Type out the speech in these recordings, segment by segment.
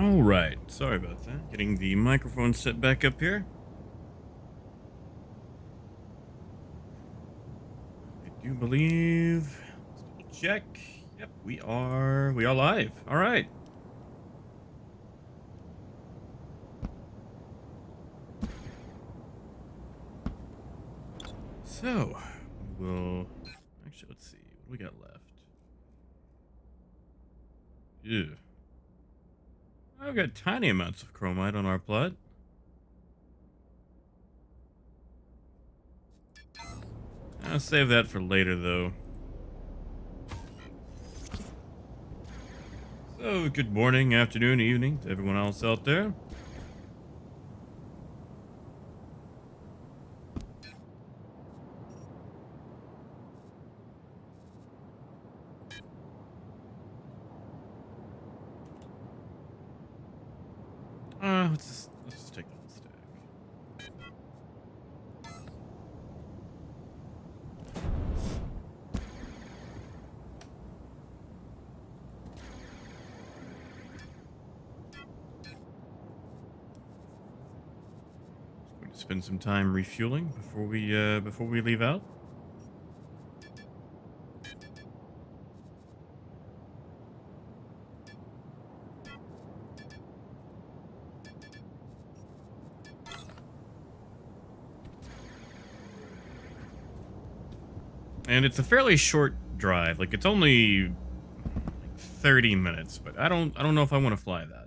All right. Sorry about that. Getting the microphone set back up here. I do believe. Let's double check. Yep, we are live. All right. So we will actually let's see what do we got left. Ew. I've got tiny amounts of chromite on our plot. I'll save that for later though. So good morning, afternoon, evening to everyone else out there. Let's just take the whole stack. Going to spend some time refueling before we leave out. And it's a fairly short drive. Like it's only 30 minutes, but I don't know if I want to fly that.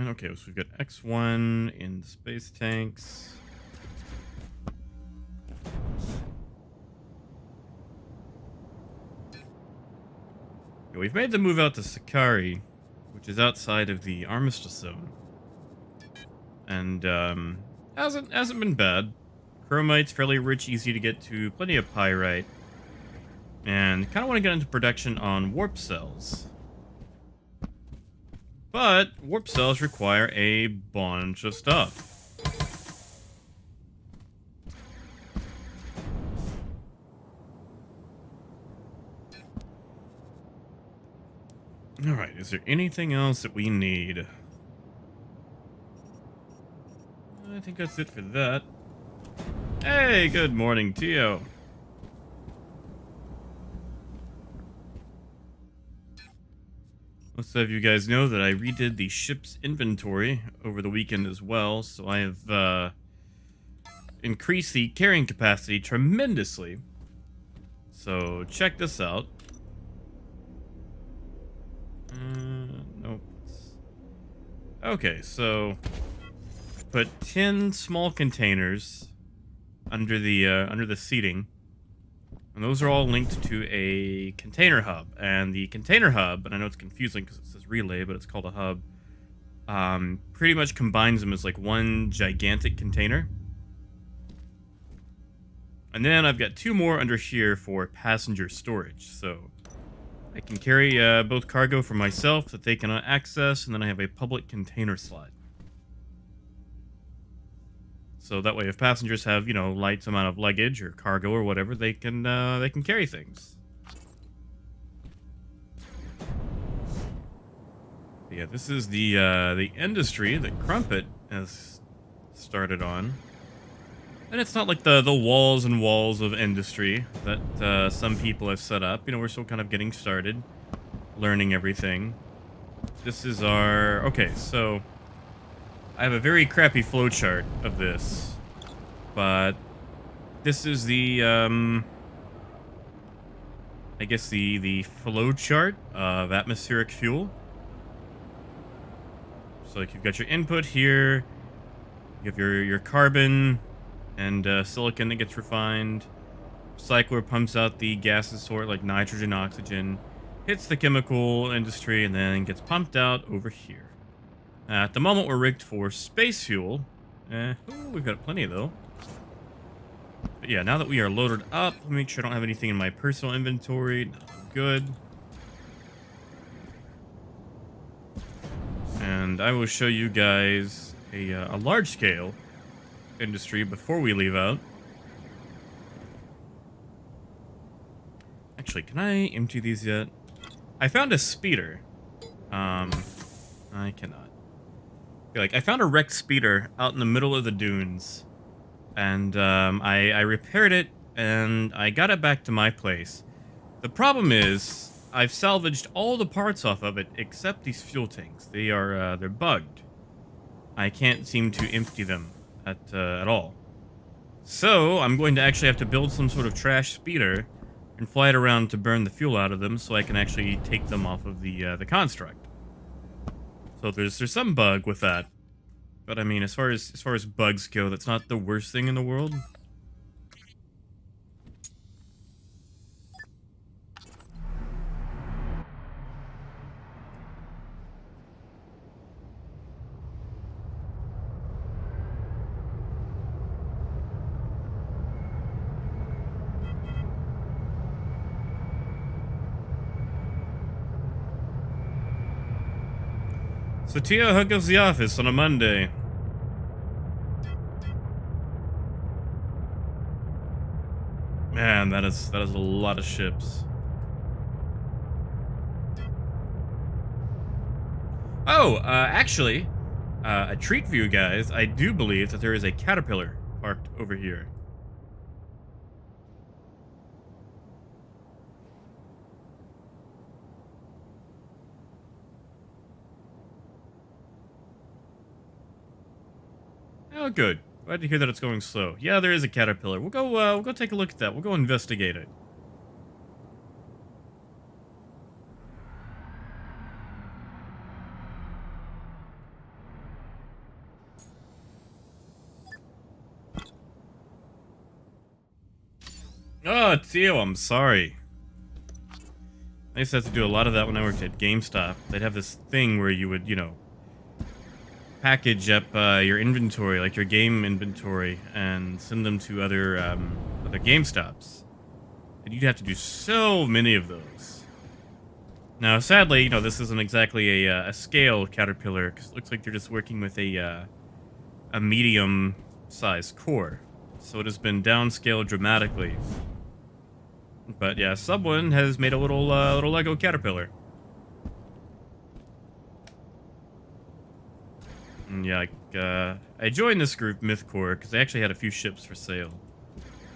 Okay, so we've got X1 in the space tanks. Yeah, we've made the move out to Sakari, which is outside of the Armistice Zone. And hasn't been bad. Chromite's fairly rich, easy to get to, plenty of pyrite. And kind of want to get into production on warp cells. But warp cells require a bunch of stuff. Alright, is there anything else that we need? I think that's it for that. Hey, good morning, Tio. Most of you guys know that I redid the ship's inventory over the weekend as well, so I have increased the carrying capacity tremendously. So check this out. Nope. Okay, so put 10 small containers under the seating. And those are all linked to a container hub. And the container hub, and I know it's confusing because it says relay, but it's called a hub, pretty much combines them as like one gigantic container. And then I've got 2 more under here for passenger storage. So I can carry both cargo for myself that they can access, and then I have a public container slot. So that way, if passengers have, light amount of luggage or cargo or whatever, they can carry things. Yeah, this is the industry that Crumpet has started on, and it's not like the walls and walls of industry that some people have set up. We're still kind of getting started, learning everything. This is our so. I have a very crappy flowchart of this, but this is the, I guess the flowchart of atmospheric fuel. So like you've got your input here, you have your carbon and silicon that gets refined. Recycler pumps out the gases sort like nitrogen, oxygen, hits the chemical industry, and then gets pumped out over here. At the moment, we're rigged for space fuel. We've got plenty, though. But yeah, now that we are loaded up, let me make sure I don't have anything in my personal inventory. No, I'm good. and I will show you guys a large scale industry before we leave out. Actually, can I empty these yet? I found a speeder. Um, I cannot. Like, I found a wrecked speeder out in the middle of the dunes, and I repaired it, and I got it back to my place. The problem is, I've salvaged all the parts off of it except these fuel tanks. They're bugged. I can't seem to empty them at all. So I'm going to actually have to build some sort of trash speeder and fly it around to burn the fuel out of them, so I can actually take them off of the construct. So there's some bug with that, but I mean, as far as bugs go, that's not the worst thing in the world. So Tia, how goes the office on a Monday? Man, that is a lot of ships. Oh, actually, a treat for you guys. I do believe that there is a caterpillar parked over here. Oh, good. Glad to hear that it's going slow. Yeah, there is a caterpillar. We'll go take a look at that. We'll go investigate it. Oh, Tio, I'm sorry. I used to have to do a lot of that when I worked at GameStop. They'd have this thing where you would, package up your inventory, like your game inventory, and send them to other GameStops. And you'd have to do so many of those. Now, sadly, this isn't exactly a scale caterpillar, because it looks like they're just working with a medium-sized core. So it has been downscaled dramatically. But yeah, someone has made a little Lego caterpillar. And yeah, I joined this group, Mythcore, because they actually had a few ships for sale.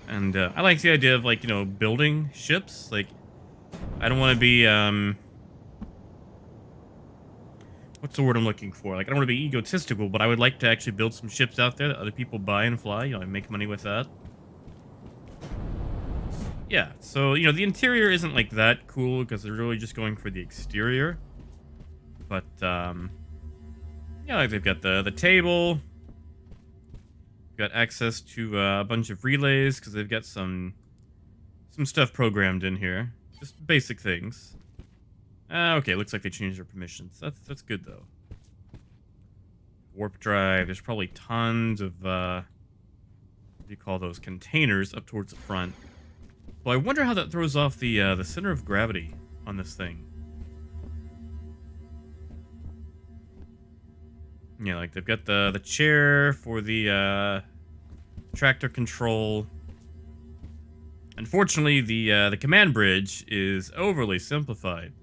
And I like the idea of, building ships. Like, I don't want to be, what's the word I'm looking for? Like, I don't want to be egotistical, but I would like to actually build some ships out there that other people buy and fly, and make money with that. Yeah, so, the interior isn't, that cool, because they're really just going for the exterior. But, yeah, they've got the table. Got access to a bunch of relays, because they've got some stuff programmed in here. Just basic things. Okay, looks like they changed their permissions. That's good, though. Warp drive. There's probably tons of, what do you call those, containers up towards the front. Well, I wonder how that throws off the center of gravity on this thing. Yeah, like they've got the chair for the tractor control. Unfortunately, the command bridge is overly simplified.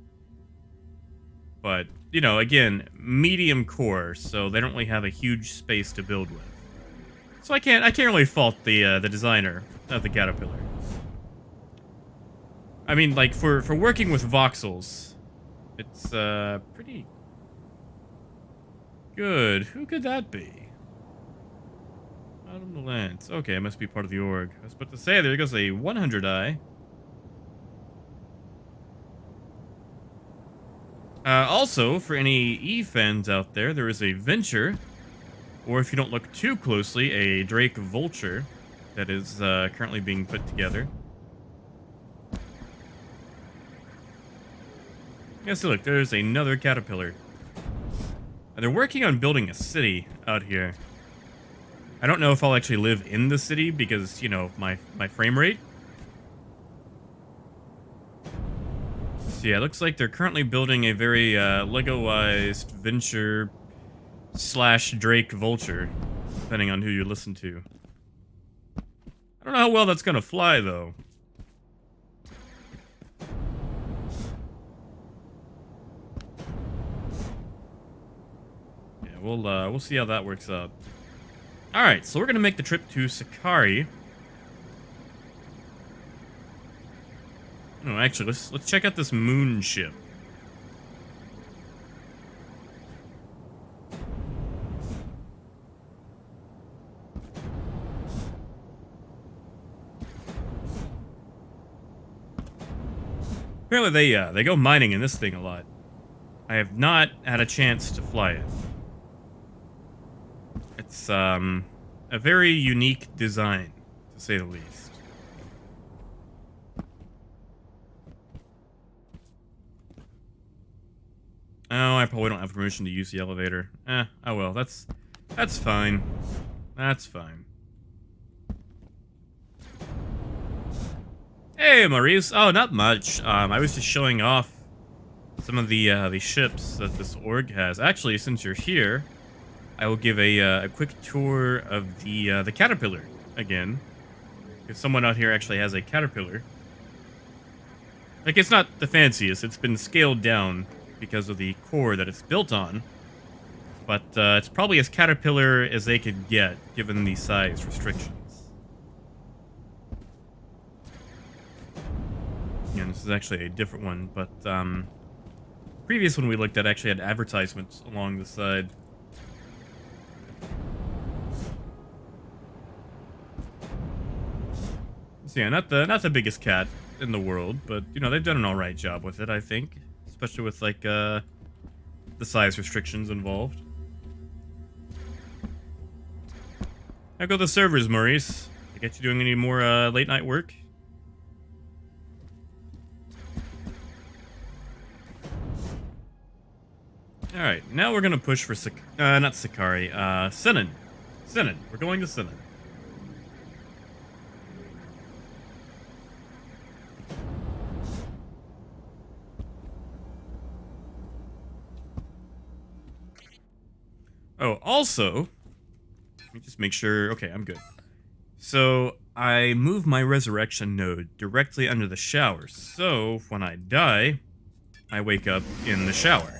But again, medium core, so they don't really have a huge space to build with. So I can't really fault the designer of the caterpillar. I mean, for working with voxels, it's pretty good. Who could that be? Adam the Lance. Okay, it must be part of the org. I was about to say, there goes a 100i. Also, for any E fans out there, there is a Venture, or if you don't look too closely, a Drake Vulture that is currently being put together. Yeah, so look, there's another caterpillar. And they're working on building a city out here. I don't know if I'll actually live in the city because, my frame rate. So yeah, it looks like they're currently building a very Lego-ized Venture slash Drake Vulture, depending on who you listen to. I don't know how well that's gonna fly, though. Yeah, we'll see how that works out. All right, so we're gonna make the trip to Sakari. No, actually, let's check out this moon ship. Apparently they go mining in this thing a lot. I have not had a chance to fly it. It's a very unique design, to say the least. Oh, I probably don't have permission to use the elevator. Oh well, that's fine. That's fine. Hey, Maurice. Oh, not much. I was just showing off some of the ships that this org has. Actually, since you're here, I will give a quick tour of the Caterpillar again. If someone out here actually has a Caterpillar. Like, it's not the fanciest. It's been scaled down because of the core that it's built on. But it's probably as Caterpillar as they could get, given the size restrictions. Yeah, this is actually a different one, but previous one we looked at actually had advertisements along the side. So yeah, not the biggest cat in the world, but you know, they've done an alright job with it, I think. Especially with like the size restrictions involved. How go the servers, Maurice? I get you doing any more late night work? Alright, now we're gonna push for not Sakari, Sinan. Sinan. We're going to Sinan. Oh, also, let me just make sure. Okay, I'm good. So, I move my resurrection node directly under the shower. So, when I die, I wake up in the shower.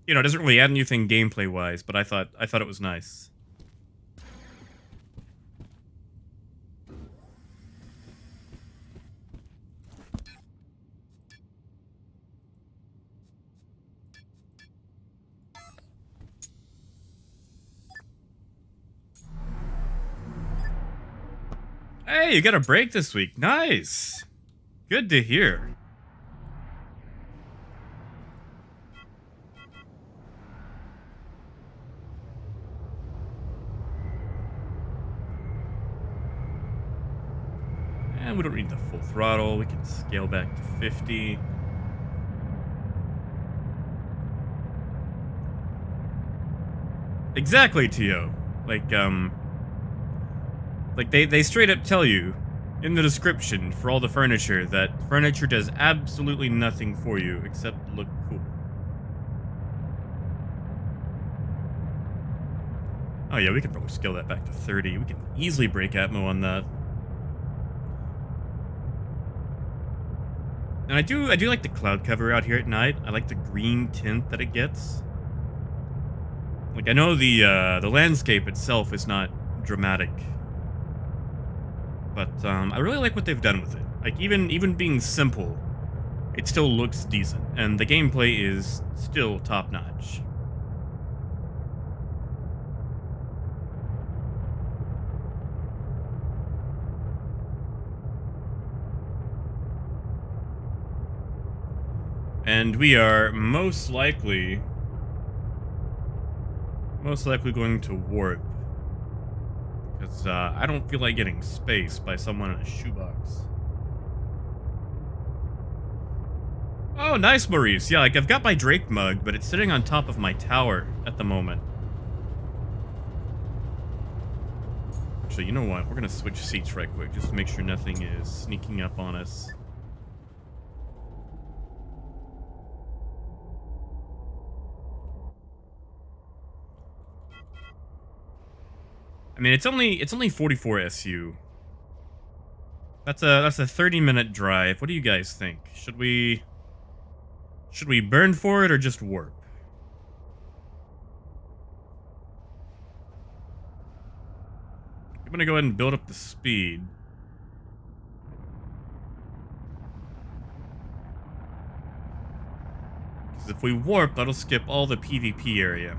You know, it doesn't really add anything gameplay-wise, but I thought it was nice. Hey, you got a break this week. Nice. Good to hear. And we don't need the full throttle. We can scale back to 50. Exactly, Tio. Like they straight up tell you in the description for all the furniture that furniture does absolutely nothing for you except look cool. Oh yeah, we can probably scale that back to 30. We can easily break Atmo on that. And I do like the cloud cover out here at night. I like the green tint that it gets. Like, I know the landscape itself is not dramatic, but I really like what they've done with it. Like, even being simple, it still looks decent, and the gameplay is still top-notch. And we are most likely going to warp. Because I don't feel like getting spaced by someone in a shoebox. Oh, nice, Maurice. Yeah, like, I've got my Drake mug, but it's sitting on top of my tower at the moment. Actually, you know what? We're going to switch seats right quick, just to make sure nothing is sneaking up on us. I mean, it's only 44 SU. That's a 30-minute drive. What do you guys think? Should we burn for it or just warp? I'm gonna go ahead and build up the speed. Because if we warp, that'll skip all the PvP area.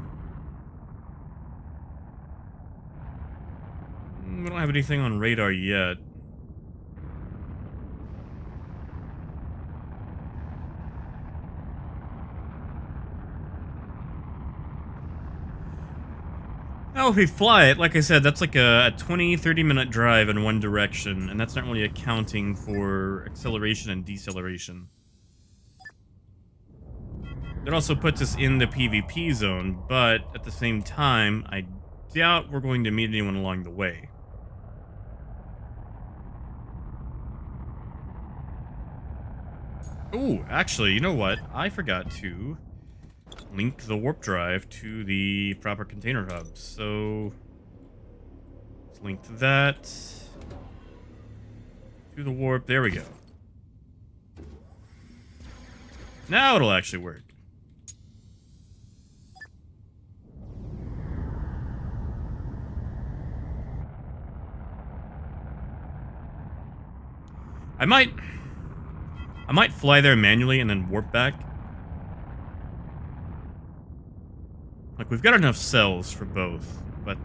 We don't have anything on radar yet. Now, if we fly it, like I said, that's like a 20, 30-minute drive in one direction, and that's not really accounting for acceleration and deceleration. It also puts us in the PvP zone, but at the same time, I doubt we're going to meet anyone along the way. Ooh, actually, you know what? I forgot to link the warp drive to the proper container hub. So let's link to that. To the warp. There we go. Now it'll actually work. I might fly there manually and then warp back. Like, we've got enough cells for both, but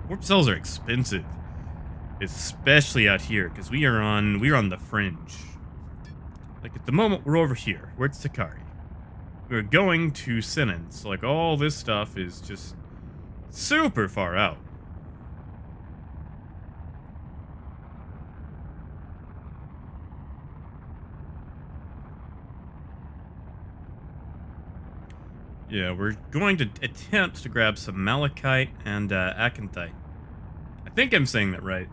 warp cells are expensive, especially out here because we're on the fringe. Like, at the moment we're over here, we're at Sakari. We're going to Sinan, so like all this stuff is just super far out. Yeah, we're going to attempt to grab some malachite and acanthite. I think I'm saying that right.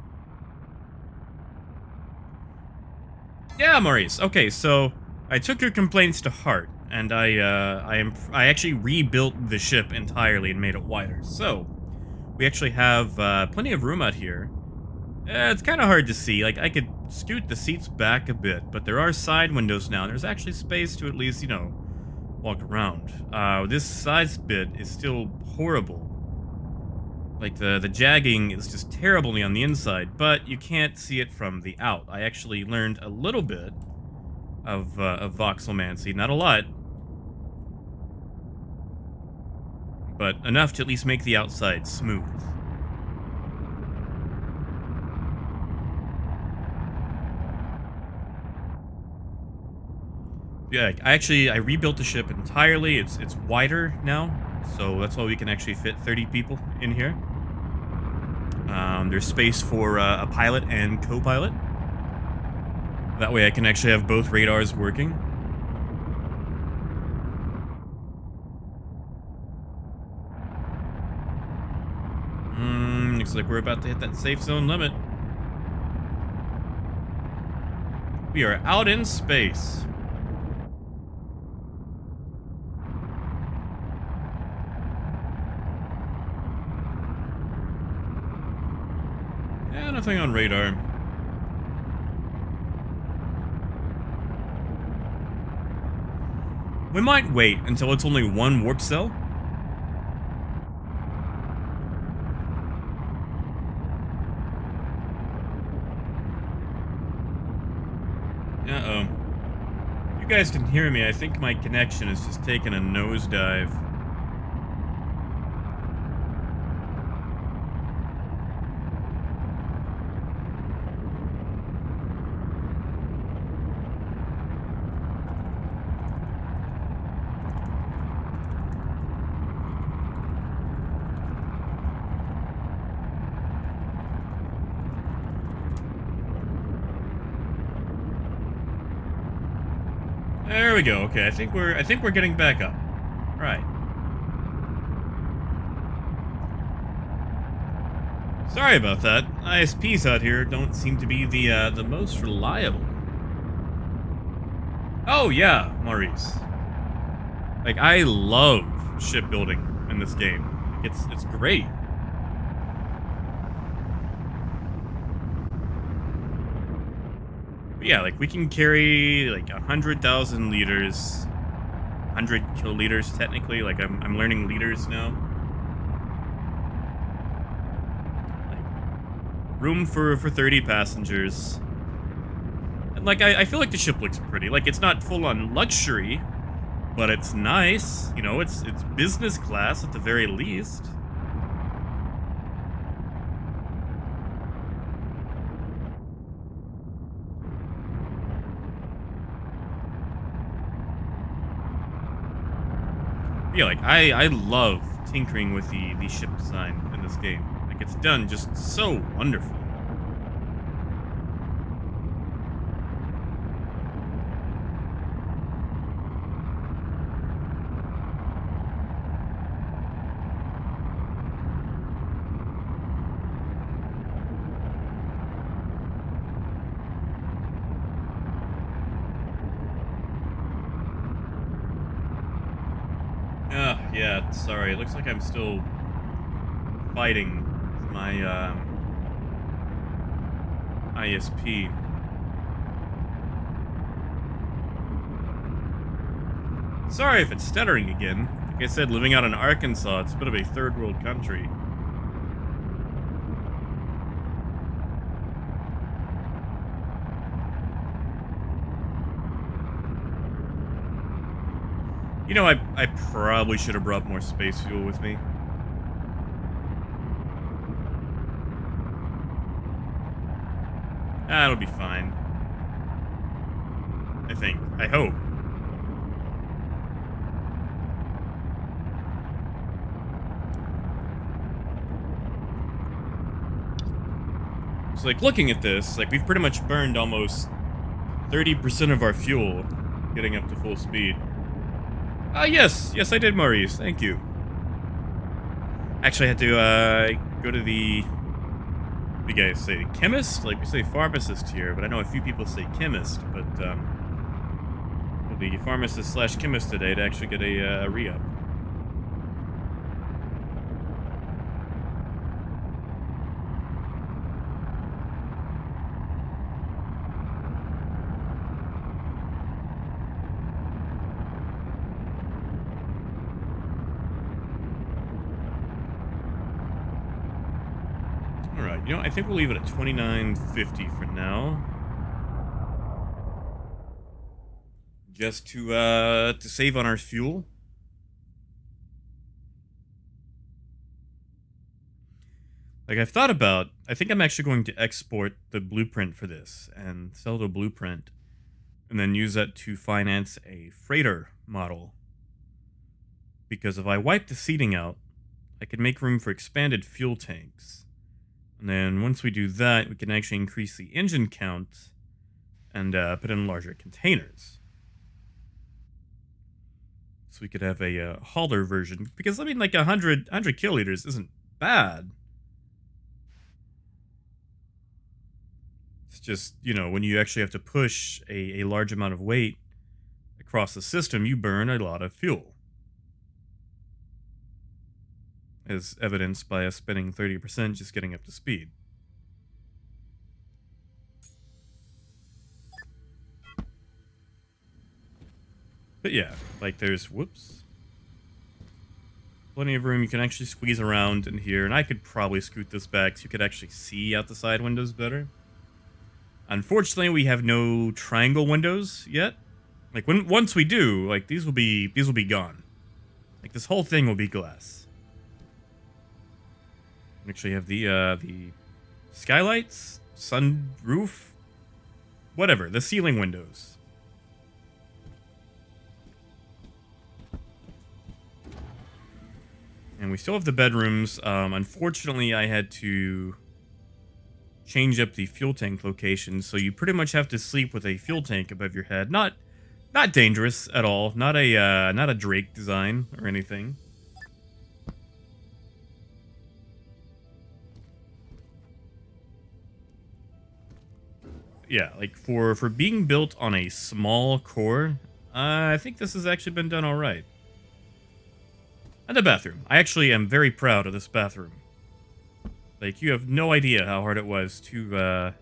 Yeah, Maurice. Okay, so I took your complaints to heart, and I actually rebuilt the ship entirely and made it wider. So we actually have plenty of room out here. It's kind of hard to see. Like, I could scoot the seats back a bit, but there are side windows now. There's actually space to at least, you know, walk around. This size bit is still horrible. Like, the jagging is just terribly on the inside, but you can't see it from the out. I actually learned a little bit of voxelmancy, not a lot, but enough to at least make the outside smooth. Yeah, I rebuilt the ship entirely. It's wider now, so that's why we can actually fit 30 people in here. There's space for a pilot and co-pilot. That way I can actually have both radars working. Looks like we're about to hit that safe zone limit. We are out in space. Yeah, nothing on radar. We might wait until it's only one warp cell. Uh-oh. You guys can hear me. I think my connection is just taking a nosedive. There we go. Okay, I think we're getting back up. Right. Sorry about that. ISPs out here don't seem to be the most reliable. Oh yeah, Maurice. Like, I love shipbuilding in this game. It's great. But yeah, like we can carry like 100,000 liters, 100 kiloliters technically. Like I'm learning liters now. Like room for 30 passengers. And like I feel like the ship looks pretty. Like it's not full on luxury, but it's nice. You know, it's business class at the very least. Yeah, like I love tinkering with the ship design in this game. Like it's done just so wonderfully. Yeah, sorry. It looks like I'm still fighting with my ISP. Sorry if it's stuttering again. Like I said, living out in Arkansas, it's a bit of a third world country. You know, I probably should have brought more space fuel with me. That'll be fine. I think. I hope. So, like, looking at this, like, we've pretty much burned almost 30% of our fuel getting up to full speed. Yes. Yes, I did, Maurice. Thank you. Actually, I had to, go to the... What do you guys say? Chemist? Like, we say pharmacist here, but I know a few people say chemist, but, we'll be pharmacist slash chemist today to actually get a re-up. Alright, you know, I think we'll leave it at 29.50 for now. Just to save on our fuel. Like, I've thought about, I think I'm actually going to export the blueprint for this and sell the blueprint and then use that to finance a freighter model. Because if I wipe the seating out, I could make room for expanded fuel tanks. And then once we do that, we can actually increase the engine count and put in larger containers. So we could have a hauler version. Because, I mean, like 100 kiloliters isn't bad. It's just, you know, when you actually have to push a large amount of weight across the system, you burn a lot of fuel. As evidenced by us spending 30% just getting up to speed. But yeah, like there's, whoops. Plenty of room. You can actually squeeze around in here, and I could probably scoot this back so you could actually see out the side windows better. Unfortunately, we have no triangle windows yet. Like once we do, like these will be gone. Like this whole thing will be glass. We actually have the skylights, sunroof, whatever, the ceiling windows. And we still have the bedrooms. Unfortunately, I had to change up the fuel tank location, so you pretty much have to sleep with a fuel tank above your head. Not dangerous at all. Not a Drake design or anything. Yeah, like for being built on a small core, I think this has actually been done all right. And the bathroom. I actually am very proud of this bathroom. Like, you have no idea how hard it was to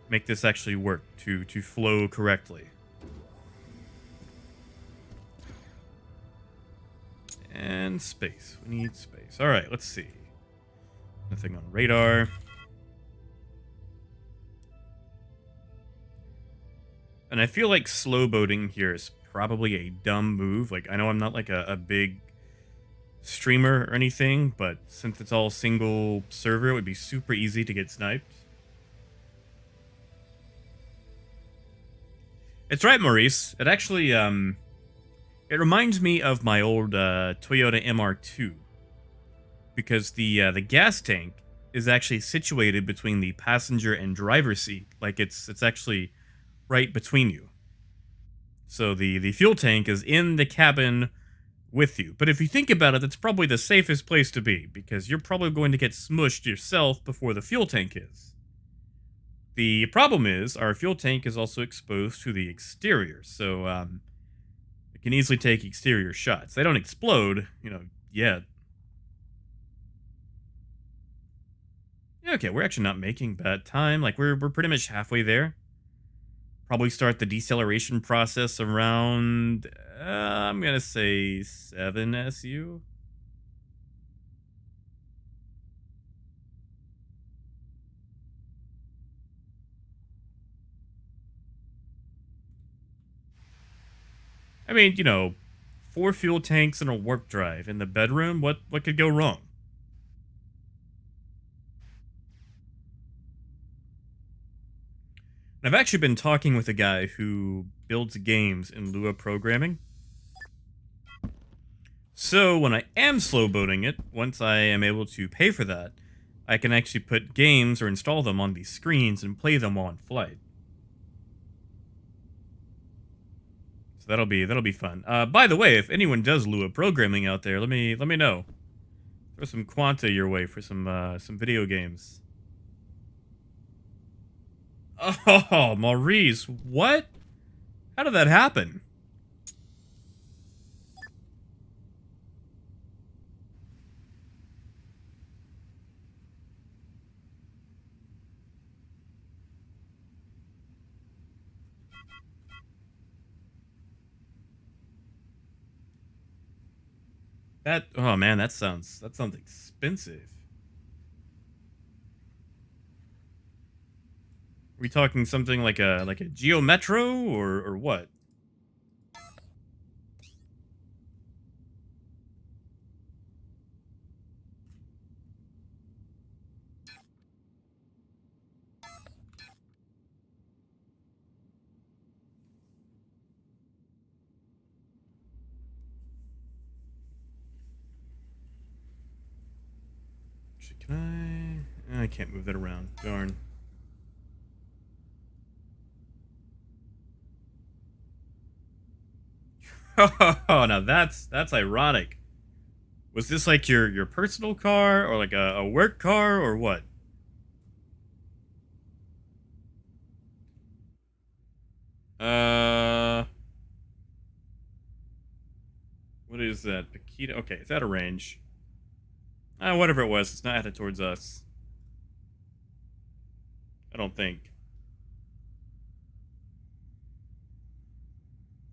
make this actually work to flow correctly. And space. We need space. All right, let's see. Nothing on radar. And I feel like slow boating here is probably a dumb move. Like, I know I'm not like a big streamer or anything, but since it's all single server, it would be super easy to get sniped. It's right, Maurice. It actually, it reminds me of my old Toyota MR2 because the gas tank is actually situated between the passenger and driver seat. Like it's actually right between you. So the fuel tank is in the cabin with you. But if you think about it, that's probably the safest place to be because you're probably going to get smushed yourself before the fuel tank is. The problem is our fuel tank is also exposed to the exterior, so it can easily take exterior shots. They don't explode, yet. Yeah, okay, we're actually not making bad time. Like we're pretty much halfway there. Probably start the deceleration process around I'm gonna say 7 SU. I mean, 4 fuel tanks and a warp drive in the bedroom. What could go wrong? And I've actually been talking with a guy who builds games in Lua programming. So when I am slow boating it, once I am able to pay for that, I can actually put games or install them on these screens and play them while in flight. So that'll be fun. By the way, if anyone does Lua programming out there, let me know. Throw some Quanta your way for some video games. Oh, Maurice, what? How did that happen? Oh man, that sounds expensive. Are we talking something like a Geo Metro or what? Actually, can I? I can't move that around. Darn. Oh, now that's ironic. Was this like your personal car or like a work car or what? Uh, what is that? Paquita. Okay, it's out of range. Whatever it was, it's not headed towards us. I don't think.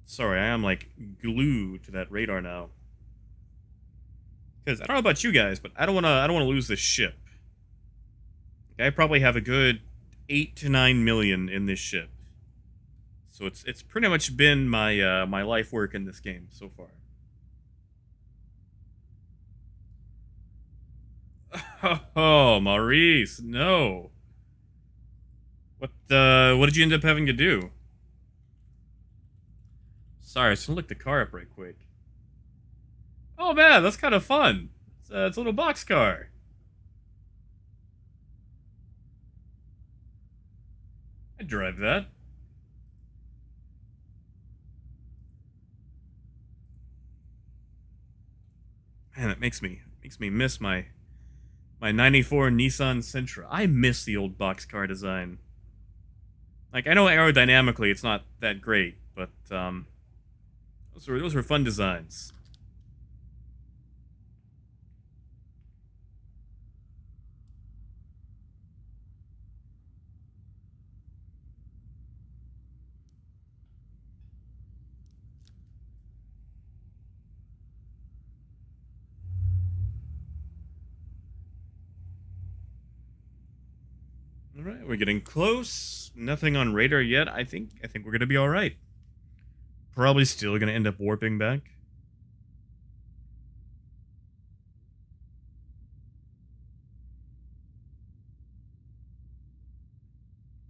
Sorry, I am like glued to that radar now. Because I don't know about you guys, but I don't wanna lose this ship. Like, I probably have a good 8 to 9 million in this ship. So it's pretty much been my life work in this game so far. Oh, Maurice, no. What did you end up having to do? Sorry, I just gonna look the car up right quick. Oh man, that's kind of fun. It's a little box car. I drive that. Man, that makes me miss my '94 Nissan Sentra. I miss the old box car design. Like I know aerodynamically it's not that great, but those were fun designs. All right, we're getting close. Nothing on radar yet. I think we're gonna be all right. Probably still gonna end up warping back.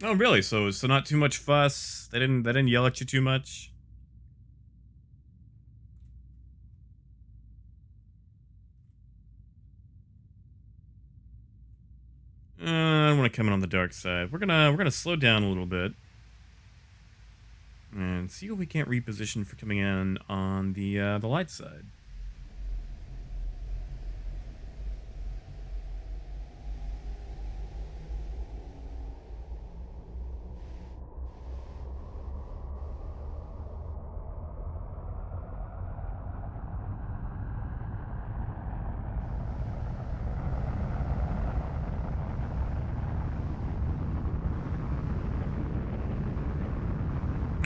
Oh, really? So not too much fuss. They didn't yell at you too much. I don't want to come in on the dark side. We're gonna slow down a little bit and see if we can't reposition for coming in on the light side.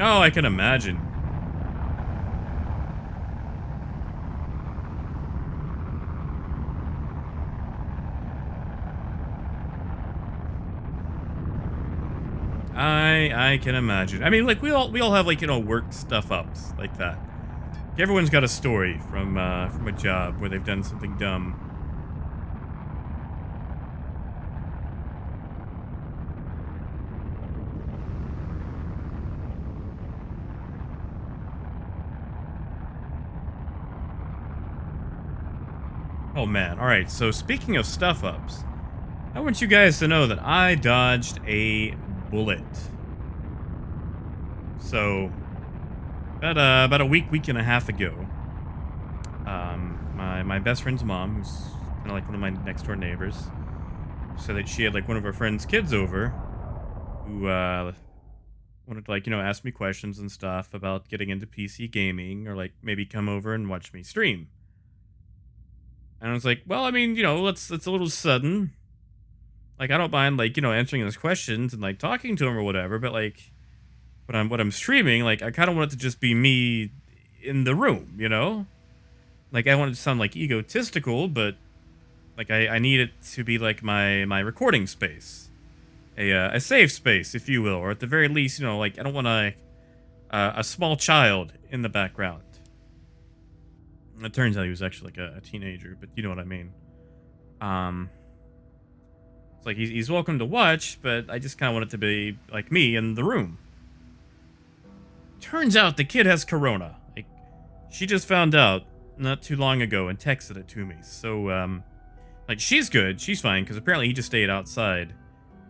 Oh, I can imagine. I can imagine. I mean, like we all have like work stuff ups like that. Everyone's got a story from a job where they've done something dumb. Oh man. All right. So speaking of stuff ups, I want you guys to know that I dodged a bullet. So about a week and a half ago, my best friend's mom, who's kind of like one of my next door neighbors, said that she had like one of her friend's kids over who wanted to like ask me questions and stuff about getting into PC gaming or like maybe come over and watch me stream. And I was like, well, I mean, it's a little sudden. Like, I don't mind like answering his questions and like talking to him or whatever, but like what I'm streaming, like I kind of want it to just be me in the room, you know? Like I want it to sound like egotistical, but like I need it to be like my recording space, a safe space, if you will, or at the very least, like I don't want a small child in the background. It turns out he was actually like a teenager, but you know what I mean. Um, it's like he's welcome to watch, but I just kind of want it to be like me in the room. Turns out the kid has corona. Like, she just found out not too long ago and texted it to me. So, like, she's good. She's fine, because apparently he just stayed outside.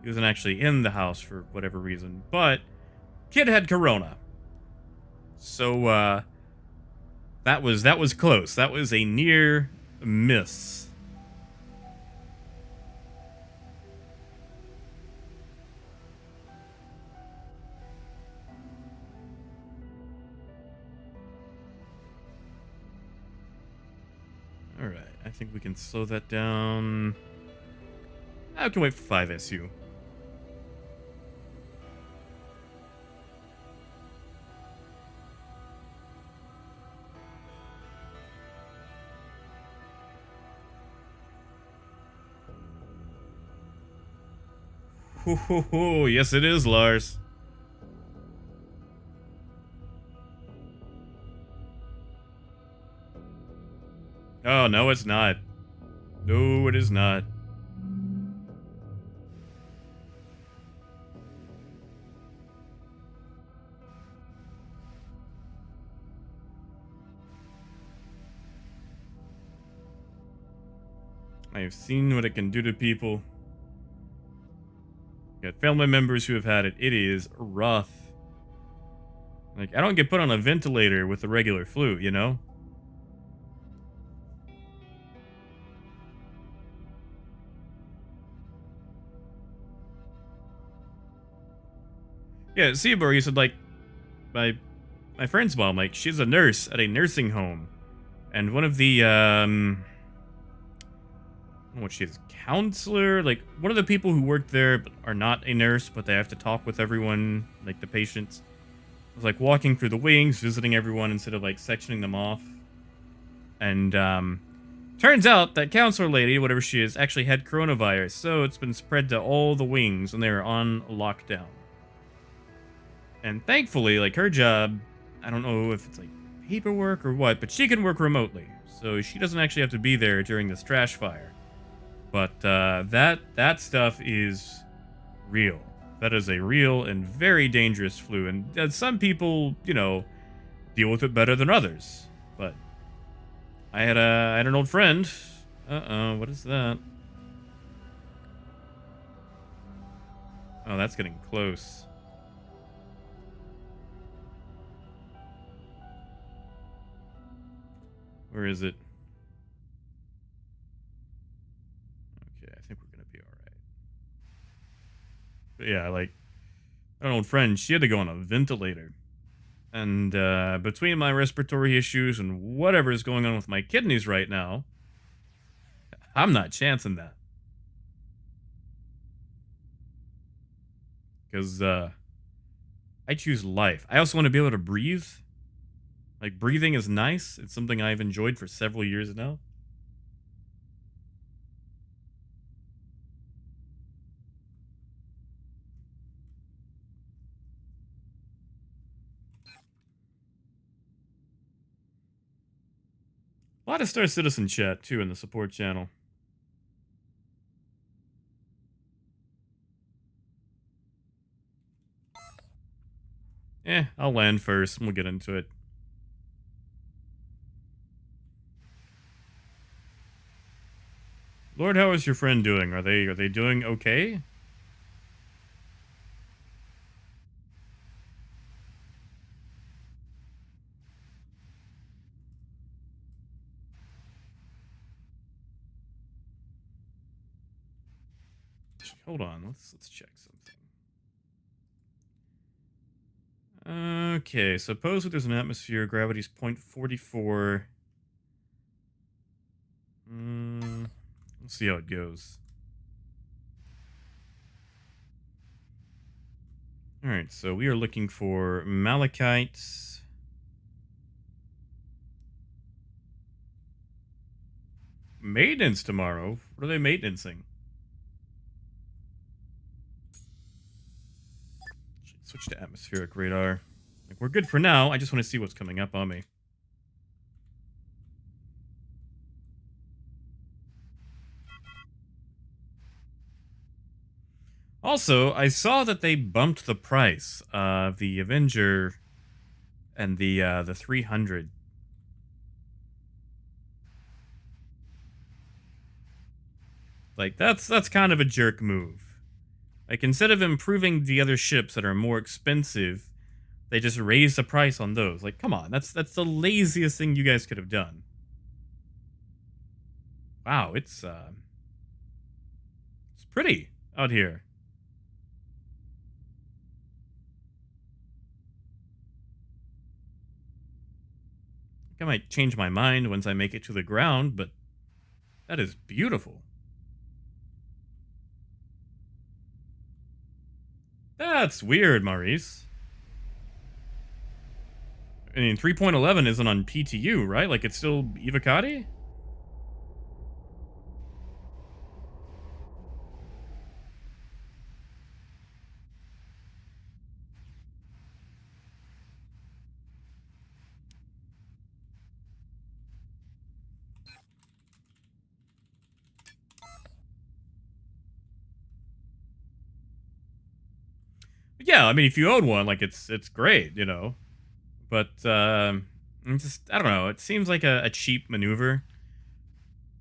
He wasn't actually in the house for whatever reason. But, kid had corona. So, that was close. That was a near miss. Alright, I think we can slow that down. I can wait for 5SU. Yes, it is, Lars. Oh, no, it's not. No, it is not. I have seen what it can do to people. Got family members who have had it. It is rough. Like, I don't get put on a ventilator with the regular flu, you know? Yeah, Seaborg, you said, like, my my friend's mom, like, she's a nurse at a nursing home. And one of the, I don't know what she is, counselor? Like, one of the people who work there but are not a nurse, but they have to talk with everyone, like the patients. Was like walking through the wings, visiting everyone instead of like sectioning them off. And Turns out that counselor lady, whatever she is, actually had coronavirus, so it's been spread to all the wings and they're on lockdown. And thankfully, like her job, I don't know if it's like paperwork or what, but she can work remotely. So she doesn't actually have to be there during this trash fire. But that stuff is real. That is a real and very dangerous flu. And some people, deal with it better than others. But I had an old friend. What is that? Oh, that's getting close. Where is it? Okay, I think we're gonna be all right. But yeah, like an old friend, she had to go on a ventilator, and between my respiratory issues and whatever is going on with my kidneys right now, I'm not chancing that because I choose life. I also want to be able to breathe. Like breathing is nice. It's something I've enjoyed for several years now. A lot of Star Citizen chat too in the support channel. I'll land first and we'll get into it. Lord, how is your friend doing? Are they doing okay? Hold on, let's check something. Okay, supposedly there's an atmosphere, gravity's 0.44. Let's see how it goes. Alright, so we are looking for malachites. Maintenance tomorrow? What are they maintenancing? Switch to atmospheric radar. Like, we're good for now. I just want to see what's coming up on me. Also, I saw that they bumped the price of the Avenger and the 300. Like that's kind of a jerk move. Like instead of improving the other ships that are more expensive, they just raise the price on those. Like, come on, that's the laziest thing you guys could have done. Wow, it's pretty out here. I might change my mind once I make it to the ground, but that is beautiful. That's weird, Maurice. I mean, 3.11 isn't on PTU, right? Like, it's still Evocati? Yeah, I mean, if you own one, like, it's great, But, I don't know. It seems like a cheap maneuver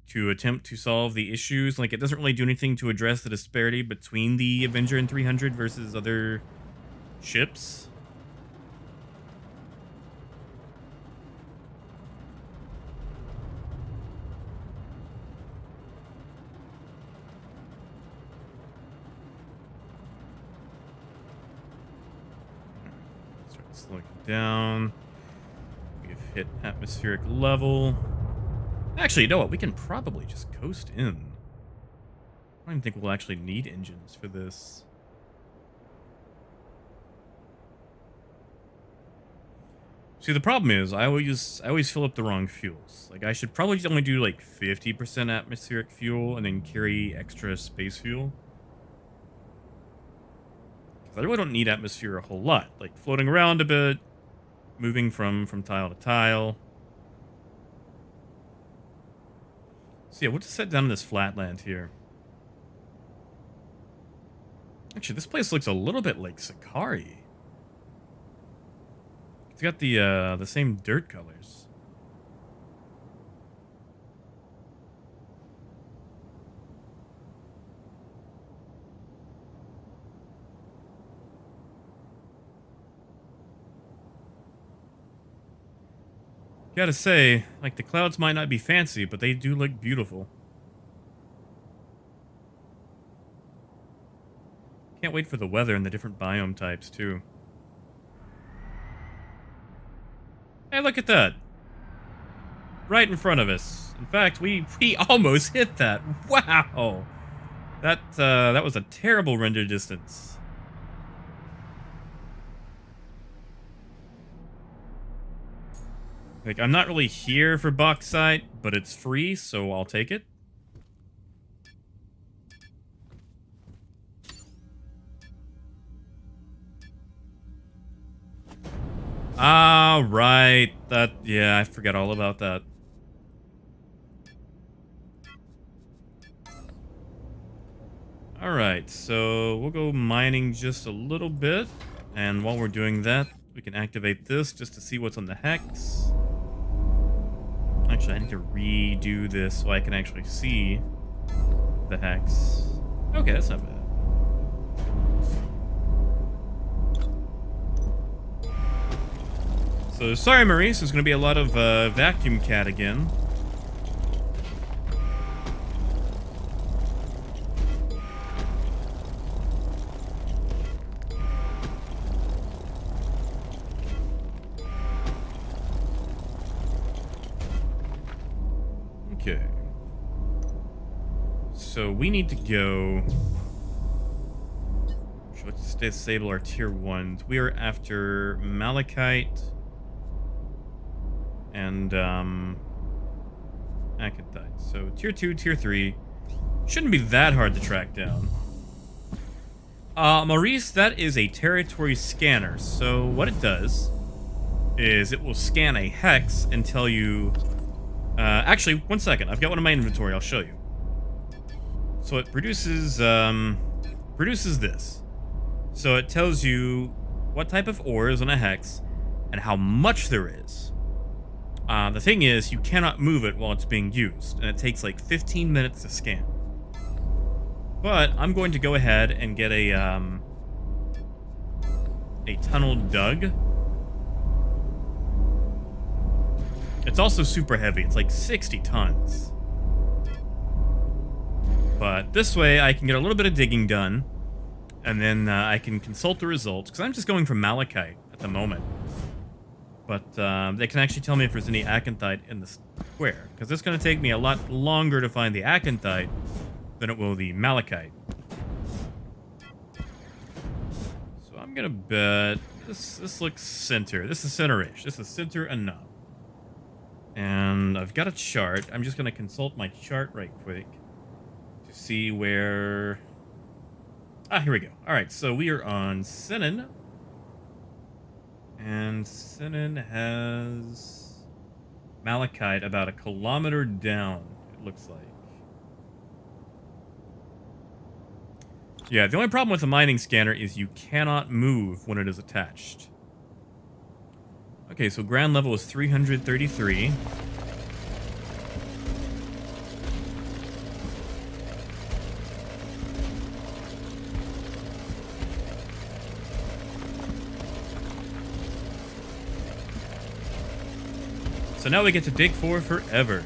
to attempt to solve the issues. Like, it doesn't really do anything to address the disparity between the Avenger and 300 versus other ships. Start slowing down. We've hit atmospheric level. Actually, you know what? We can probably just coast in. I don't even think we'll actually need engines for this. See, the problem is I always fill up the wrong fuels. Like I should probably only do like 50% atmospheric fuel and then carry extra space fuel. 'Cause I really don't need atmosphere a whole lot. Like floating around a bit, moving from tile to tile. So yeah, we'll just set down in this flatland here. Actually, this place looks a little bit like Sakari. It's got the same dirt colors. Gotta say, like the clouds might not be fancy, but they do look beautiful. Can't wait for the weather and the different biome types too. Hey, look at that. Right in front of us. In fact, we almost hit that. Wow. That was a terrible render distance. Like, I'm not really here for bauxite, but it's free, so I'll take it. Ah, right. Yeah, I forgot all about that. Alright, so we'll go mining just a little bit. And while we're doing that, we can activate this just to see what's on the hex. Actually, I need to redo this so I can actually see the hex. Okay, that's not bad. So, sorry, Maurice, there's going to be a lot of vacuum cat again. Okay. So, we need to go... Let's disable our tier 1s. We are after malachite... and Akantite. So tier 2, tier 3 shouldn't be that hard to track down. Maurice, that is a territory scanner. So what it does is it will scan a hex and tell you... actually, one second. I've got one in my inventory. I'll show you. So it produces this. So it tells you what type of ore is on a hex and how much there is. The thing is, you cannot move it while it's being used, and it takes like 15 minutes to scan. But I'm going to go ahead and get a tunnel dug. It's also super heavy. It's like 60 tons. But this way, I can get a little bit of digging done, and then I can consult the results, because I'm just going for malachite at the moment. But they can actually tell me if there's any Akantite in the square, because it's going to take me a lot longer to find the Akantite than it will the malachite. So I'm going to bet this looks center. This is center-ish. This is center enough. And I've got a chart. I'm just going to consult my chart right quick to see where... Ah, here we go. All right, so we are on Sinan. And Sinan has malachite about 1 kilometer down, it looks like. Yeah, the only problem with the mining scanner is you cannot move when it is attached. Okay, so ground level is 333. So now we get to dig for forever.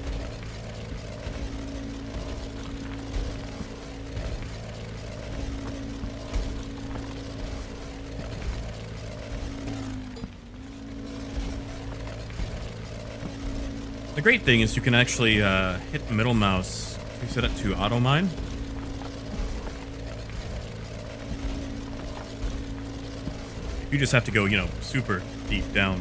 The great thing is you can actually hit the middle mouse to set it to auto mine. You just have to go, you know, super deep down.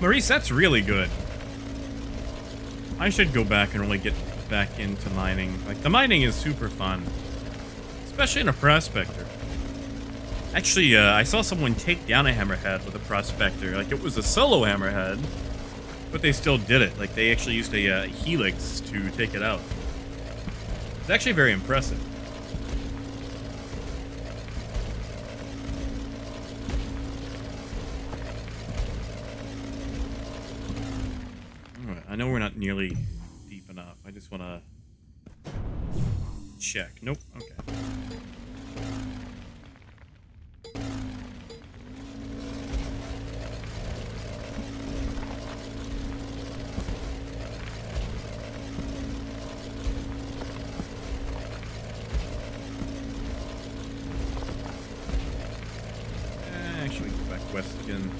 Maurice, that's really good. I should go back and really get back into mining. Like, the mining is super fun. Especially in a prospector. Actually, I saw someone take down a hammerhead with a prospector. Like, it was a solo hammerhead, but they still did it. Like, they actually used a helix to take it out. It's actually very impressive. Alright, I know we're not nearly deep enough. I just want to check. Nope. Okay. Actually, go back west again.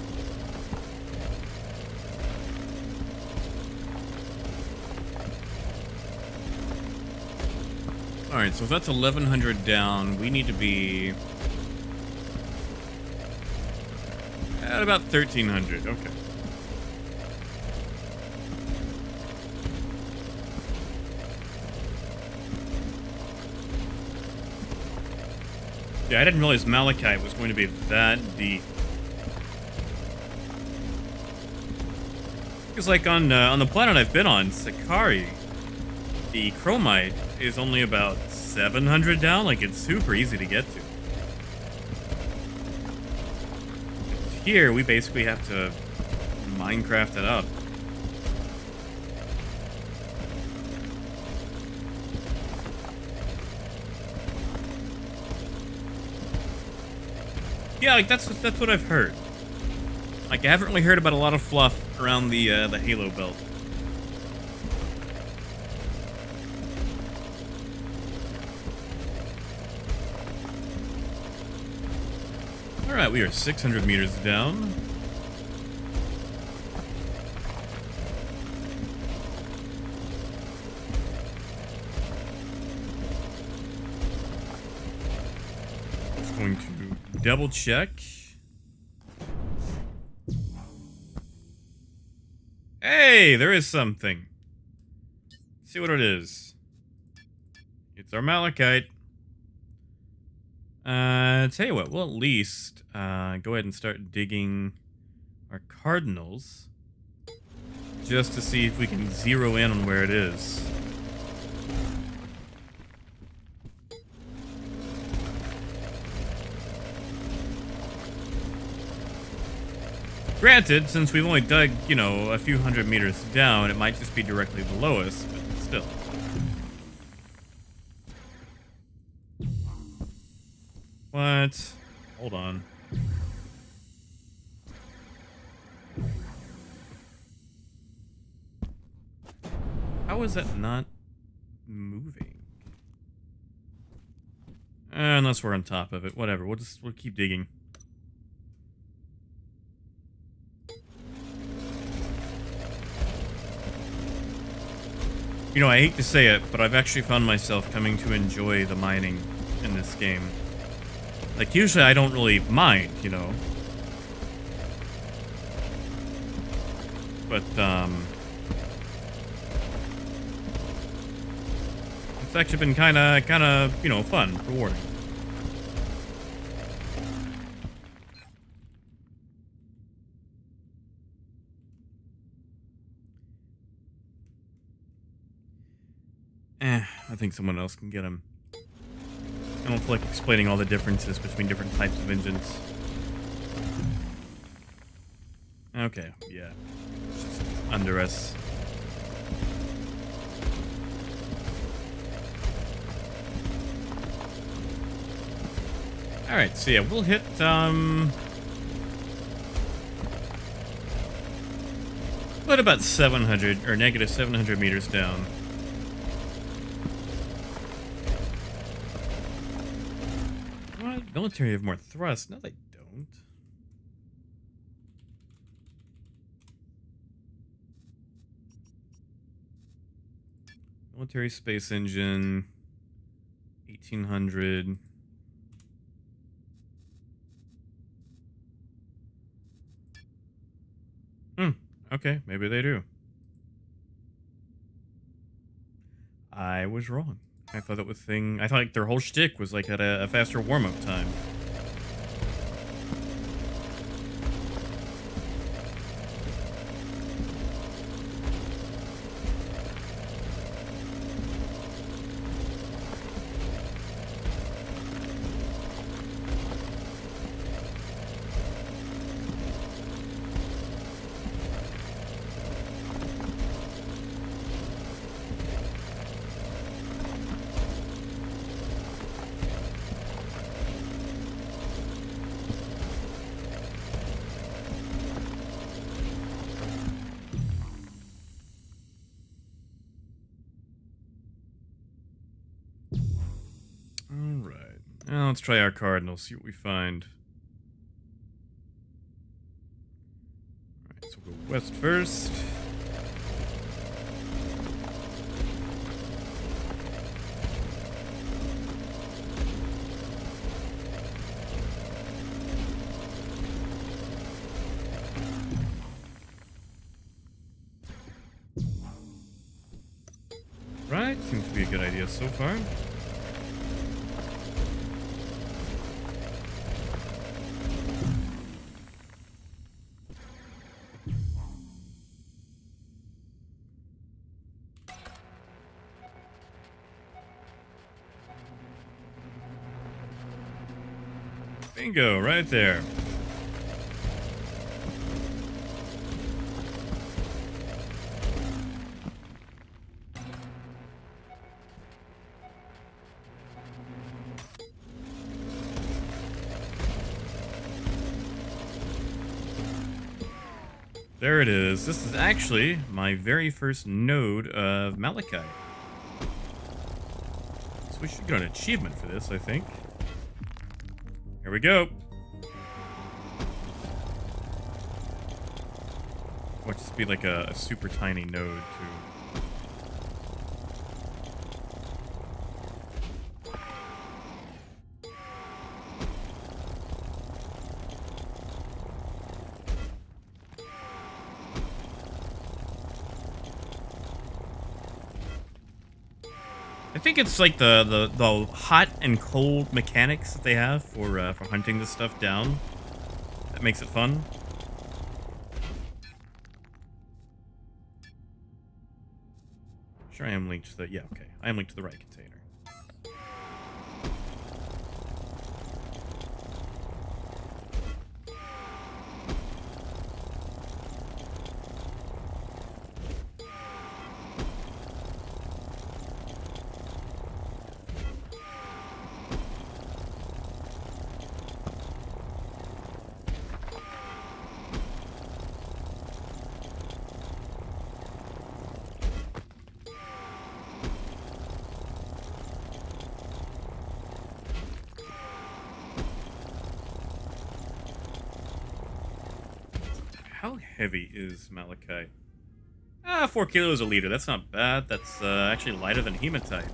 Alright, so if that's 1,100 down, we need to be at about 1,300. Okay. Yeah, I didn't realize Malachite was going to be that deep. Because, like, on the planet I've been on, Sakari, the chromite is only about 700 down. Like, it's super easy to get to. Here, we basically have to Minecraft it up. Yeah, like, that's what I've heard. Like, I haven't really heard about a lot of fluff around the Halo belt. Alright, we are 600 meters down. Just going to double check. Hey, there is something. Let's see what it is. It's our malachite. Tell you what, we'll at least go ahead and start digging our cardinals just to see if we can zero in on where it is. Granted, since we've only dug, you know, a few hundred meters down, it might just be directly below us, but still. What? Hold on. How is that not moving? Unless we're on top of it. Whatever. We'll keep digging. You know, I hate to say it, but I've actually found myself coming to enjoy the mining in this game. Like, usually I don't really mind, you know. But, it's actually been kinda, you know, fun, rewarding. I think someone else can get him. I don't feel like explaining all the differences between different types of engines. Okay, yeah. It's just under us. Alright, so yeah, we'll hit, what about 700, or negative 700 meters down? Military have more thrust. No, they don't. Military space engine. 1800. Okay, maybe they do. I was wrong. I thought that was thing. I thought like their whole shtick was like at a faster warm up time. All right. Now let's try our card and we'll see what we find. All right, so we'll go west first. Right, seems to be a good idea so far. Bingo, right there. There it is. This is actually my very first node of Malachite. So we should get an achievement for this, I think. Here we go. Watch this be like a super tiny node, too. I think it's like the hot and cold mechanics that they have for hunting this stuff down that makes it fun. Sure, I am linked to the I am linked to the right container. How heavy is malachite? 4 kilos a liter. That's not bad. That's actually lighter than hematite.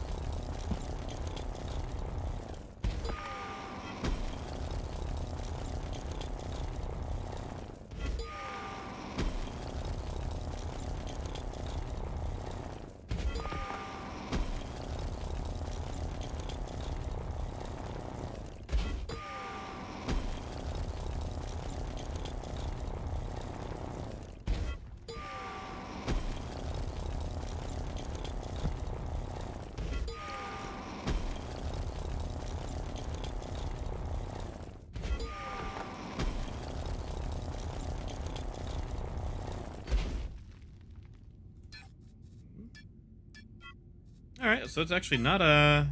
All right, so it's actually not a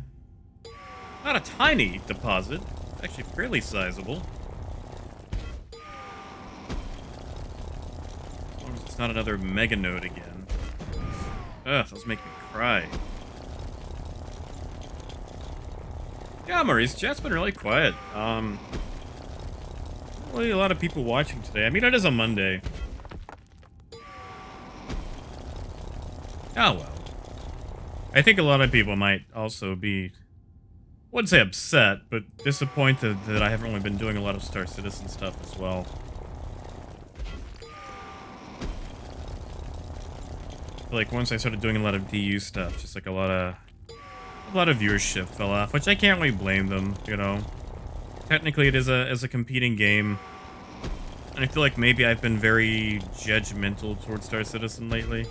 tiny deposit. It's actually fairly sizable. As long as it's not another mega node again. Ugh, those make me cry. Yeah, Maurice, chat's been really quiet. Not really a lot of people watching today. I mean, it is a Monday. Oh well. I think a lot of people might also be, wouldn't say upset, but disappointed that I haven't really been doing a lot of Star Citizen stuff as well. Like once I started doing a lot of DU stuff, just like a lot of viewership fell off, which I can't really blame them, you know. Technically it is a competing game. And I feel like maybe I've been very judgmental towards Star Citizen lately.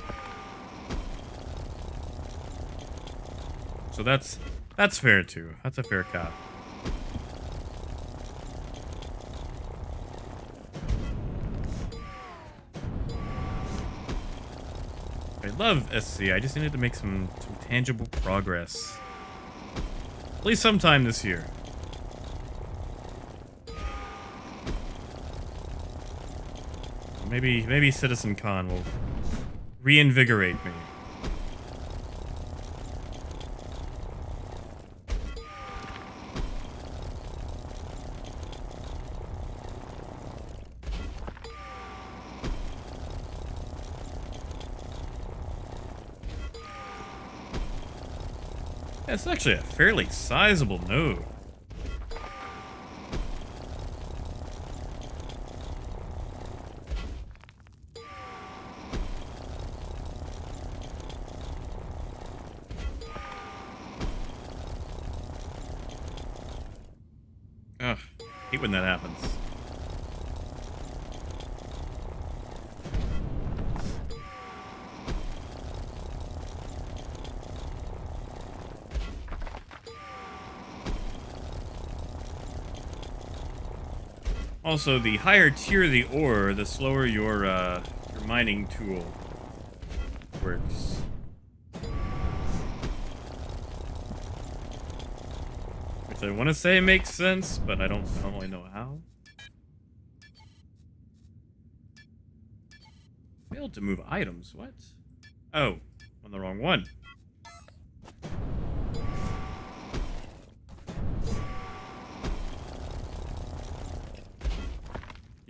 So that's fair too. That's a fair cop. I love SC. I just needed to make some tangible progress. At least sometime this year. Maybe Citizen Con will reinvigorate me. It's actually a fairly sizable node. Ugh, hate when that happens. Also, the higher tier the ore, the slower your mining tool works. Which I want to say makes sense, but I don't really know how. Failed to move items. What? Oh, on the wrong one.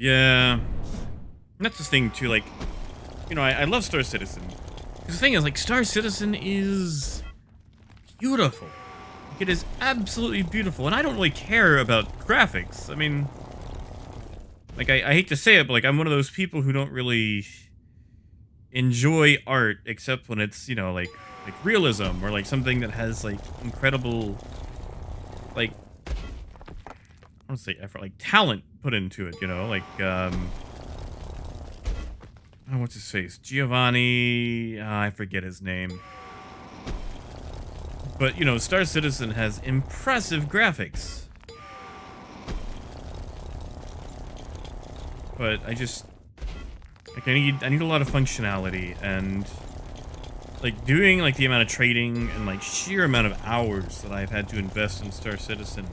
Yeah. That's the thing, too, like, you know, I love Star Citizen. The thing is, like, Star Citizen is beautiful. Like, it is absolutely beautiful, and I don't really care about graphics. I mean, like, I hate to say it, but, like, I'm one of those people who don't really enjoy art except when it's, you know, like realism or, like, something that has, like, incredible, like, I want to say effort, like talent put into it, you know, like, oh, what's his face? Giovanni, I forget his name. But, you know, Star Citizen has impressive graphics. But I just, like, I need a lot of functionality, and, like, doing, like, the amount of trading and, like, sheer amount of hours that I've had to invest in Star Citizen,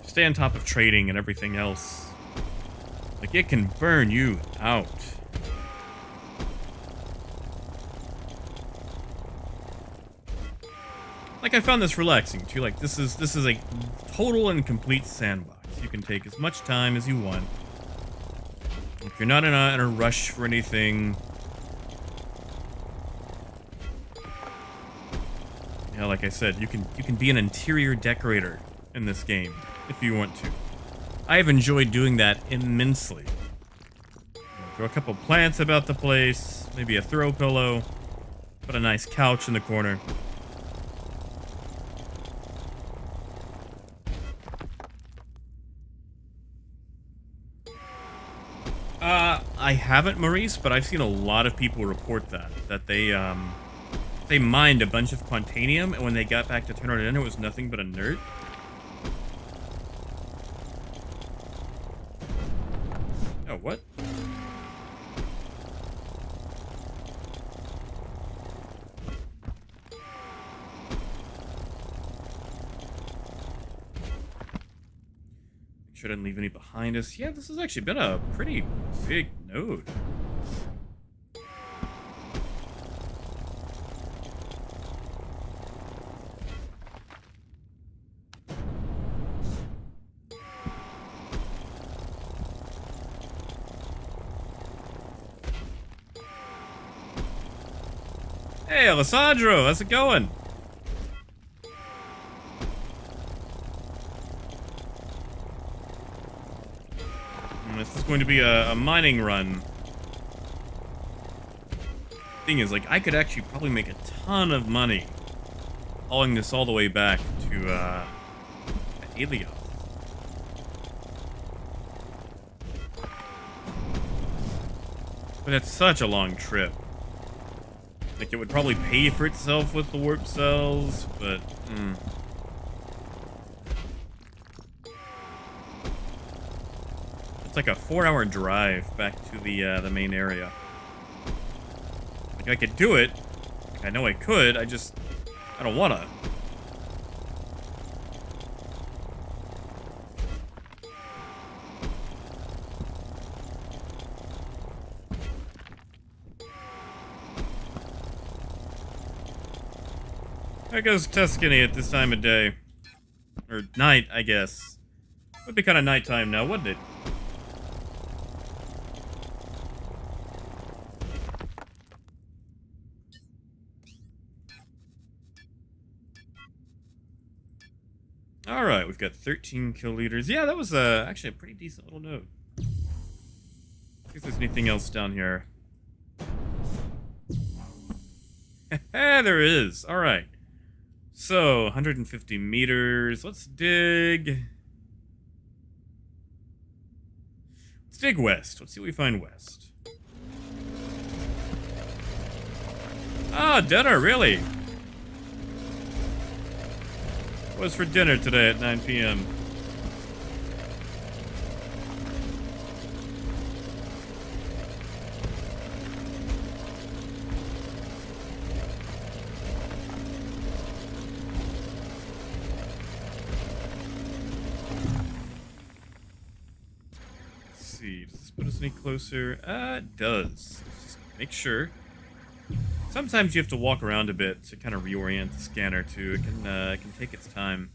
stay on top of trading and everything else, like, it can burn you out. Like, I found this relaxing too. Like, this is a total and complete sandbox. You can take as much time as you want. If you're not in a rush for anything, yeah, like I said, you can be an interior decorator in this game if you want to. I've enjoyed doing that immensely. Throw a couple plants about the place, maybe a throw pillow, put a nice couch in the corner. I haven't, Maurice, but I've seen a lot of people report that they mined a bunch of Quantanium, and when they got back to turn it in, it was nothing but a nerd. Oh, what? Make sure I didn't leave any behind us. Yeah, this has actually been a pretty big node. Hey, Alessandro, how's it going? This is going to be a mining run. Thing is, like, I could actually probably make a ton of money hauling this all the way back to Helios. But that's such a long trip. Like, it would probably pay for itself with the warp cells, but... It's like a 4-hour drive back to the main area. Like, I could do it. Like, I know I could, I don't wanna. There goes Tuscany at this time of day. Or night, I guess. Would be kind of nighttime now, wouldn't it? Alright, we've got 13 kiloliters. Yeah, that was actually a pretty decent little note. See if there's anything else down here. There is. Alright. So, 150 meters. Let's dig. Let's dig west. Let's see what we find west. Ah, dinner, really? What's for dinner today at 9 p.m.? Does this put us any closer? It does. Let's just make sure. Sometimes you have to walk around a bit to kind of reorient the scanner too. It can take its time.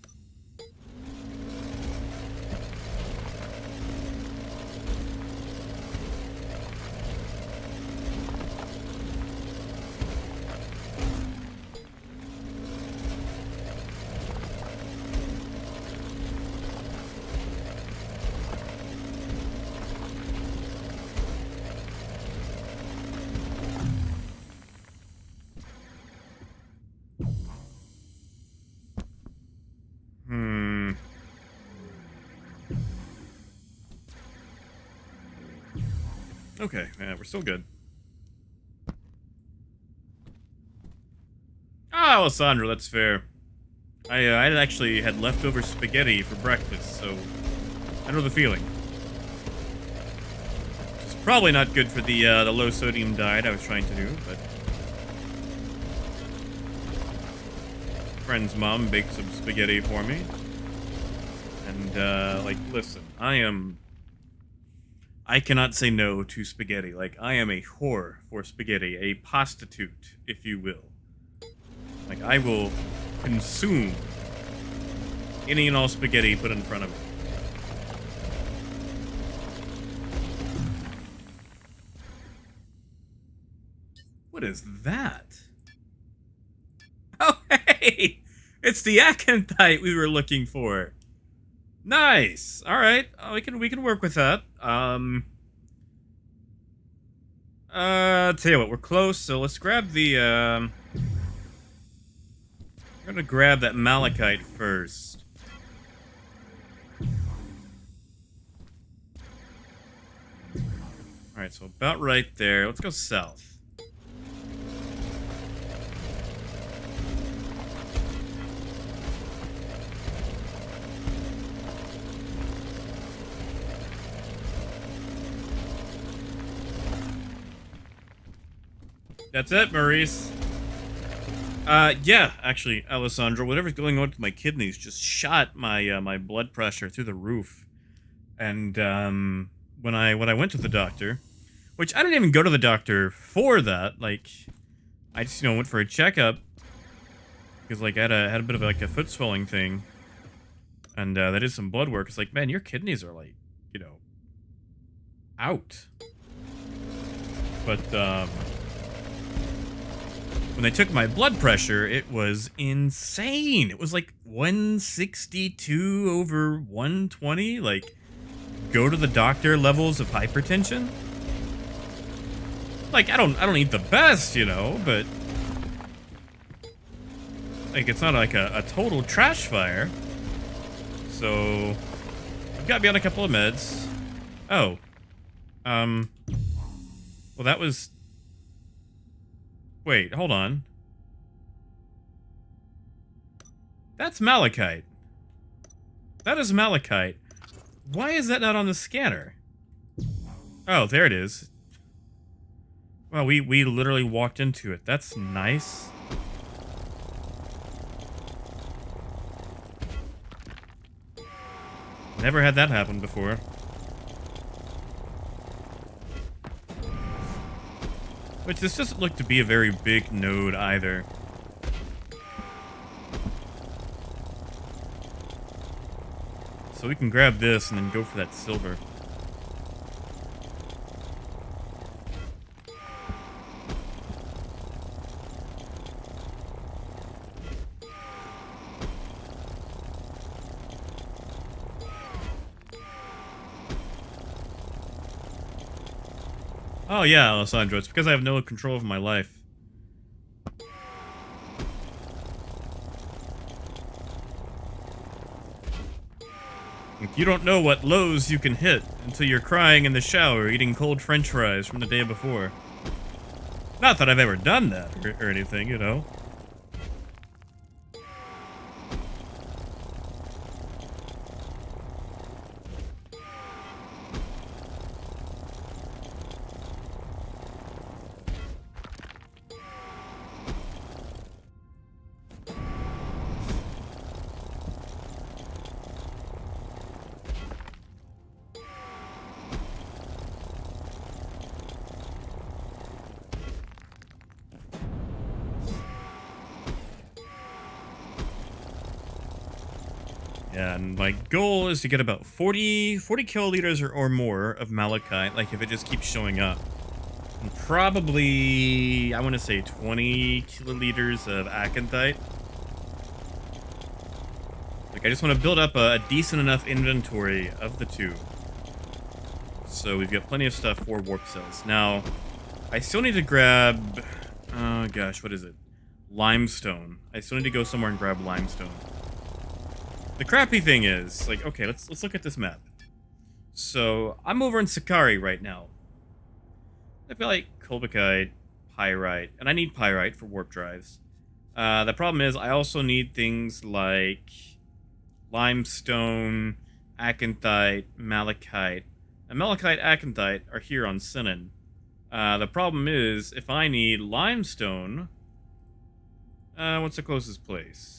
Okay, yeah, we're still good. Ah, Alessandro, that's fair. I actually had leftover spaghetti for breakfast, so I know the feeling. It's probably not good for the low sodium diet I was trying to do, but friend's mom baked some spaghetti for me, and like, listen, I cannot say no to spaghetti. Like, I am a whore for spaghetti, a prostitute, if you will. Like, I will consume any and all spaghetti put in front of me. What is that? Oh, hey! It's the acanthite we were looking for. Nice. All right. We can work with that. Tell you what, we're close, so let's grab the we're gonna grab that malachite first. All right, so about right there. Let's go south. That's it, Maurice. Yeah, actually, Alessandro, whatever's going on with my kidneys just shot my my blood pressure through the roof. And when I went to the doctor, which I didn't even go to the doctor for that, like I just went for a checkup because like I had a bit of like a foot swelling thing, and they did some blood work. It's like, man, your kidneys are like out. But when they took my blood pressure, it was insane. It was like 162 over 120. Like, go to the doctor levels of hypertension. Like, I don't eat the best, you know, but like, it's not like a total trash fire. So I've got to be on a couple of meds. Oh, well, that was. Wait, hold on. That's malachite. That is malachite. Why is that not on the scanner? Oh, there it is. Well, we literally walked into it. That's nice. Never had that happen before. Which this doesn't look to be a very big node either. So we can grab this and then go for that silver. Oh yeah, Alessandro, it's because I have no control over my life. Like, you don't know what lows you can hit until you're crying in the shower eating cold french fries from the day before. Not that I've ever done that or anything, you know. Yeah, and my goal is to get about 40 kiloliters or more of malachite, like if it just keeps showing up. And probably, I want to say 20 kiloliters of acanthite. Like, I just want to build up a decent enough inventory of the two. So we've got plenty of stuff for warp cells. Now, I still need to grab, oh gosh, what is it? Limestone. I still need to go somewhere and grab limestone. The crappy thing is, like, okay, let's look at this map. So, I'm over in Sakari right now. I've got, like, colbicite, pyrite, and I need pyrite for warp drives. The problem is, I also need things like limestone, acanthite, malachite. And malachite, acanthite are here on Sinan. The problem is, if I need limestone, what's the closest place?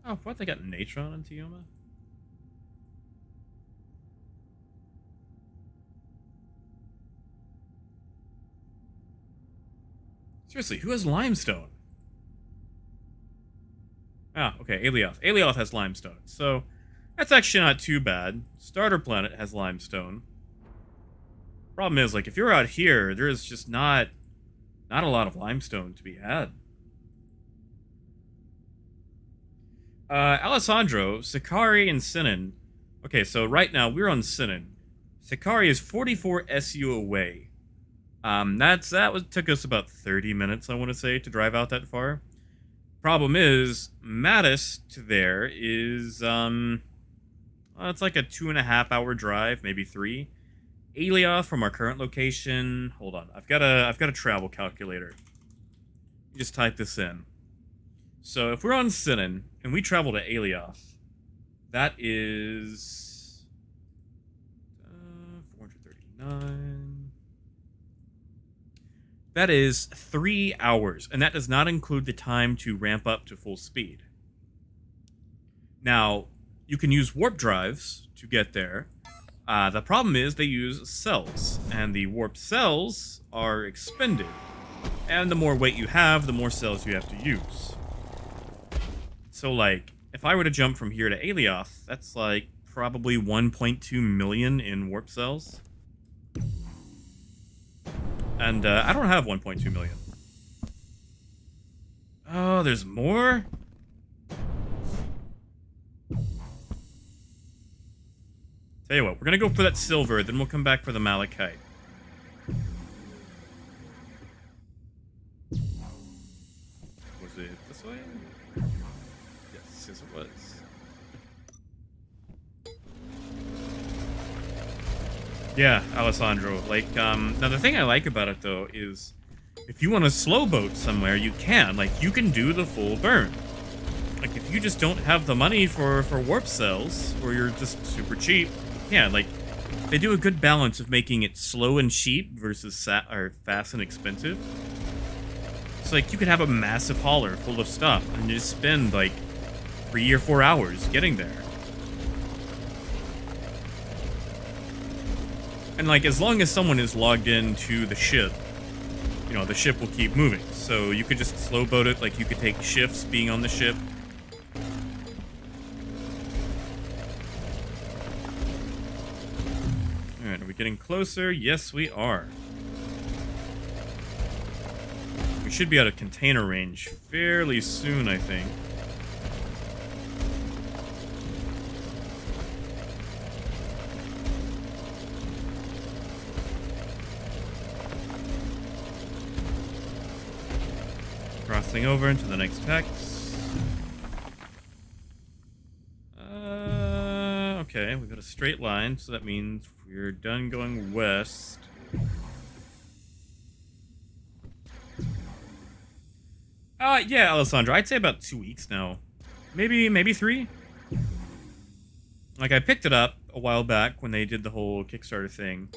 Oh, what? They got Natron in Tioma? Seriously, who has limestone? Ah, okay, Alioth. Alioth has limestone, so that's actually not too bad. Starter Planet has limestone. Problem is, like, if you're out here, there is just not a lot of limestone to be had. Alessandro, Sakari, and Sinan. Okay, so right now we're on Sinan. Sakari is 44 SU away. Took us about 30 minutes, I want to say, to drive out that far. Problem is, Mattis to there is it's like a 2.5 hour drive, maybe 3. Alioth from our current location. Hold on, I've got a travel calculator. You just type this in. So if we're on Sinan and we travel to Alioth, that is 439. That is 3 hours, and that does not include the time to ramp up to full speed. Now, you can use warp drives to get there. The problem is they use cells, and the warp cells are expended. And the more weight you have, the more cells you have to use. So, like, if I were to jump from here to Alioth, that's like probably 1.2 million in warp cells. And I don't have 1.2 million. Oh, there's more? Tell you what, we're gonna go for that silver, then we'll come back for the malachite. Was it this way? Yes, yes it was. Yeah, Alessandro. Like, now the thing I like about it though is, if you want to slow boat somewhere, you can. Like, you can do the full burn. Like, if you just don't have the money for warp cells, or you're just super cheap, you can. Like, they do a good balance of making it slow and cheap versus fast and expensive. It's like you could have a massive hauler full of stuff and you just spend like 3 or 4 hours getting there. And like, as long as someone is logged into the ship, you know, the ship will keep moving. So you could just slow boat it. Like, you could take shifts being on the ship. Alright, are we getting closer? Yes, we are. We should be out of container range fairly soon, I think. Crossing over into the next hex. Okay, we've got a straight line, so that means we're done going west. Yeah, Alessandro, I'd say about 2 weeks now. Maybe 3? Like, I picked it up a while back when they did the whole Kickstarter thing.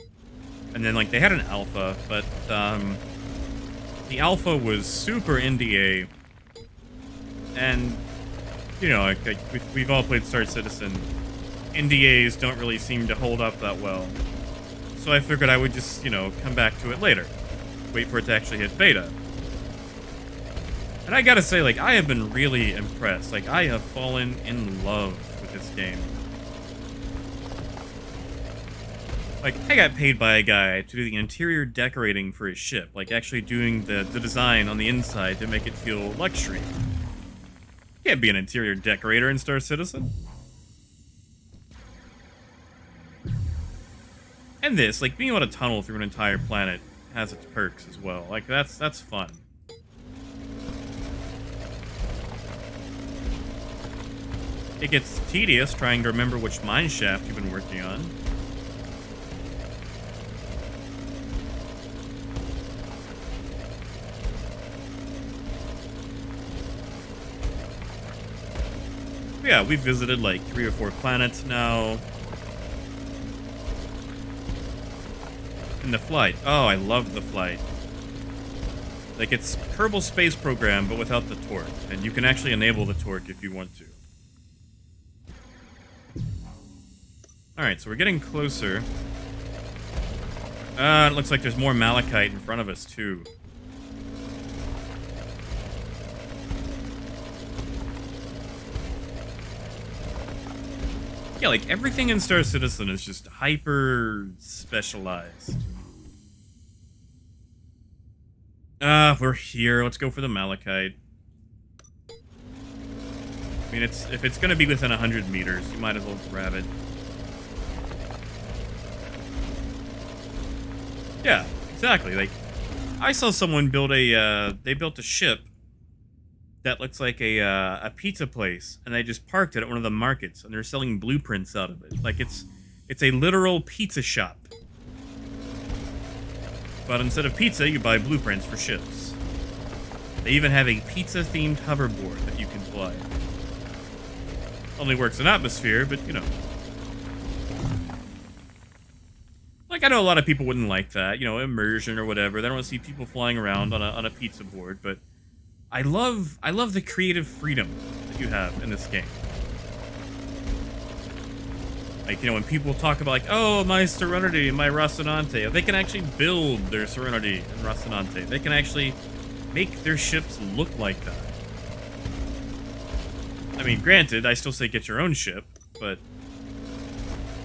And then, like, they had an alpha, but, the alpha was super NDA. And, you know, like we've all played Star Citizen. NDAs don't really seem to hold up that well. So I figured I would just, you know, come back to it later. Wait for it to actually hit beta. And I gotta say, like, I have been really impressed. Like, I have fallen in love with this game. Like, I got paid by a guy to do the interior decorating for his ship. Like, actually doing the design on the inside to make it feel luxury. Can't be an interior decorator in Star Citizen. And this, like, being able to tunnel through an entire planet has its perks as well. Like, that's fun. It gets tedious trying to remember which mine shaft you've been working on. Yeah, we've visited like 3 or 4 planets now. And the flight. Oh, I love the flight. Like, it's Kerbal Space Program, but without the torque. And you can actually enable the torque if you want to. Alright, so we're getting closer. It looks like there's more malachite in front of us, too. Yeah, like, everything in Star Citizen is just hyper specialized. We're here. Let's go for the malachite. I mean, if it's gonna be within 100 meters, you might as well grab it. Yeah, exactly. Like, I saw someone build they built a ship that looks like a pizza place, and they just parked it at one of the markets, and they're selling blueprints out of it. Like, it's a literal pizza shop. But instead of pizza, you buy blueprints for ships. They even have a pizza-themed hoverboard that you can fly. Only works in atmosphere, but, you know. Like, I know a lot of people wouldn't like that, you know, immersion or whatever. They don't want to see people flying around on a pizza board, but I love the creative freedom that you have in this game. Like, you know, when people talk about, like, oh, my Serenity, my Rocinante, they can actually build their Serenity and Rocinante. They can actually make their ships look like that. I mean, granted, I still say get your own ship, but,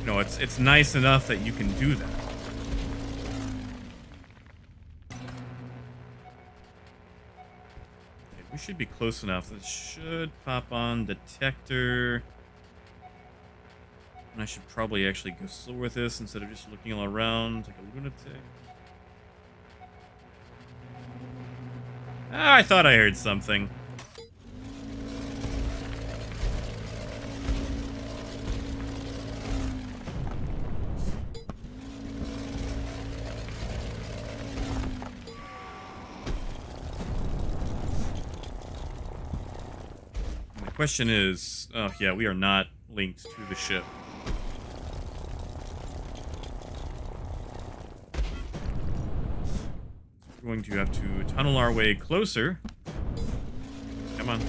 you know, it's nice enough that you can do that. Okay, we should be close enough. It should pop on detector. And I should probably actually go slow with this instead of just looking all around like a lunatic. Ah, I thought I heard something. And the question is, oh yeah, we are not linked to the ship. We're going to have to tunnel our way closer. Come on.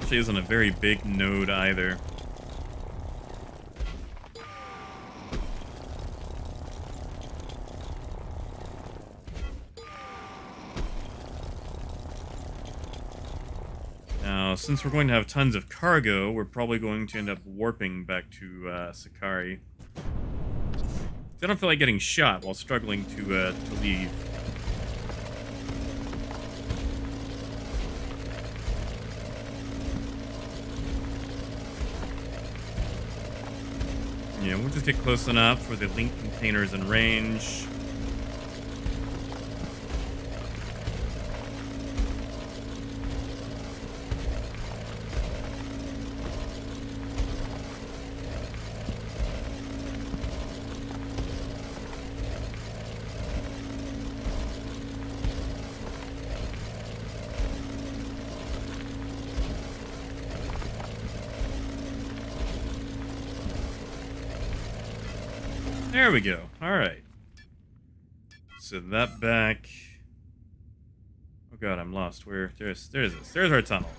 Actually isn't a very big node either. Now, since we're going to have tons of cargo, we're probably going to end up warping back to Sakari. I don't feel like getting shot while struggling to leave. Yeah, we'll just get close enough for the link containers in range. There we go. All right. Send that back. Oh god, I'm lost. Where? There's this. There's our tunnel.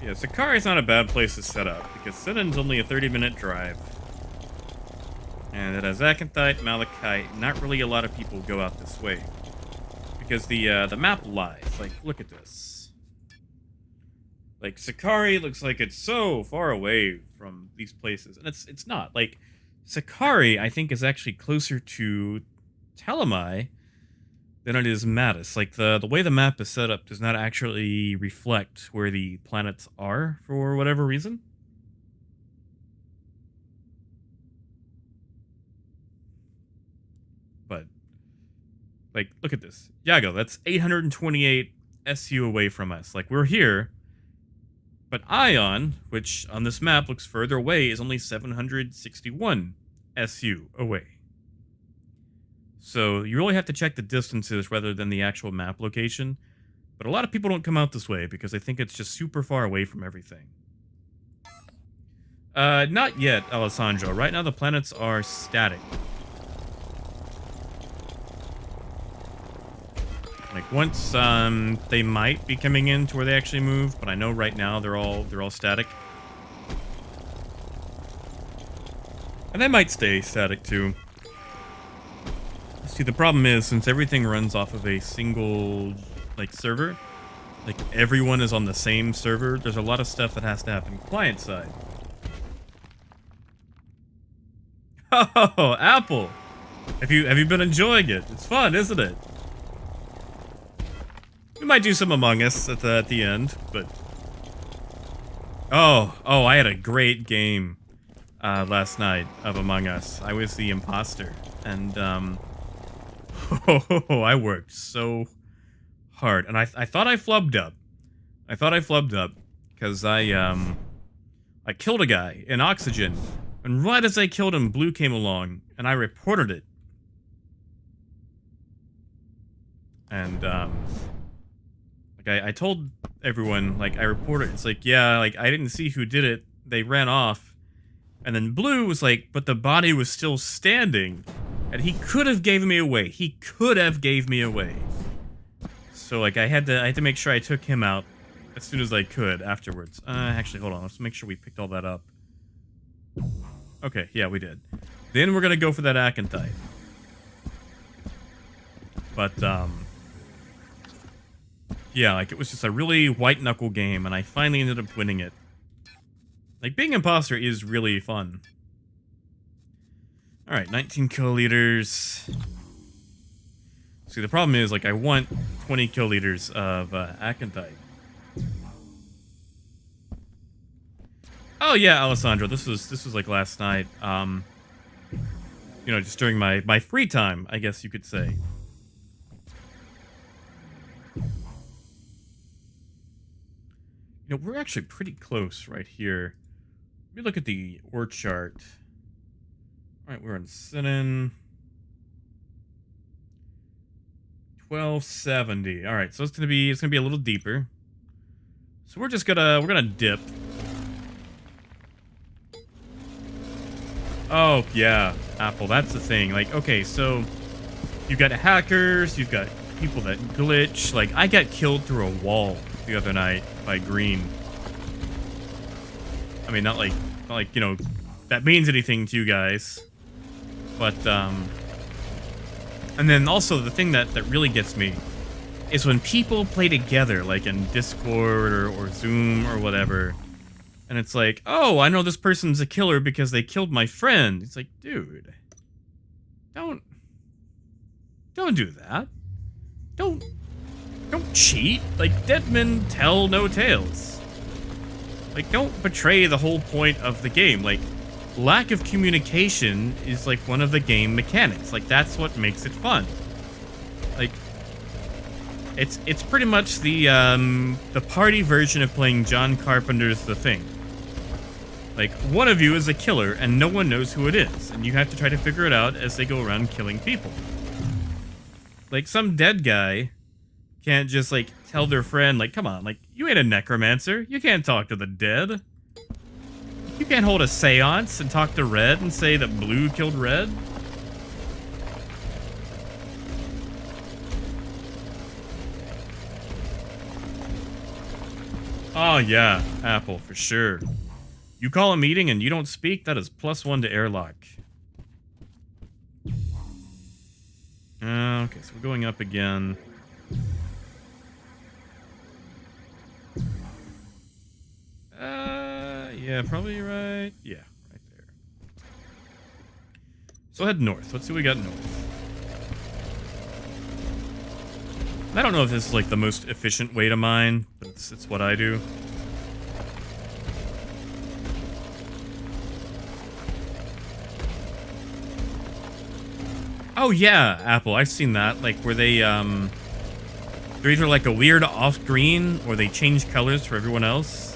Yeah, Sakari's not a bad place to set up because Sinan's only a 30-minute drive. And it has Acanthite, Malachite. Not really a lot of people go out this way. Because the map lies. Like, look at this. Like, Sakari looks like it's so far away from these places. And it's not. Like, Sakari, I think, is actually closer to Telemai than it is Mattis. Like, the way the map is set up does not actually reflect where the planets are for whatever reason. But, like, look at this. Yago, that's 828 SU away from us. Like, we're here. But Ion, which on this map looks further away, is only 761 SU away. So you really have to check the distances rather than the actual map location. But a lot of people don't come out this way because they think it's just super far away from everything. Not yet, Alessandro. Right now the planets are static. Like once they might be coming in to where they actually move, but I know right now they're all static. And they might stay static too. See, the problem is since everything runs off of a single like server, like everyone is on the same server, there's a lot of stuff that has to happen client side. Oh, Apple. Have you been enjoying it? It's fun, isn't it? We might do some Among Us at the end, but... Oh, I had a great game last night of Among Us. I was the imposter, and I worked so hard, and I thought I flubbed up. Because I killed a guy in oxygen, and right as I killed him, Blue came along, and I reported it. And I told everyone, like, I reported, it's like, yeah, like, I didn't see who did it, they ran off, and then Blue was like, but the body was still standing, and he could have gave me away, So like I had to make sure I took him out as soon as I could afterwards. Actually, hold on. Let's make sure we picked all that up. Okay, yeah, we did. Then we're gonna go for that Acanthite. But yeah, like it was just a really white knuckle game, and I finally ended up winning it. Like being imposter is really fun. All right, 19 kiloliters. See, the problem is, like, I want 20 kiloliters of Acanthite. Oh yeah, Alessandro, this was like last night. You know, just during my free time, I guess you could say. You know, we're actually pretty close right here. Let me look at the ore chart. All right, we're in Sinnin. 1270. All right, so it's gonna be a little deeper. So we're gonna dip. Oh yeah, Apple. That's the thing. Like, okay, so you've got hackers, you've got people that glitch. Like, I got killed through a wall the other night by Green. I mean, not like you know that means anything to you guys, but and then also the thing that really gets me is when people play together, like in Discord or Zoom or whatever, and it's like, oh, I know this person's a killer because they killed my friend. It's like, dude, don't do that. Don't cheat. Like, dead men tell no tales. Like, don't betray the whole point of the game. Like, lack of communication is like one of the game mechanics. Like, that's what makes it fun. Like, it's pretty much the party version of playing John Carpenter's The Thing. Like, one of you is a killer and no one knows who it is, and you have to try to figure it out as they go around killing people. Like, some dead guy can't just like tell their friend, like, come on, like, you ain't a necromancer, you can't talk to the dead. You can't hold a seance and talk to Red and say that Blue killed Red. Oh yeah, Apple, for sure. You call a meeting and you don't speak, that is +1 to airlock. Okay, so we're going up again. Yeah, probably right. Yeah, right there. So head north. Let's see what we got north. I don't know if this is like the most efficient way to mine, but it's what I do. Oh yeah, Apple, I've seen that. Like where they're either like a weird off-green or they change colors for everyone else.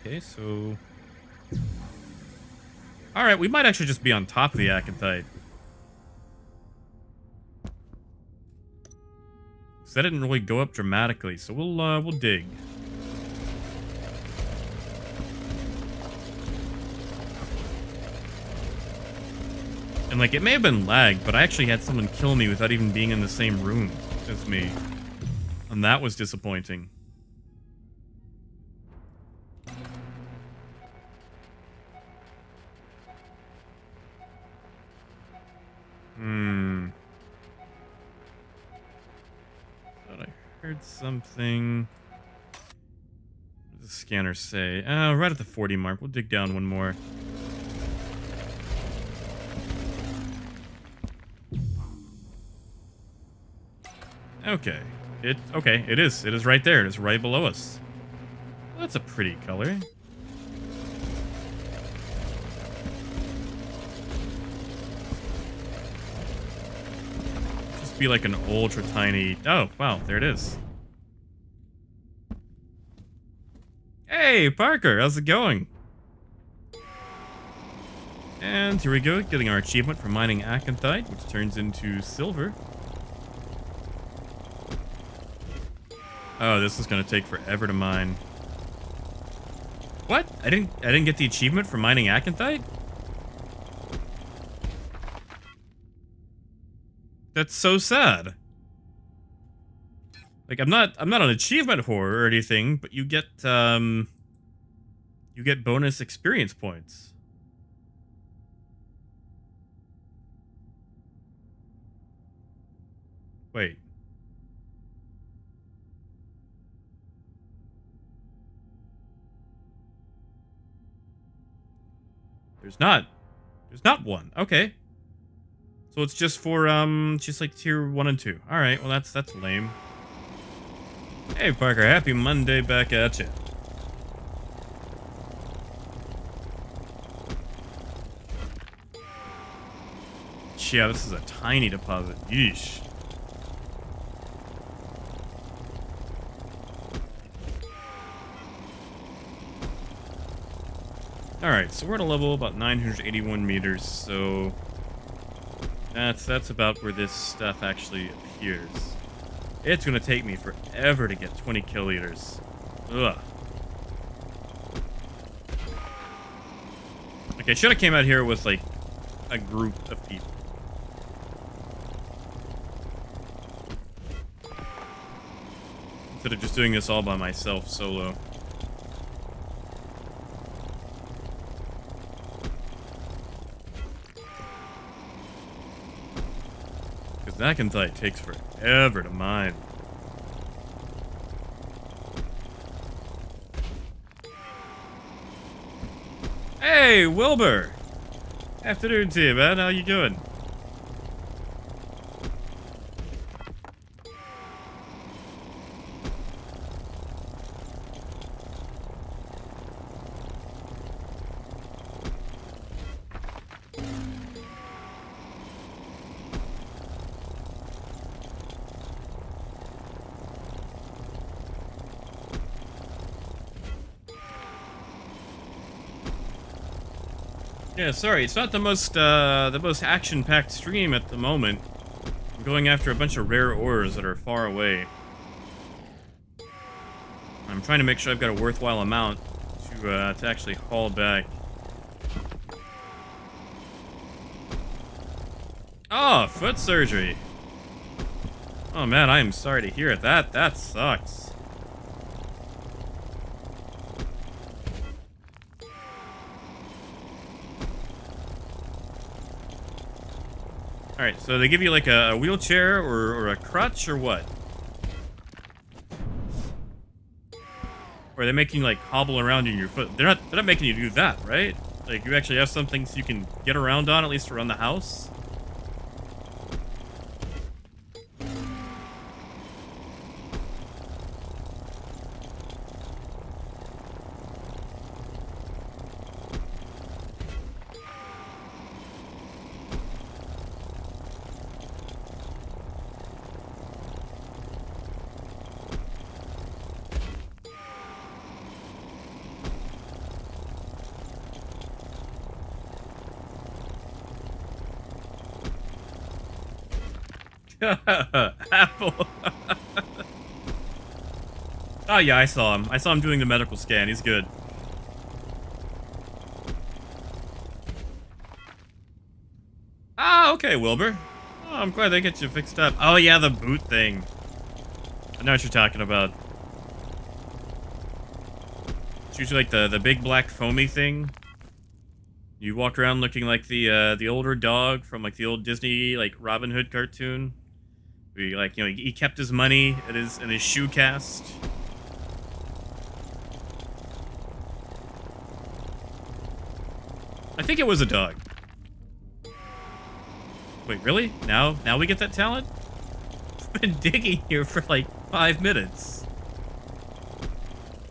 Okay, so all right, we might actually just be on top of the Acanthite. So that didn't really go up dramatically, so we'll dig. And like, it may have been lag, but I actually had someone kill me without even being in the same room as me. And that was disappointing. Thought I heard something. What does the scanner say? Right at the 40 mark. We'll dig down one more. Okay. It is. It is right there. It is right below us. Well, that's a pretty color. Just be like an ultra tiny. Oh, wow, there it is. Hey, Parker, how's it going? And here we go, getting our achievement for mining Acanthite, which turns into silver. Oh, this is gonna take forever to mine. What? I didn't get the achievement for mining Acanthite? That's so sad. Like I'm not an achievement whore or anything, but you get bonus experience points. Wait. There's not. There's not one. Okay. So it's just for just like tier 1 and 2. All right. Well, that's lame. Hey Parker, happy Monday back at you. Yeah, this is a tiny deposit. Yeesh. Alright, so we're at a level about 981 meters, so that's about where this stuff actually appears. It's gonna take me forever to get 20 kiloliters. Ugh. Okay, should have came out here with like a group of people. Instead of just doing this all by myself, solo. Because Zakentite takes forever to mine. Hey, Wilbur! Afternoon to you, man. How you doing? Yeah, sorry, it's not the most action-packed stream at the moment. I'm going after a bunch of rare ores that are far away. I'm trying to make sure I've got a worthwhile amount to actually haul back. Oh, foot surgery. Oh man, I am sorry to hear it. That sucks. Alright, so they give you like a wheelchair or a crutch or what? Or are they making you like hobble around in your foot? They're not making you do that, right? Like you actually have something so you can get around on, at least around the house? Apple. Oh yeah, I saw him. I saw him doing the medical scan. He's good. Ah, okay, Wilbur. Oh, I'm glad they get you fixed up. Oh yeah, the boot thing. I know what you're talking about. It's usually like the big black foamy thing. You walk around looking like the older dog from like the old Disney like Robin Hood cartoon. Where he, like, you know, he kept his money in his shoe cast. I think it was a dog. Wait, really? Now we get that talent? I've been digging here for like 5 minutes.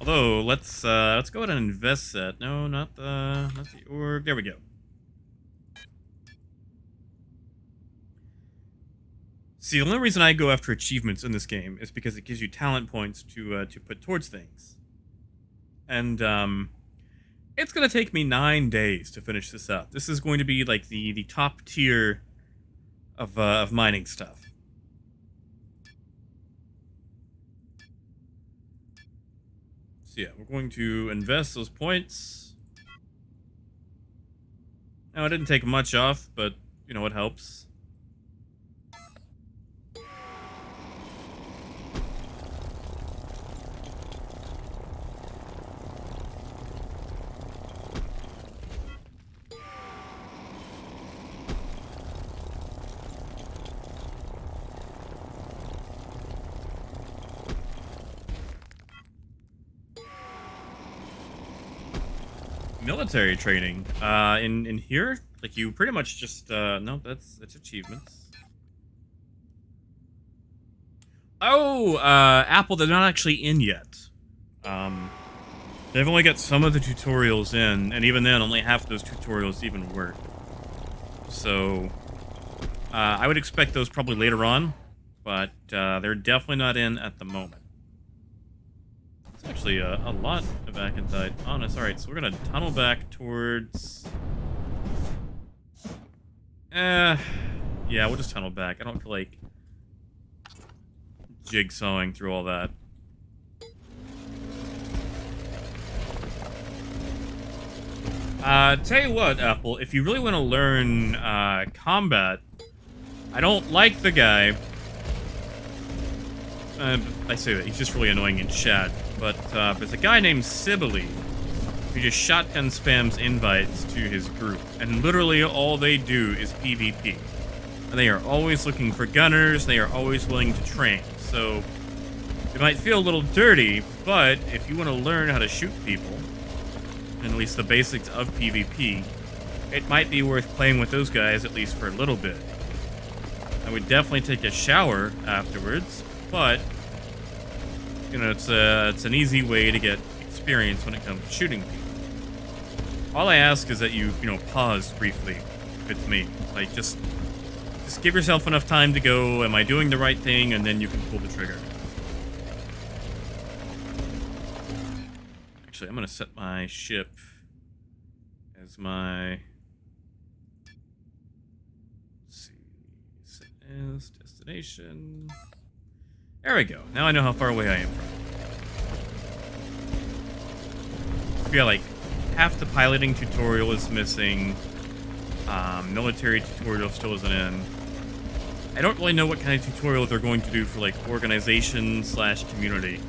Although let's go ahead and invest that. No, not the orb. There we go. See, the only reason I go after achievements in this game is because it gives you talent points to put towards things. And it's gonna take me 9 days to finish this up. This is going to be like the top tier of mining stuff. So yeah, we're going to invest those points. Now, it didn't take much off, but, you know, it helps. Military training. In here, like you pretty much just no, that's achievements. Oh, Apple, they're not actually in yet. Um, they've only got some of the tutorials in, and even then, only half of those tutorials even work. So, I would expect those probably later on, but they're definitely not in at the moment. It's actually a lot of Acanthite on us. Alright, so we're gonna tunnel back towards... yeah, we'll just tunnel back. I don't feel like jigsawing through all that. Tell you what, Apple, if you really want to learn combat, I don't like the guy. I say that, he's just really annoying in chat. But there's a guy named Sibylle who just shotgun spams invites to his group. And literally all they do is PvP. And they are always looking for gunners, they are always willing to train. So, it might feel a little dirty, but if you want to learn how to shoot people, at least the basics of PvP, it might be worth playing with those guys at least for a little bit. I would definitely take a shower afterwards, but you know, it's an easy way to get experience when it comes to shooting people. All I ask is that you pause briefly if it's me. Like just give yourself enough time to go, am I doing the right thing, and then you can pull the trigger. Actually, I'm gonna set my ship as my, let's see, set as destination. There we go. Now I know how far away I am from it. Yeah, like half the piloting tutorial is missing. Military tutorial still isn't in. I don't really know what kind of tutorial they're going to do for like organization / community.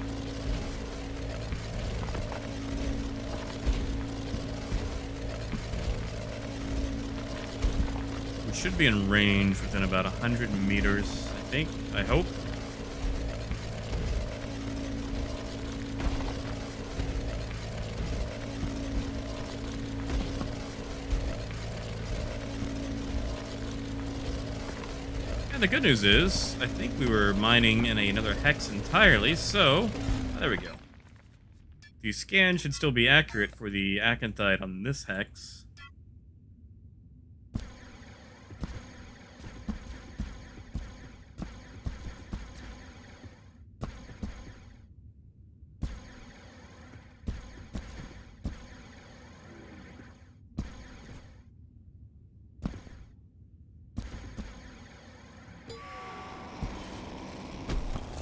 We should be in range within about 100 meters, I think. I hope. And the good news is, I think we were mining in another hex entirely, so there we go. The scan should still be accurate for the Acanthite on this hex.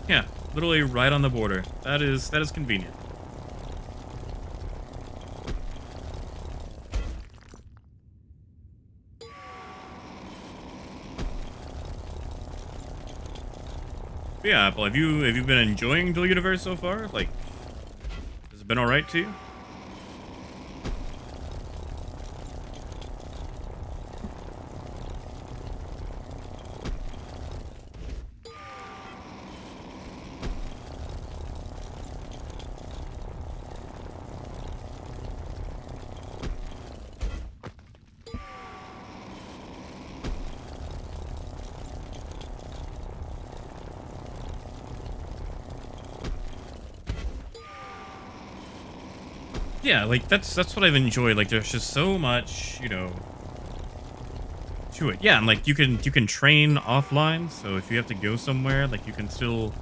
Yeah, literally right on the border. That is convenient. But yeah, Apple, have you been enjoying Dual Universe so far? Like, has it been alright to you? Yeah, like that's what I've enjoyed. Like there's just so much, to it. Yeah, and like you can train offline, so if you have to go somewhere, like you can still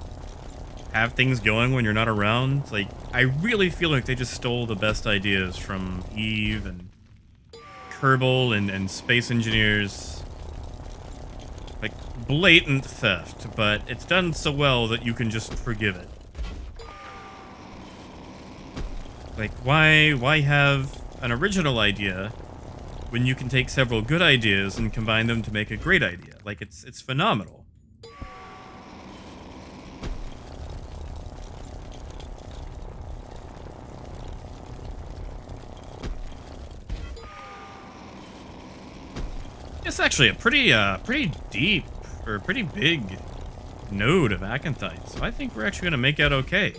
have things going when you're not around. Like I really feel like they just stole the best ideas from Eve and Kerbal and Space Engineers. Like blatant theft, but it's done so well that you can just forgive it. Like, why have an original idea when you can take several good ideas and combine them to make a great idea? Like, it's phenomenal. It's actually a pretty deep, or pretty big node of Acanthite, so I think we're actually going to make out okay.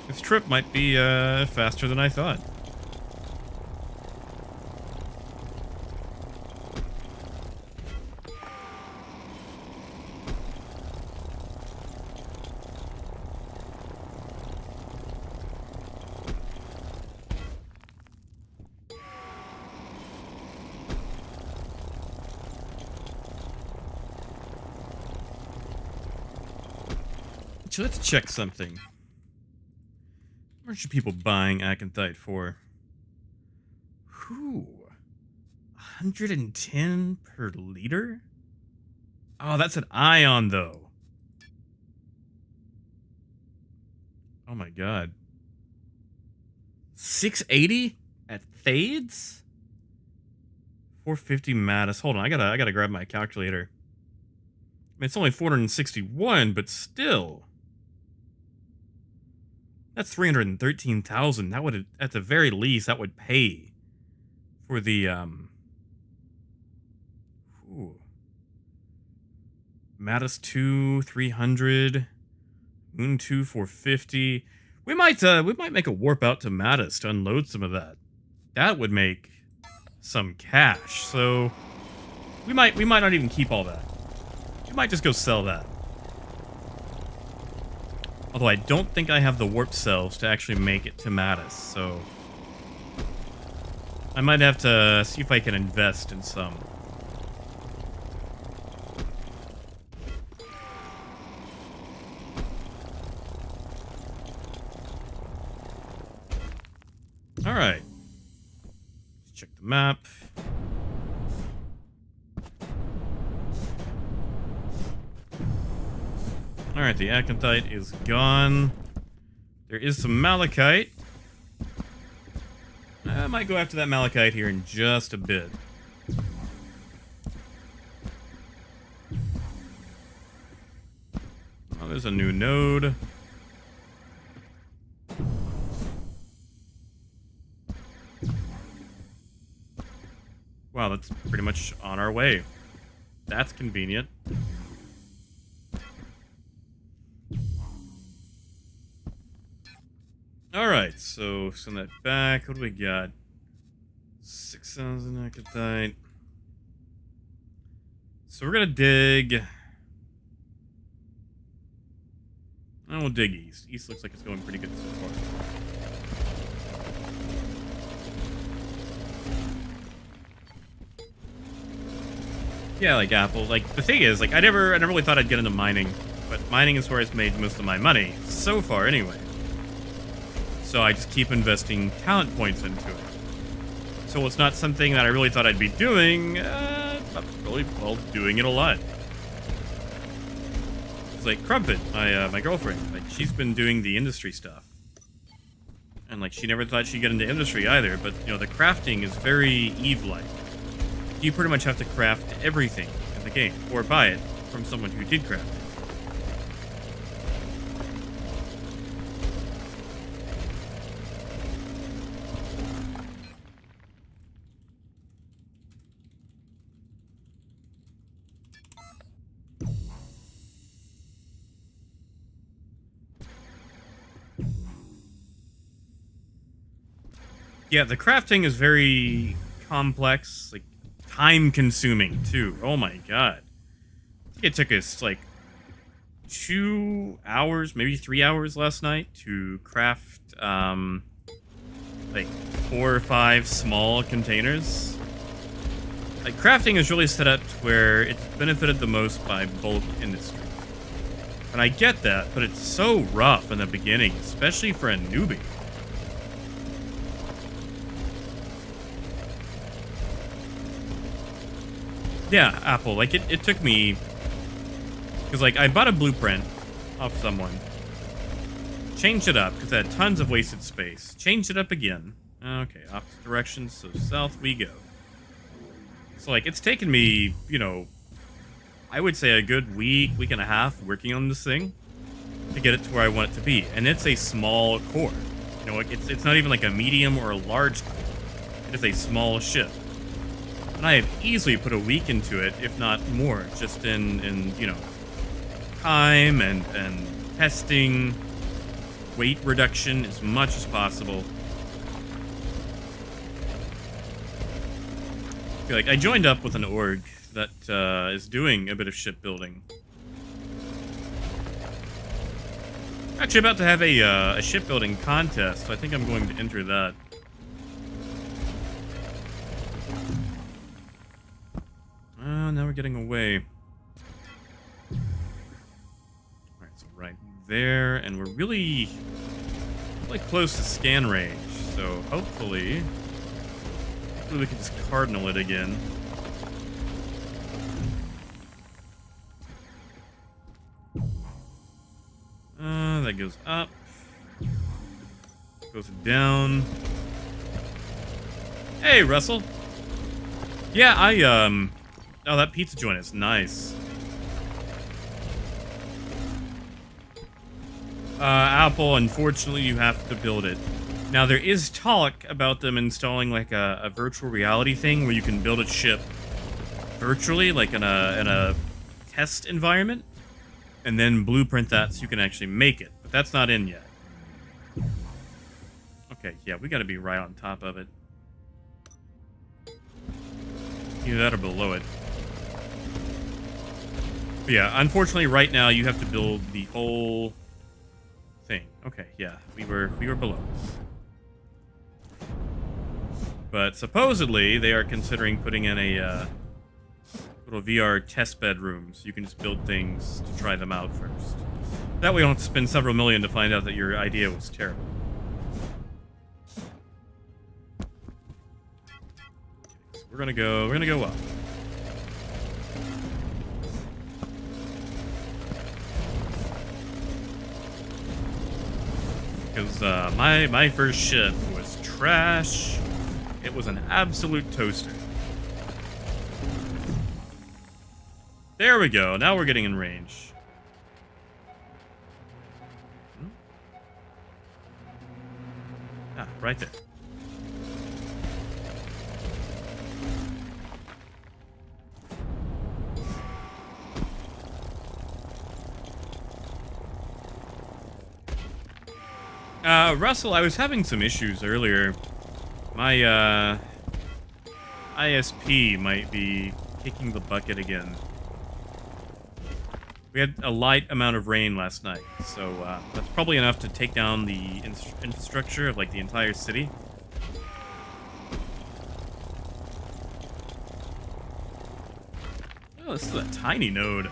This trip might be faster than I thought. So let's check something. How much are people buying acanthite for? Whew. 110 per liter? Oh, that's an ion, though. Oh my god. 680 at Thades? 450 Mattis. Hold on, I gotta grab my calculator. I mean, it's only 461, but still. That's 313,000. That would, at the very least, that would pay for the ooh. Mattis 2, 300. Moon 2, 450. We might make a warp out to Mattis to unload some of that. That would make some cash. So we might not even keep all that. We might just go sell that. Although I don't think I have the warp cells to actually make it to Mattis, so I might have to see if I can invest in some. All right. Let's check the map. All right, the acanthite is gone. There is some malachite. I might go after that malachite here in just a bit. Oh, there's a new node. Wow, that's pretty much on our way. That's convenient. Alright, so send that back. What do we got? 6,000 acanthite. So we're gonna dig. Oh, we'll dig east. East looks like it's going pretty good so far. Yeah, like Apple. Like, the thing is, like, I never really thought I'd get into mining, but mining is where I've made most of my money, so far anyway. So I just keep investing talent points into it. So it's not something that I really thought I'd be doing, I'm really, well, doing it a lot. It's like Crumpet, my girlfriend, like, she's been doing the industry stuff. And, like, she never thought she'd get into industry either, but, you know, the crafting is very Eve-like. You pretty much have to craft everything in the game, or buy it from someone who did craft it. Yeah, the crafting is very complex, like, time-consuming, too. Oh my god. I think it took us, like, 2 hours, maybe 3 hours last night to craft, like, 4 or 5 small containers. Like, crafting is really set up to where it's benefited the most by bulk industry. And I get that, but it's so rough in the beginning, especially for a newbie. Yeah, Apple. Like, it took me... Because, like, I bought a blueprint off someone. Changed it up, because it had tons of wasted space. Changed it up again. Okay, opposite direction, so south we go. So, like, it's taken me, you know, I would say a good week, week and a half working on this thing to get it to where I want it to be. And it's a small core. You know, like, it's not even like a medium or a large core. It is a small ship. And I have easily put a week into it, if not more, just in you know, time and testing, weight reduction as much as possible. I feel like I joined up with an org that is doing a bit of shipbuilding. Actually about to have a shipbuilding contest, so I think I'm going to enter that. Now we're getting away. Alright, so right there, and we're really close to scan range. So hopefully we can just cardinal it again. That goes up. Goes down. Hey, Russell. Yeah, oh, that pizza joint is nice. Apple, unfortunately, you have to build it. Now, there is talk about them installing like a virtual reality thing where you can build a ship virtually, like in a test environment, and then blueprint that so you can actually make it. But that's not in yet. Okay, yeah, we gotta be right on top of it. Either that or below it. But yeah, unfortunately, right now you have to build the whole thing. Okay, yeah, we were below. But supposedly they are considering putting in a little VR test bedroom, so you can just build things to try them out first. That way, you don't have to spend several million to find out that your idea was terrible. So we're gonna go up. Because my first ship was trash. It was an absolute toaster. There we go. Now we're getting in range. Ah, right there. Russell, I was having some issues earlier. My, ISP might be kicking the bucket again. We had a light amount of rain last night, so that's probably enough to take down the infrastructure of, like, the entire city. Oh, this is a tiny node.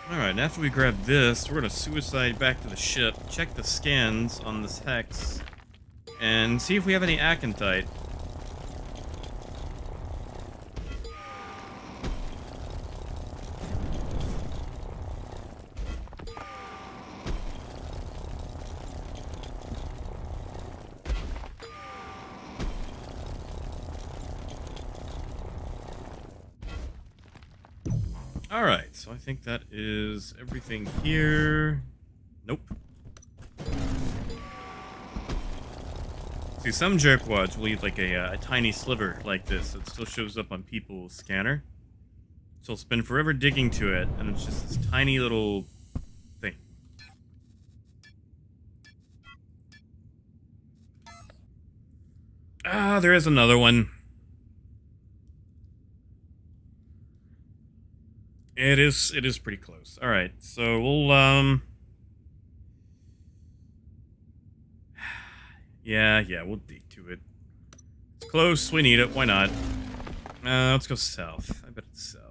Alright, after we grab this, we're gonna suicide back to the ship, check the scans on this hex, and see if we have any acanthite. Alright, so I think that is everything here. Nope. See, some jerkwads will leave like a tiny sliver like this that still shows up on people's scanner. So I'll spend forever digging to it, and it's just this tiny little thing. Ah, there is another one. It is pretty close. All right, so we'll yeah, we'll dig to it. It's close. We need it. Why not? Let's go south. I bet it's south.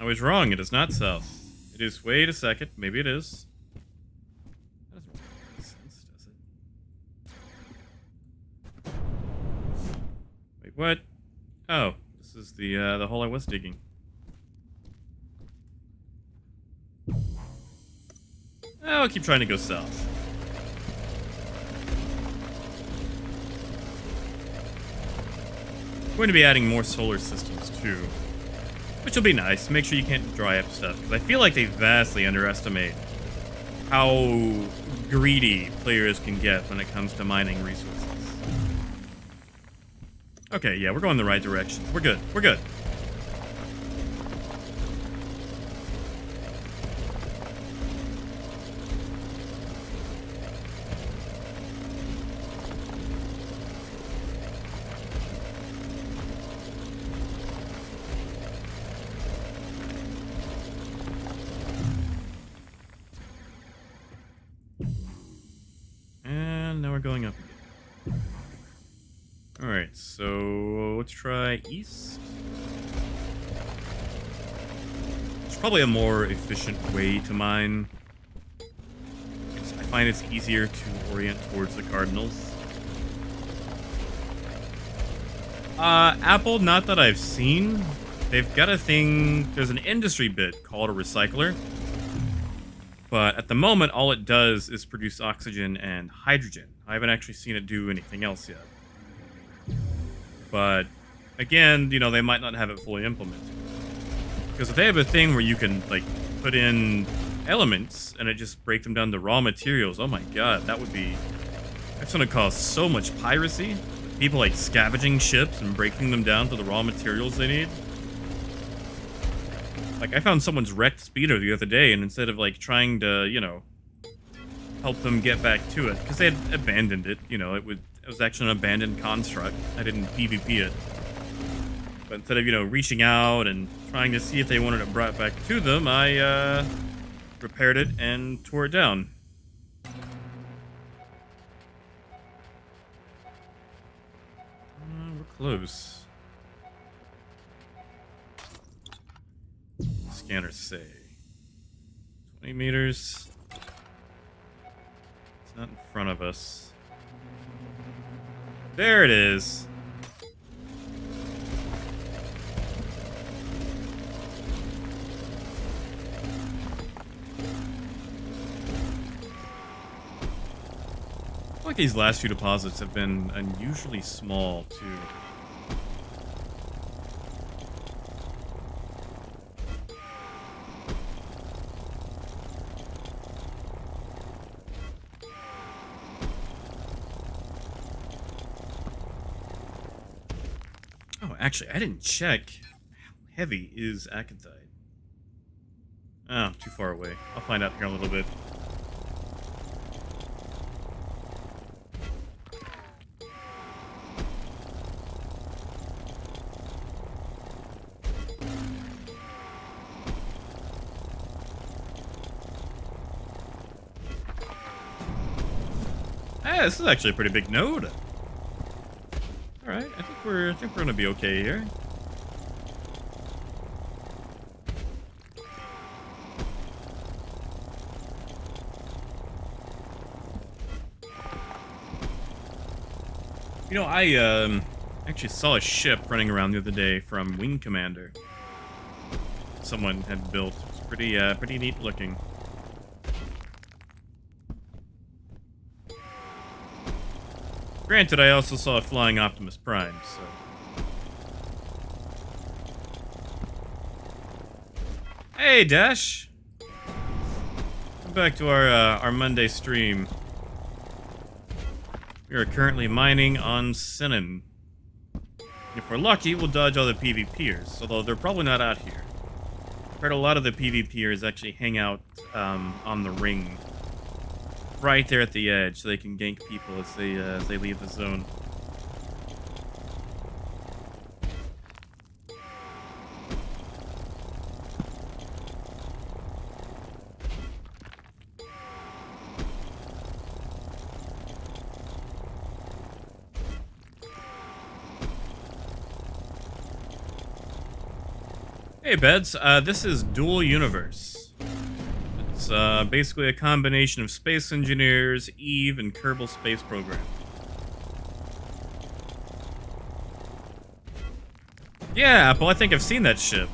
I was wrong. It is not south. It is. Wait a second. Maybe it is. That doesn't really make sense, does it? Wait, what? Oh, this is the hole I was digging. I'll keep trying to go south. I'm going to be adding more solar systems too, which will be nice. Make sure you can't dry up stuff, because I feel like they vastly underestimate how greedy players can get when it comes to mining resources. Okay, yeah, we're going the right direction. We're good. We're good. And now we're going up again. Alright, so let's try east. It's probably a more efficient way to mine. I find it's easier to orient towards the cardinals. Apple, not that I've seen. They've got a thing, there's an industry bit called a recycler. But at the moment, all it does is produce oxygen and hydrogen. I haven't actually seen it do anything else yet. But again, you know, they might not have it fully implemented. Because if they have a thing where you can, like, put in elements and it just break them down to raw materials, oh my god, that's going to cause so much piracy. People, like, scavenging ships and breaking them down to the raw materials they need. Like, I found someone's wrecked speeder the other day, and instead of, like, trying to, you know, help them get back to it, because they had abandoned it, you know, it was actually an abandoned construct. I didn't PvP it. But instead of, you know, reaching out and trying to see if they wanted it brought back to them, I, repaired it and tore it down. We're close. Scanners say 20 meters. It's not in front of us. There it is. I feel like these last few deposits have been unusually small too. Actually, I didn't check how heavy is acanthite. Oh, too far away. I'll find out here in a little bit. Hey, this is actually a pretty big node. Alright, I think we're gonna be okay here. You know, I actually saw a ship running around the other day from Wing Commander. Someone had built. It's pretty neat looking. Granted, I also saw a flying Optimus Prime, so... Hey, Dash! Welcome back to our Monday stream. We are currently mining on Sinan. If we're lucky, we'll dodge all the PvPers, although they're probably not out here. I've heard a lot of the PvPers actually hang out on the ring. Right there at the edge, so they can gank people as they leave the zone. Hey, Beds. This is Dual Universe. It's basically a combination of Space Engineers, Eve, and Kerbal Space Program. Yeah, Apple, I think I've seen that ship.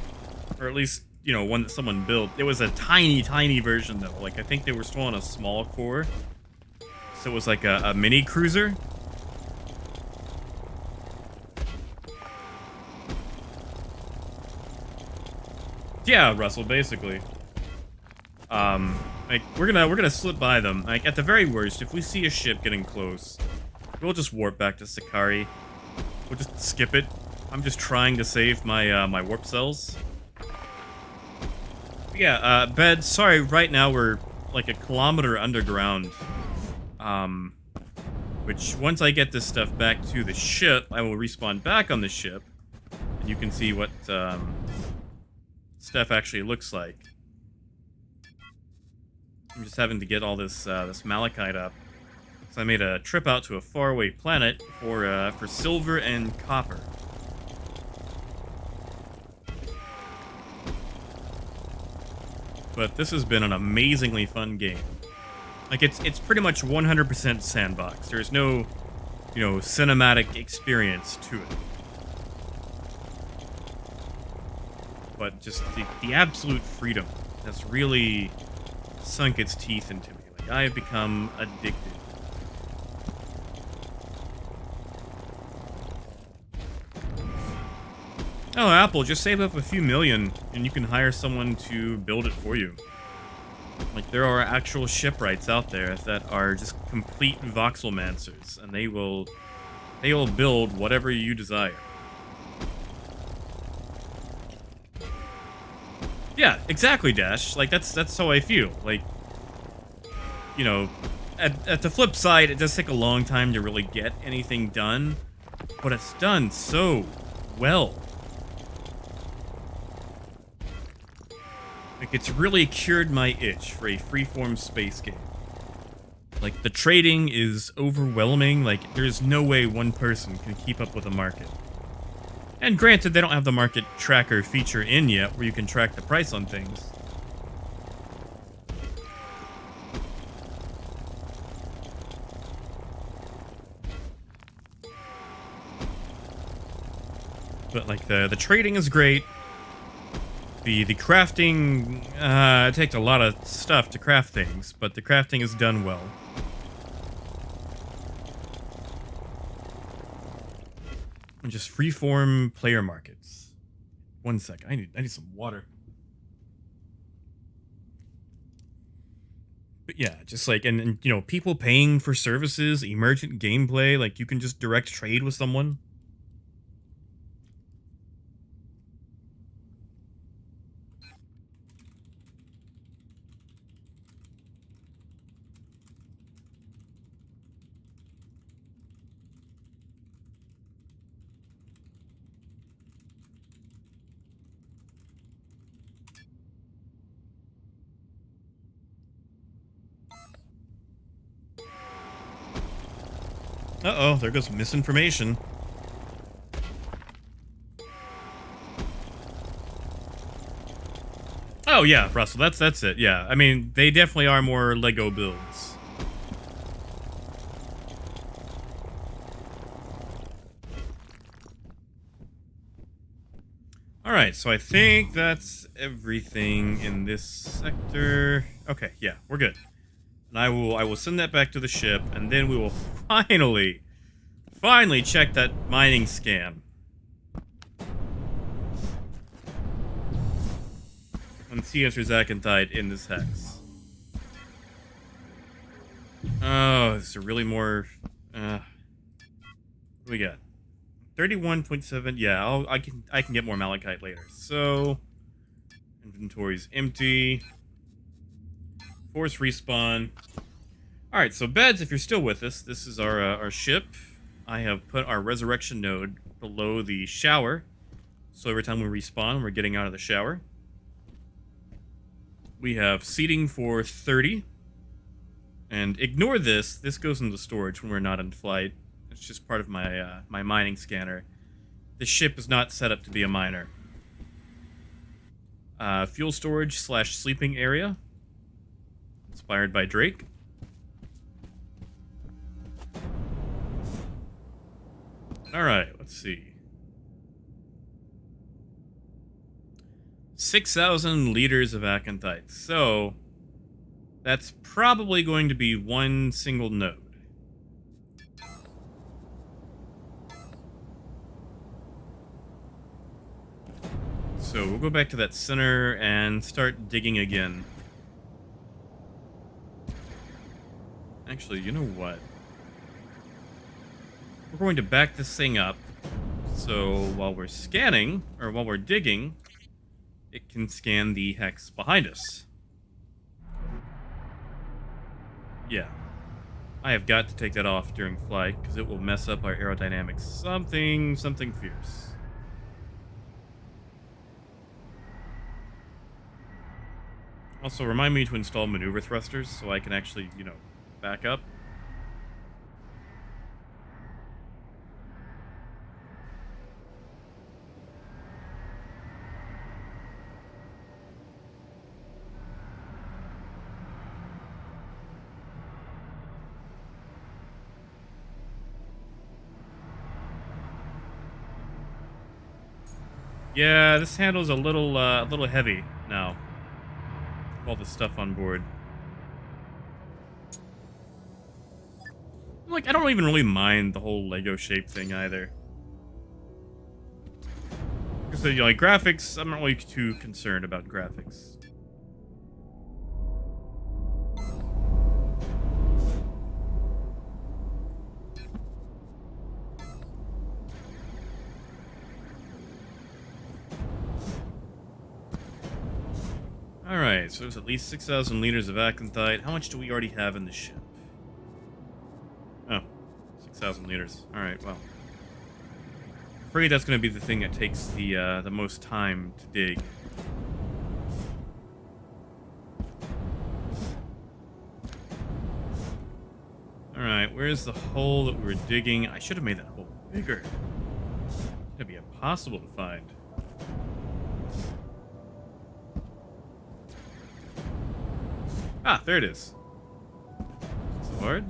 Or at least, one that someone built. It was a tiny, tiny version, though. Like, I think they were still on a small core. So it was like a mini cruiser. Yeah, Russell, basically. Like, we're gonna slip by them. Like, at the very worst, if we see a ship getting close, we'll just warp back to Sakari. We'll just skip it. I'm just trying to save my my warp cells. But yeah, Bed, sorry, right now we're like a kilometer underground. Which once I get this stuff back to the ship, I will respawn back on the ship, and you can see what stuff actually looks like. I'm just having to get all this this malachite up. So I made a trip out to a faraway planet for silver and copper. But this has been an amazingly fun game. Like it's pretty much 100% sandbox. There's no, cinematic experience to it. But just the absolute freedom that's really sunk its teeth into me. Like I have become addicted. Oh, Apple, just save up a few million and you can hire someone to build it for you. Like, there are actual shipwrights out there that are just complete voxelmancers, and they will build whatever you desire. Yeah, exactly, Dash. Like, that's how I feel. Like, at the flip side, it does take a long time to really get anything done, but it's done so well. Like, it's really cured my itch for a freeform space game. Like, the trading is overwhelming. Like, there's no way one person can keep up with the market. And granted, they don't have the market tracker feature in yet, where you can track the price on things. But, like, the trading is great. The crafting, it takes a lot of stuff to craft things, but the crafting is done well. And just freeform player markets. One sec, I need some water. But yeah, just like, and people paying for services, emergent gameplay, like you can just direct trade with someone. Uh-oh, there goes misinformation. Oh yeah, Russell, that's it. Yeah, I mean, they definitely are more Lego builds. All right, so I think that's everything in this sector. Okay, yeah, we're good. And I will send that back to the ship, and then we will finally check that mining scan. And see if there's Acanthite in this hex. Oh, is there really more? What do we got? 31.7. Yeah, I can get more malachite later. So inventory's empty. Force respawn. All right, so Beds, if you're still with us, this is our ship. I have put our resurrection node below the shower, so every time we respawn, we're getting out of the shower. We have seating for 30. And ignore this. This goes into storage when we're not in flight. It's just part of my my mining scanner. The ship is not set up to be a miner. Fuel storage slash sleeping area. Inspired by Drake. Alright, let's see. 6,000 liters of acanthite. So, that's probably going to be one single node. So we'll go back to that center and start digging again. Actually, you know what? We're going to back this thing up. So while we're scanning, or while we're digging, it can scan the hex behind us. Yeah. I have got to take that off during flight, because it will mess up our aerodynamics. Something fierce. Also, remind me to install maneuver thrusters so I can actually, back up. Yeah, this handle's a little heavy now. All the stuff on board. Like, I don't even really mind the whole Lego shape thing either. So, like, graphics, I'm not really too concerned about graphics. Alright, so there's at least 6,000 liters of acanthite. How much do we already have in the ship? Oh, 6,000 liters. Alright, well. I'm afraid that's going to be the thing that takes the most time to dig. Alright, where's the hole that we were digging? I should have made that hole bigger. It's going to be impossible to find. Ah, there it is. So hard.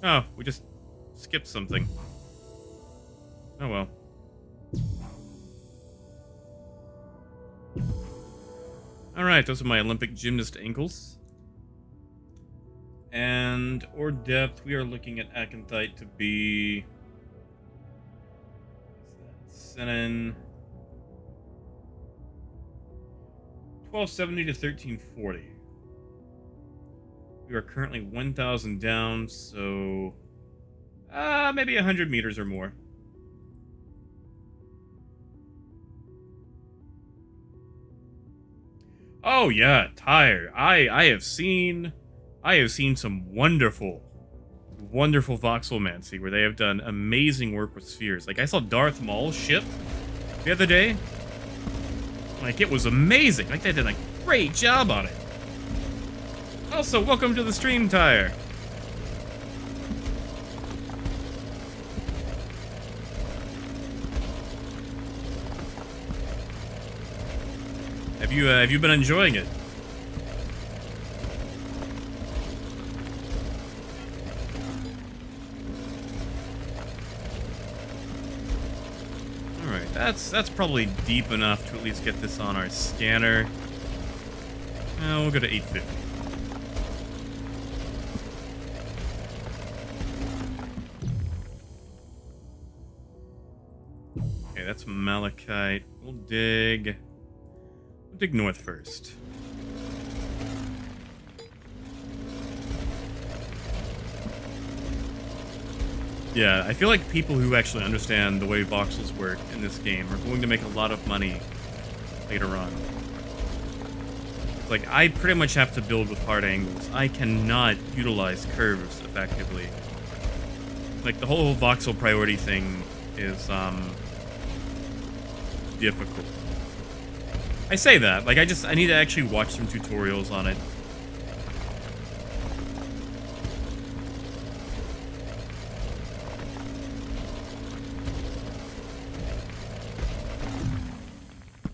Oh, we just skipped something. Oh well. Alright, those are my Olympic gymnast ankles. And ore depth, we are looking at acanthite to be... Senin... 1270 to 1340. We are currently 1,000 down, so... maybe 100 meters or more. Oh yeah, tire. I have seen some wonderful voxelmancy where they have done amazing work with spheres. Like, I saw Darth Maul's ship the other day. Like, it was amazing. Like, they did a great job on it. Also, welcome to the stream, Tire. Have you been enjoying it? That's probably deep enough to at least get this on our scanner. We'll go to 850. Okay, that's malachite. We'll dig north first. Yeah, I feel like people who actually understand the way voxels work in this game are going to make a lot of money later on. Like, I pretty much have to build with hard angles. I cannot utilize curves effectively. Like, the whole voxel priority thing is, difficult. I say that, like, I need to actually watch some tutorials on it.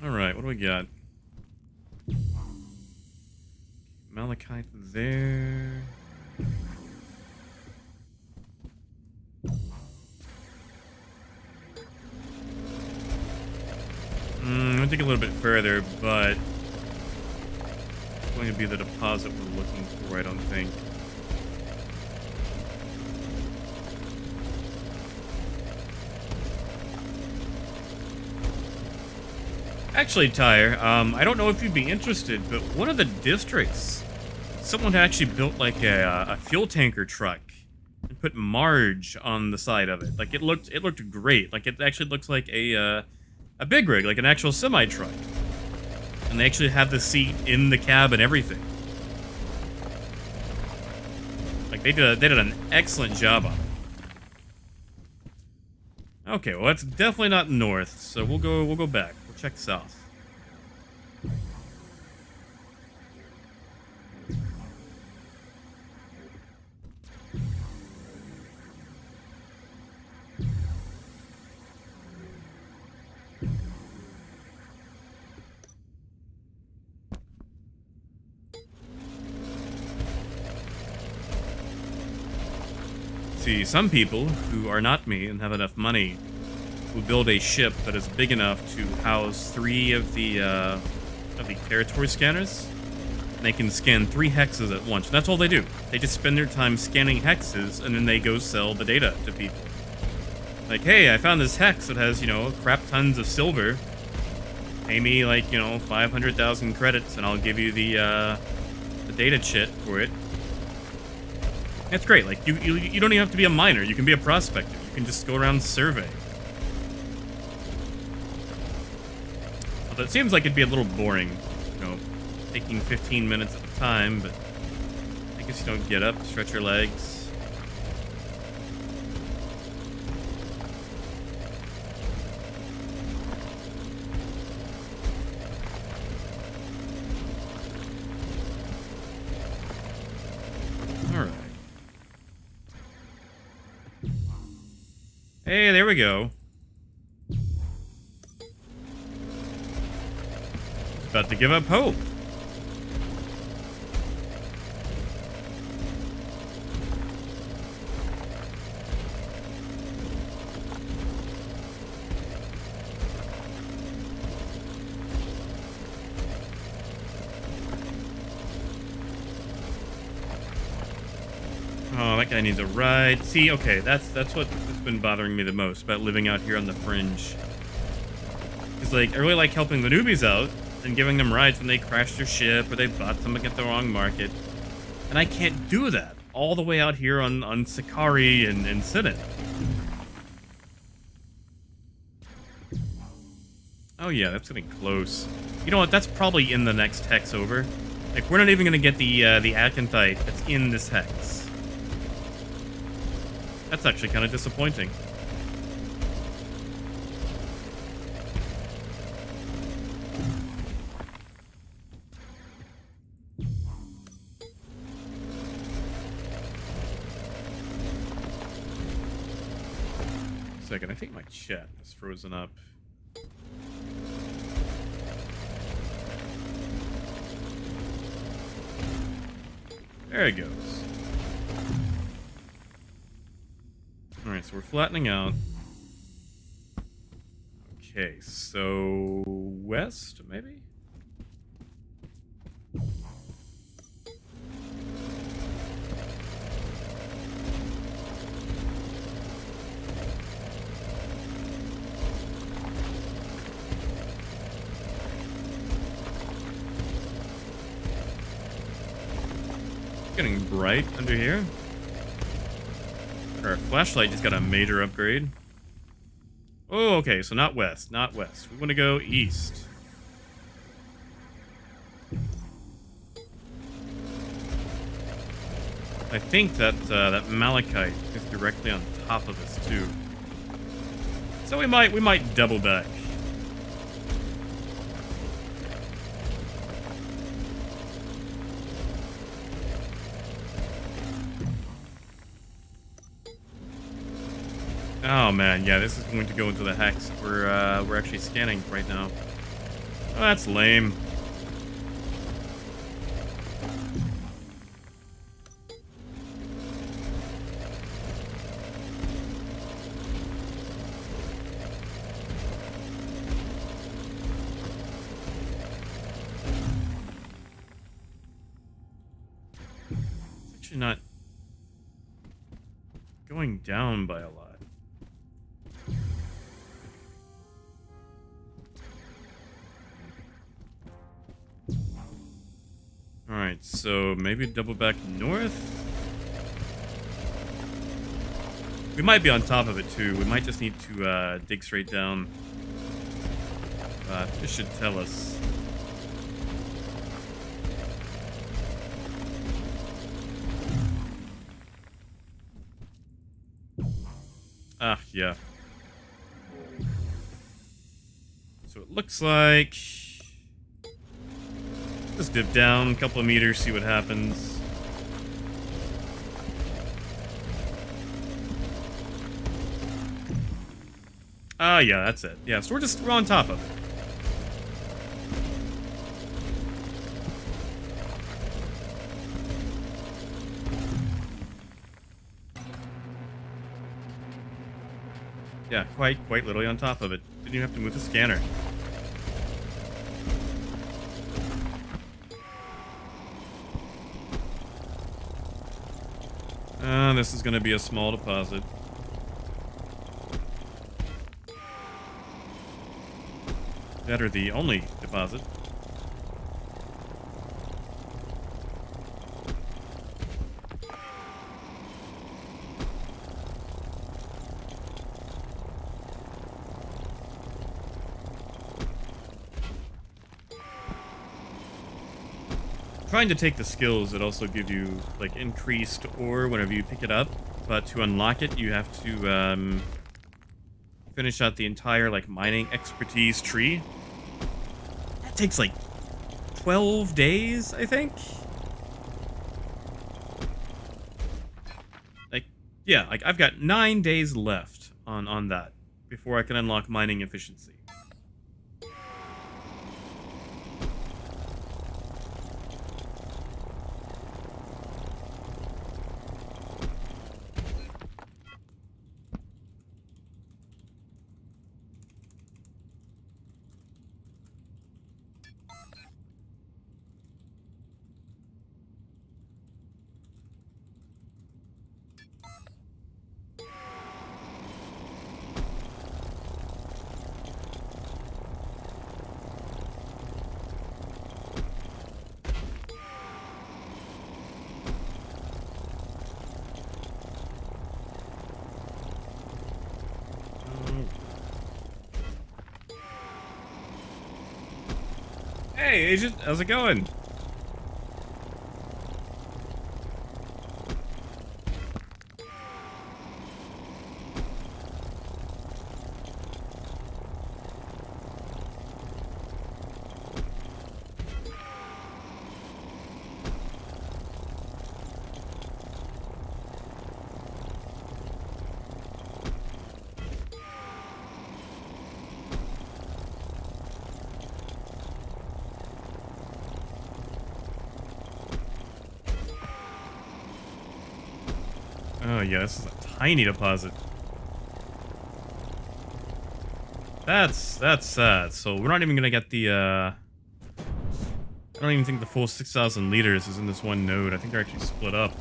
Alright, what do we got? Malachite there. I'm gonna take a little bit further, but it's going to be the deposit we're looking for, I don't think. Actually, Tyre, I don't know if you'd be interested, but one of the districts, someone actually built like a fuel tanker truck and put Marge on the side of it. Like it looked great. Like it actually looks like a big rig, like an actual semi truck. And they actually have the seat in the cab and everything. Like they did an excellent job on it. Okay, well that's definitely not north, so we'll go back. We'll check south. See, some people who are not me and have enough money will build a ship that is big enough to house 3 of the territory scanners. And they can scan 3 hexes at once. And that's all they do. They just spend their time scanning hexes, and then they go sell the data to people. Like, hey, I found this hex that has, crap tons of silver. Pay me, 500,000 credits, and I'll give you the data chit for it. That's great. Like, you don't even have to be a miner. You can be a prospector. You can just go around surveying. Although it seems like it'd be a little boring, taking 15 minutes at a time, but I guess you don't get up, stretch your legs. Alright. Hey, there we go. About to give up hope. Oh, that guy needs a ride. See, okay, that's what's been bothering me the most about living out here on the fringe. It's like, I really like helping the newbies out and giving them rides when they crash their ship or they bought something at the wrong market. And I can't do that all the way out here on Sakari and Sidon. Oh yeah, that's getting close. You know what, that's probably in the next hex over. Like, we're not even going to get the Acanthite that's in this hex. That's actually kind of disappointing. Second, I think my chat is frozen up. There it goes. Alright, so we're flattening out. Okay, so west, maybe? Getting bright under here. Our flashlight just got a major upgrade. Oh, okay, so not west, not west. We want to go east. I think that that malachite is directly on top of us too. So we might double back. Oh man, yeah, this is going to go into the hex. We're actually scanning right now. Oh, that's lame. It's actually not going down by a lot. Alright, so maybe double back north? We might be on top of it too. We might just need to dig straight down. This should tell us. Ah, yeah. So it looks like... Just dip down a couple of meters, see what happens. Ah, yeah, that's it. Yeah, so we're on top of it. Yeah, quite literally on top of it. Didn't even have to move the scanner. This is going to be a small deposit. That or the only deposit. Trying to take the skills that also give you like increased ore whenever you pick it up, but to unlock it you have to finish out the entire like mining expertise tree. That takes like 12 days, I think. Like, yeah, like I've got 9 days left on that before I can unlock mining efficiency. Hey, Agent, how's it going? Oh yeah, this is a tiny deposit. That's sad. So we're not even gonna get the I don't even think the full 6,000 liters is in this one node. I think they're actually split up.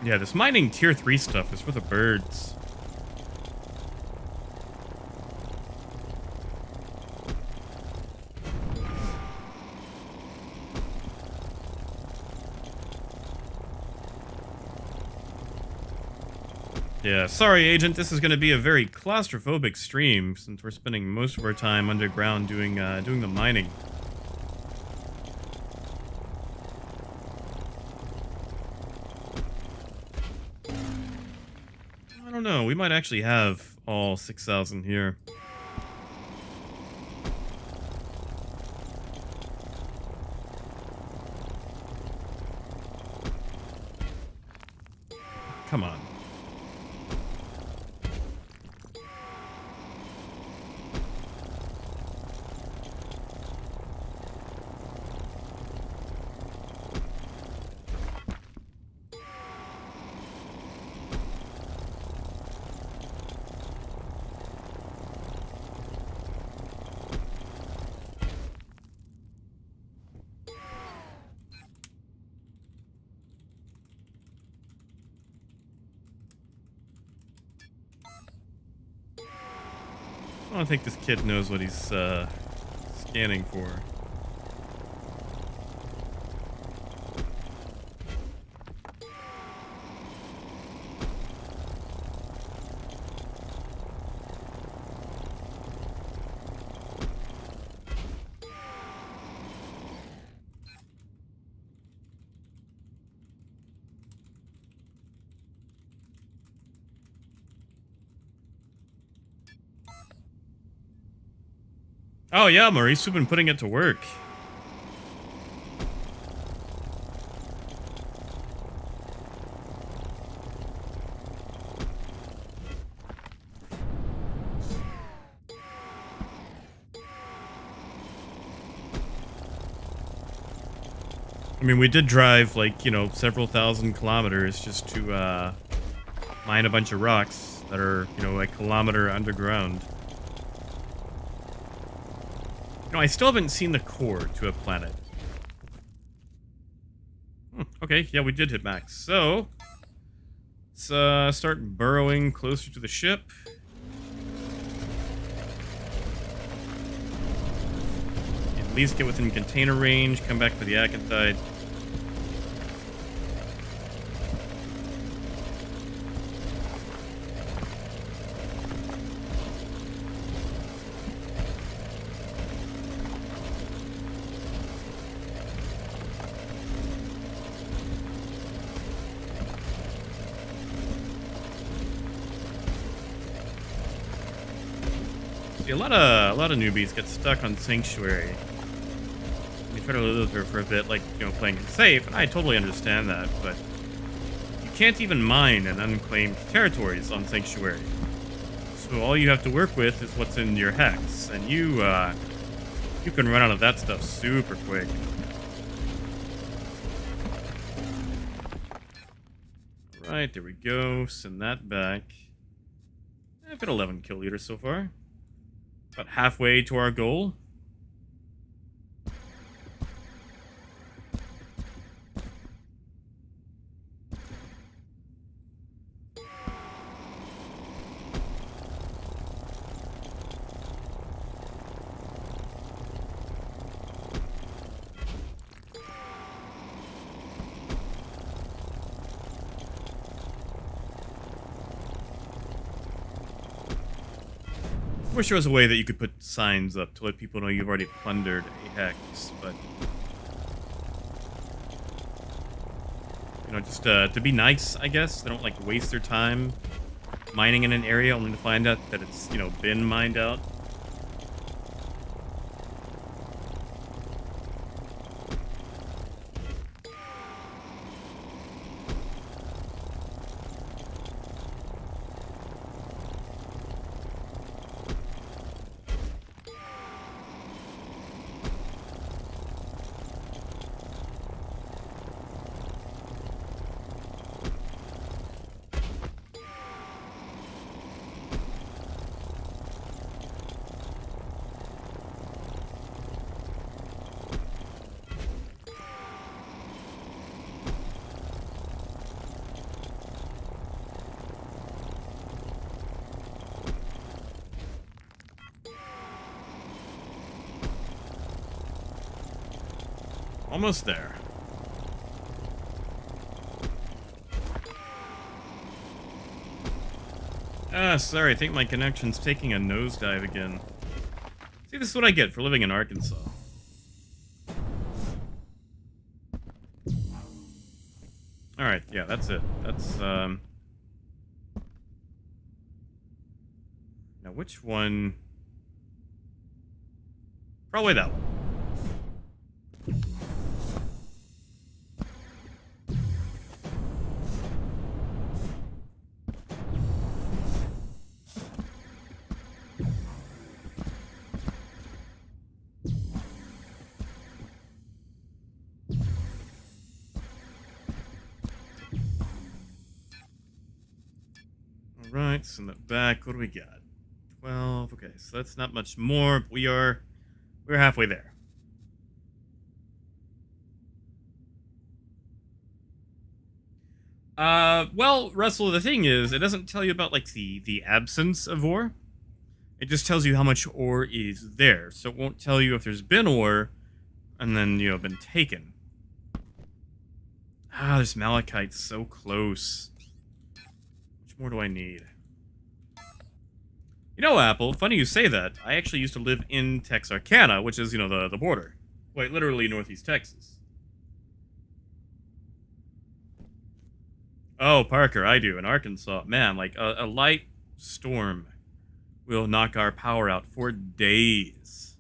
Yeah, this mining tier 3 stuff is for the birds. Yeah, sorry, Agent. This is going to be a very claustrophobic stream since we're spending most of our time underground doing the mining. I don't know. We might actually have all 6,000 here. come on. I don't think this kid knows what he's scanning for. Oh yeah, Maurice, we've been putting it to work. I mean, we did drive, like, several thousand kilometers just to mine a bunch of rocks that are, a kilometer underground. I still haven't seen the core to a planet. Okay, yeah, we did hit max. So, let's start burrowing closer to the ship. At least get within container range, come back for the acanthite. See, a lot of newbies get stuck on Sanctuary. They try to live there for a bit, like, playing it safe, and I totally understand that, but you can't even mine in unclaimed territories on Sanctuary. So all you have to work with is what's in your hex, and you can run out of that stuff super quick. Alright, there we go. Send that back. I've got 11 kill liters so far. About halfway to our goal. I wish there was a way that you could put signs up to let people know you've already plundered a hex, but just to be nice, I guess. They don't like waste their time mining in an area only to find out that it's been mined out. Almost there. Sorry, I think my connection's taking a nosedive again. See, this is what I get for living in Arkansas. Alright, yeah, that's it. That's, Now, which one? Probably that one. Right, send that back. What do we got? 12. Okay, so that's not much more. But we're halfway there. Well, Russell, the thing is, it doesn't tell you about like the absence of ore. It just tells you how much ore is there. So it won't tell you if there's been ore and then, been taken. Ah, this malachite's so close. How much more do I need? Apple, funny you say that. I actually used to live in Texarkana, which is, the border. Quite literally northeast Texas. Oh, Parker, I do. In Arkansas. Man, like, a light storm will knock our power out for days.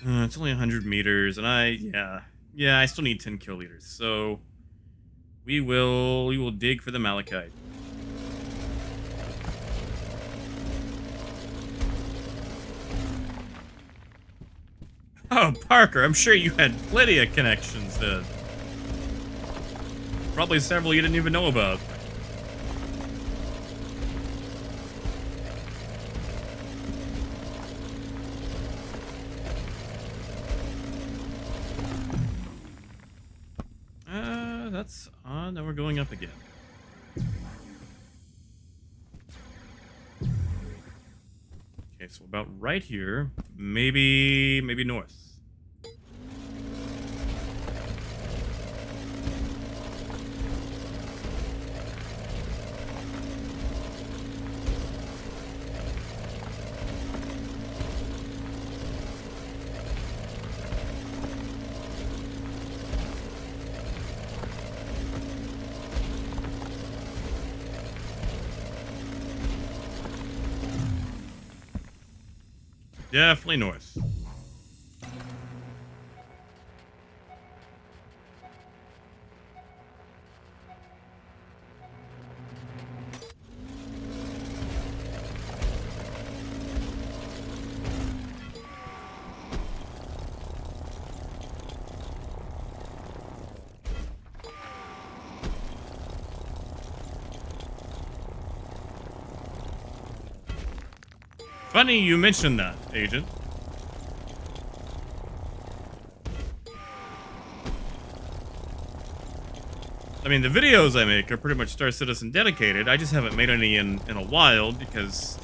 It's only 100 meters, and I still need 10 kiloliters. So, we will dig for the malachite. Oh, Parker, I'm sure you had plenty of connections then. Probably several you didn't even know about. That's on. Now we're going up again. Okay, so about right here. Maybe north. Definitely north. Funny you mentioned that, Agent. I mean, the videos I make are pretty much Star Citizen dedicated. I just haven't made any in a while because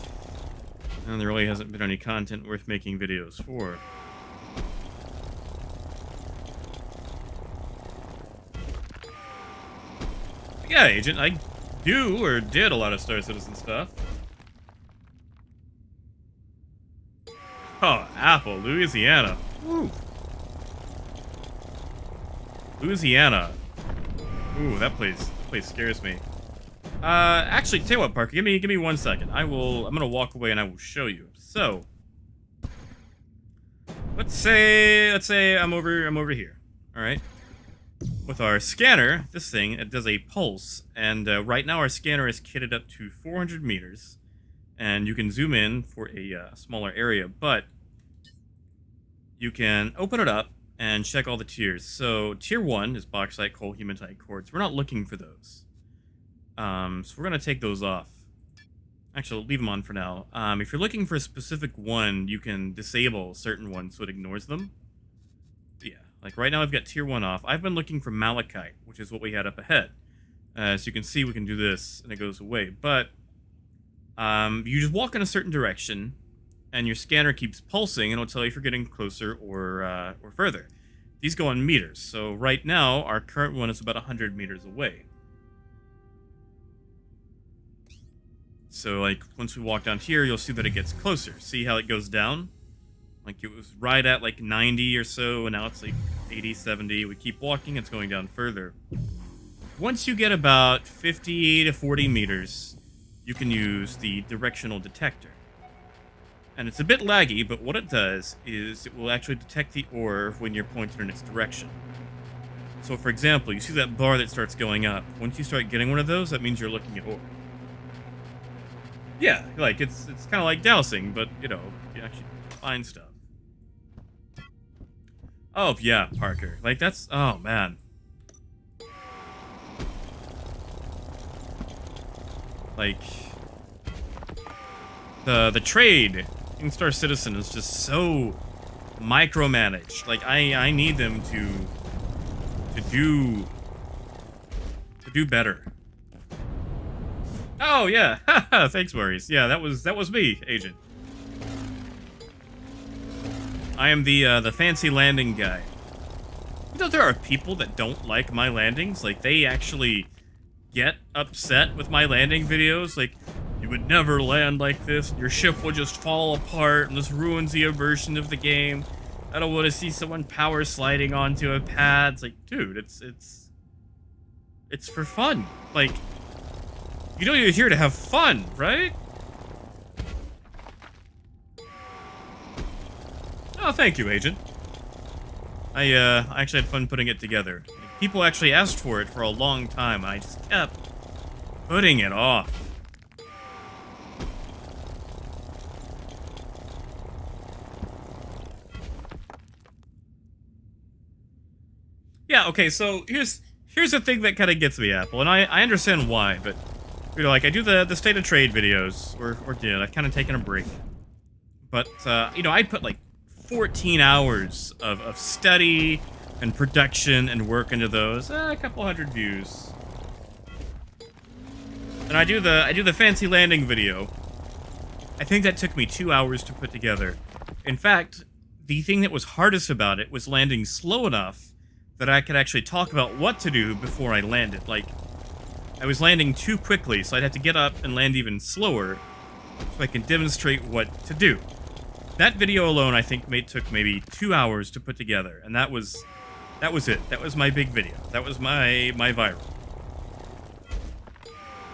there really hasn't been any content worth making videos for. But yeah, Agent, I do or did a lot of Star Citizen stuff. Oh, Apple, Louisiana. Woo. Louisiana. Ooh, that place scares me. Actually, tell you what, Parker, give me 1 second. I'm gonna walk away and I will show you. So, let's say I'm over here. All right. With our scanner, this thing, it does a pulse, and right now our scanner is kitted up to 400 meters, and you can zoom in for a smaller area, but you can open it up and check all the tiers. So tier 1 is bauxite, coal, hematite, quartz. We're not looking for those. So we're going to take those off. Actually, leave them on for now. If you're looking for a specific one, you can disable certain ones so it ignores them. But yeah, like right now I've got tier 1 off. I've been looking for malachite, which is what we had up ahead. So you can see we can do this and it goes away. But you just walk in a certain direction and your scanner keeps pulsing, and it'll tell you if you're getting closer or further. These go on meters, so right now, our current one is about 100 meters away. So, like, once we walk down here, you'll see that it gets closer. See how it goes down? Like, it was right at, like, 90 or so, and now it's, like, 80, 70. We keep walking, it's going down further. Once you get about 50 to 40 meters, you can use the directional detector. And it's a bit laggy, but what it does is it will actually detect the ore when you're pointed in its direction. So, for example, you see that bar that starts going up. Once you start getting one of those, that means you're looking at ore. Yeah, like, it's kind of like dowsing, but, you actually find stuff. Oh, yeah, Parker. Like, oh, man. Like, the trade in Star Citizen is just so micromanaged. Like, I need them to do better. Oh yeah, thanks, Maurice. Yeah, that was me, Agent. I am the fancy landing guy. You know, there are people that don't like my landings. Like, they actually get upset with my landing videos. Like, you would never land like this. Your ship will just fall apart, and this ruins the immersion of the game. I don't want to see someone power sliding onto a pad. It's like, dude, it's for fun. Like, you know you're here to have fun, right? Oh, thank you, Agent. I actually had fun putting it together. People actually asked for it for a long time, and I just kept putting it off. Yeah, okay, so here's the thing that kind of gets me, Apple, and I understand why, but, you know, like, I do the State of Trade videos, or did, I've kind of taken a break. But, you know, I'd put, like, 14 hours of study and production and work into those, a couple hundred views. And I do the fancy landing video. I think that took me 2 hours to put together. In fact, the thing that was hardest about it was landing slow enough that I could actually talk about what to do before I landed. Like, I was landing too quickly, so I'd have to get up and land even slower so I can demonstrate what to do. That video alone, I think, took maybe 2 hours to put together, and that was it. That was my big video. That was my viral.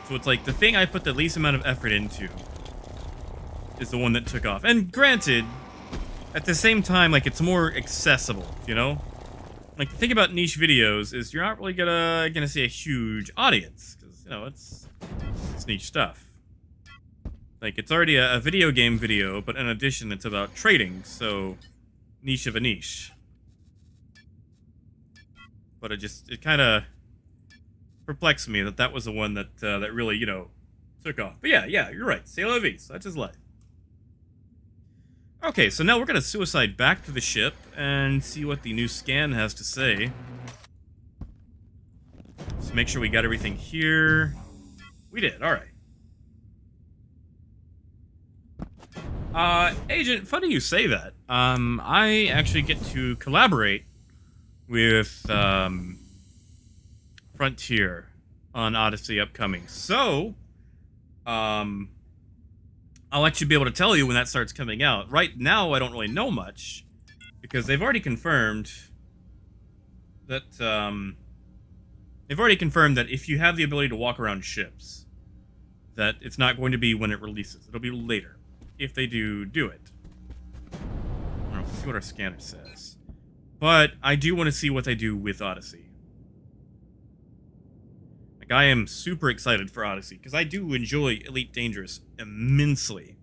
So it's like, the thing I put the least amount of effort into is the one that took off. And granted, at the same time, like, it's more accessible, you know? Like, the thing about niche videos is you're not really gonna see a huge audience, because, you know, it's niche stuff. Like, it's already a video game video, but in addition, it's about trading, so niche of a niche. But it kind of perplexed me that was the one that that really, you know, took off. But yeah, you're right. C'est la vie. Such is life. Okay, so now we're gonna suicide back to the ship and see what the new scan has to say. Let's make sure we got everything here. We did. All right. Agent, funny you say that. I actually get to collaborate with, Frontier on Odyssey upcoming. So, I'll actually be able to tell you when that starts coming out. Right now, I don't really know much, because they've already confirmed that, if you have the ability to walk around ships, that it's not going to be when it releases. It'll be later. If they do it. I don't know, let's see what our scanner says. But I do want to see what they do with Odyssey. Like, I am super excited for Odyssey, because I do enjoy Elite Dangerous immensely.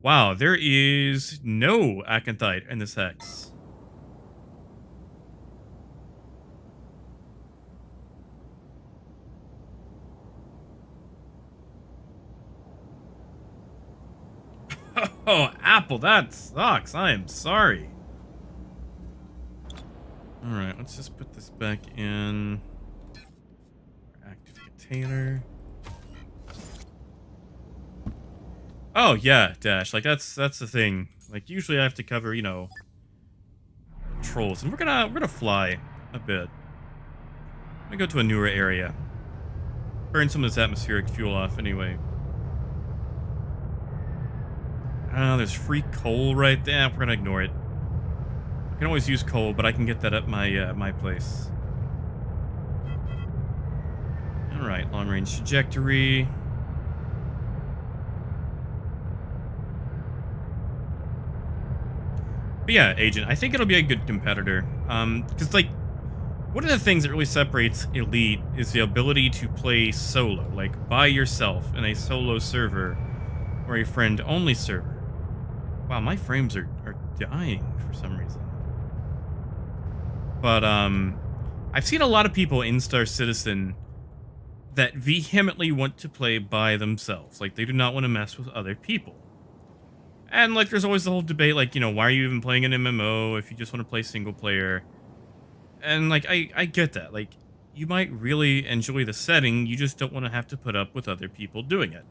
Wow, there is no Acanthite in this hex. Oh, Apple, that sucks. I am sorry. Alright, let's just put this back in. Active container. Oh, yeah, Dash. Like, that's the thing. Like, usually I have to cover, you know, trolls. And we're gonna fly a bit. I'm gonna go to a newer area. Burn some of this atmospheric fuel off anyway. Oh, there's free coal right there. We're gonna ignore it. I can always use coal, but I can get that at my my place. All right, long-range trajectory. But yeah, Agent, I think it'll be a good competitor. Because, like, one of the things that really separates Elite is the ability to play solo, like by yourself in a solo server or a friend-only server. Wow, my frames are dying for some reason. But, I've seen a lot of people in Star Citizen that vehemently want to play by themselves. Like, they do not want to mess with other people. And, like, there's always the whole debate, like, why are you even playing an MMO if you just want to play single player? And, like, I get that. Like, you might really enjoy the setting, you just don't want to have to put up with other people doing it.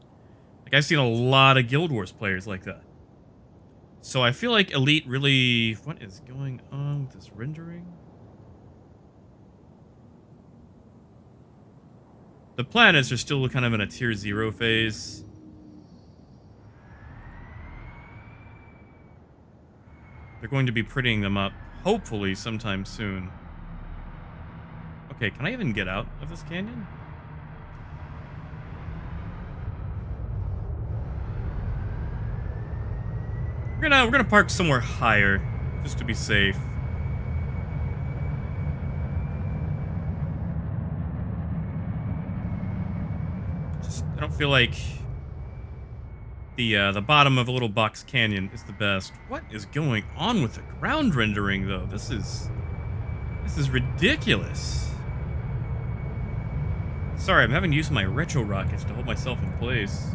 Like, I've seen a lot of Guild Wars players like that. So I feel like Elite really... What is going on with this rendering? The planets are still kind of in a tier 0 phase. They're going to be prettying them up, hopefully, sometime soon. Okay, can I even get out of this canyon? We're gonna park somewhere higher, just to be safe. I don't feel like the bottom of a little box canyon is the best. What is going on with the ground rendering, though? This is ridiculous. Sorry, I'm having to use my retro rockets to hold myself in place.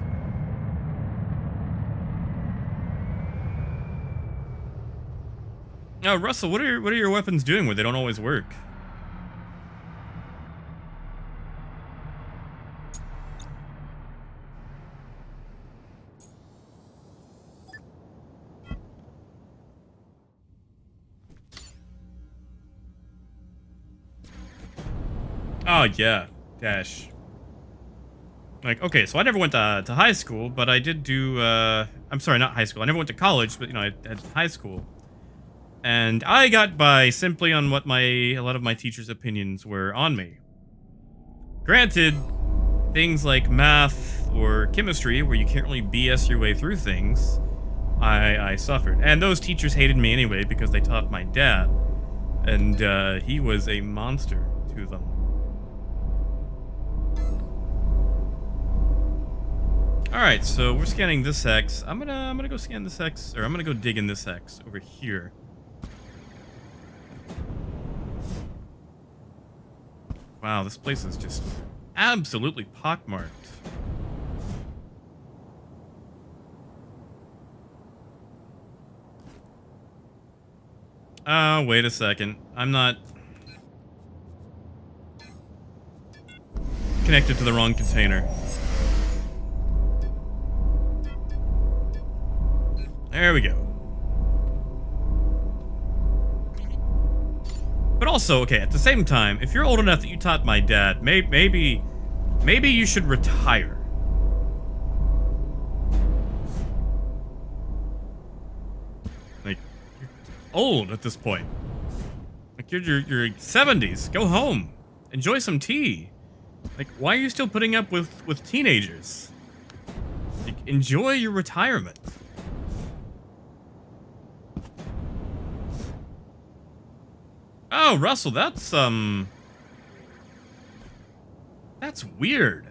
Oh, Russell, what are your weapons doing where they don't always work? Oh, yeah. Dash. Like, okay, so I never went to high school, but I did do, I'm sorry, not high school. I never went to college, but, I had high school. And I got by simply on what a lot of my teachers' opinions were on me. Granted, things like math or chemistry, where you can't really BS your way through things, I suffered. And those teachers hated me anyway because they taught my dad. And he was a monster to them. Alright, so we're scanning this hex. I'm gonna go scan this hex, or I'm gonna go dig in this hex over here. Wow, this place is just absolutely pockmarked. Oh, wait a second. I'm not connected to the wrong container. There we go. But also, okay, at the same time, if you're old enough that you taught my dad, maybe you should retire. Like, you're old at this point. Like, you're 70s. Go home. Enjoy some tea. Like, why are you still putting up with teenagers? Like, enjoy your retirement. Oh, Russell, that's weird.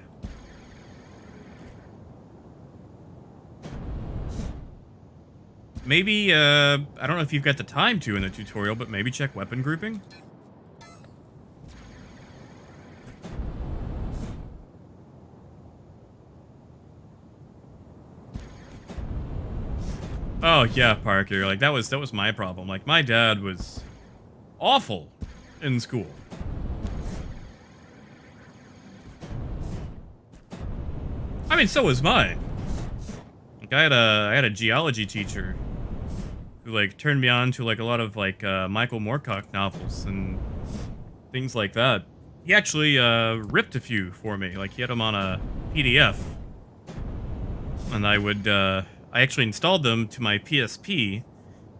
Maybe, I don't know if you've got the time to in the tutorial, but maybe check weapon grouping. Oh, yeah, Parker, like, that was my problem. Like, my dad was awful in school. I mean, so was mine. Like, I had a geology teacher who, like, turned me on to, like, a lot of, like, Michael Moorcock novels and things like that. He actually ripped a few for me. Like, he had them on a PDF. And I actually installed them to my PSP.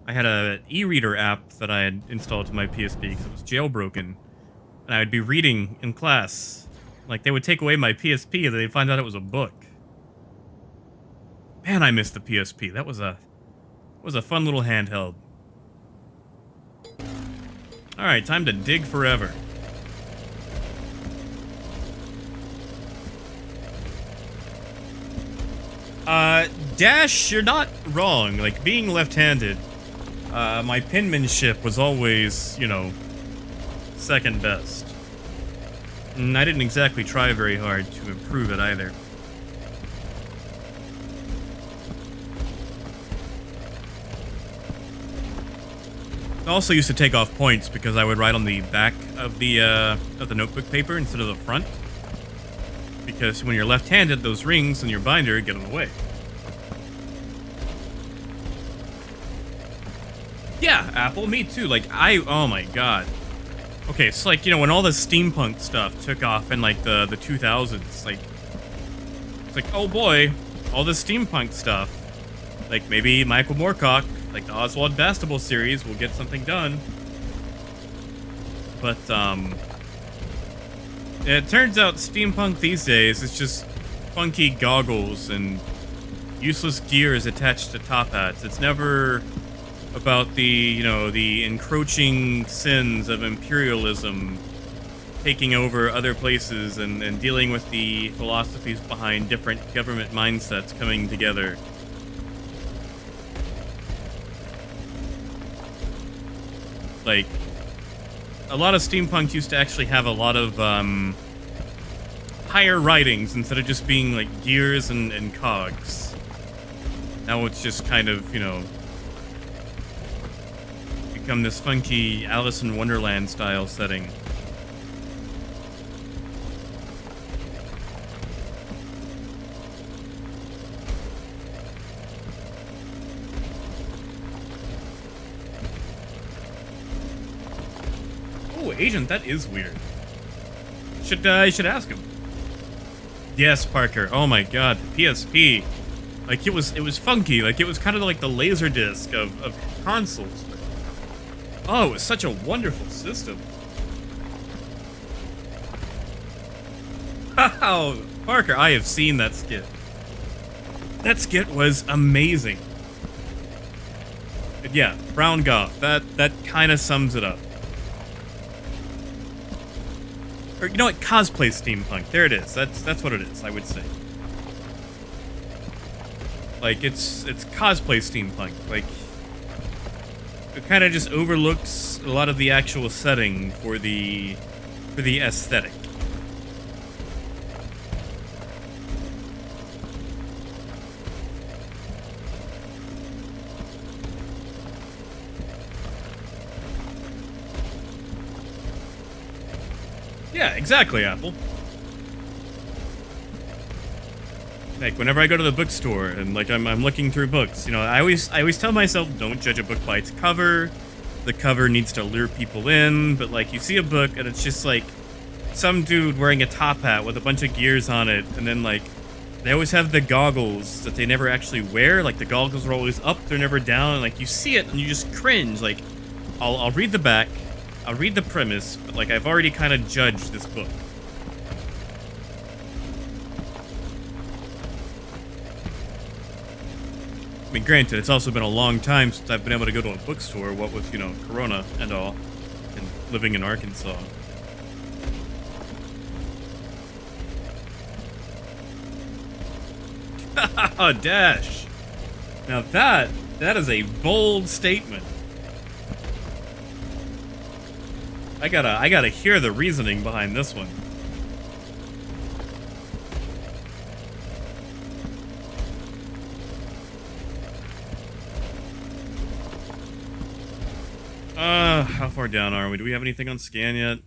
I had an e-reader app that I had installed to my PSP because it was jailbroken. And I would be reading in class. Like, they would take away my PSP and they'd find out it was a book. Man, I missed the PSP. That was a fun little handheld. Alright, time to dig forever. Dash, you're not wrong. Like, being left-handed, my penmanship was always, second best. And I didn't exactly try very hard to improve it either. I also used to take off points because I would write on the back of the notebook paper instead of the front. Because when you're left-handed, those rings in your binder get in the way. Yeah, Apple, me too. Like, oh my god. Okay, it's like, you know, when all the steampunk stuff took off in, like, the 2000s, like, it's like, oh boy, all the steampunk stuff. Like, maybe Michael Moorcock, like the Oswald Bastable series, will get something done. But, it turns out steampunk these days is just funky goggles and useless gears attached to top hats. It's never about the, you know, the encroaching sins of imperialism taking over other places and dealing with the philosophies behind different government mindsets coming together. Like, a lot of steampunk used to actually have a lot of higher writings instead of just being like gears and cogs. Now it's just kind of, you know, become this funky Alice in Wonderland style setting. Oh, Agent, that is weird. You should ask him. Yes, Parker. Oh my god, PSP. Like, it was funky. Like, it was kind of like the Laserdisc of consoles. Oh, it was such a wonderful system. Wow, Parker, I have seen that skit. That skit was amazing. But yeah, Brown Goth. That kind of sums it up. Or, you know what? Cosplay steampunk. There it is. That's what it is, I would say. Like, it's cosplay steampunk. Like, it kind of just overlooks a lot of the actual setting for the aesthetic. Yeah, exactly, Apple. Like, whenever I go to the bookstore and, like, I'm looking through books, you know, I always tell myself, don't judge a book by its cover. The cover needs to lure people in, but, like, you see a book and it's just, like, some dude wearing a top hat with a bunch of gears on it, and then, like, they always have the goggles that they never actually wear. Like, the goggles are always up, they're never down, and, like, you see it and you just cringe. Like, I'll read the back, I'll read the premise, but, like, I've already kind of judged this book. I mean, granted, it's also been a long time since I've been able to go to a bookstore, what with, you know, Corona and all, and living in Arkansas. Dash! Now that is a bold statement. I gotta hear the reasoning behind this one. How far down are we? Do we have anything on scan yet?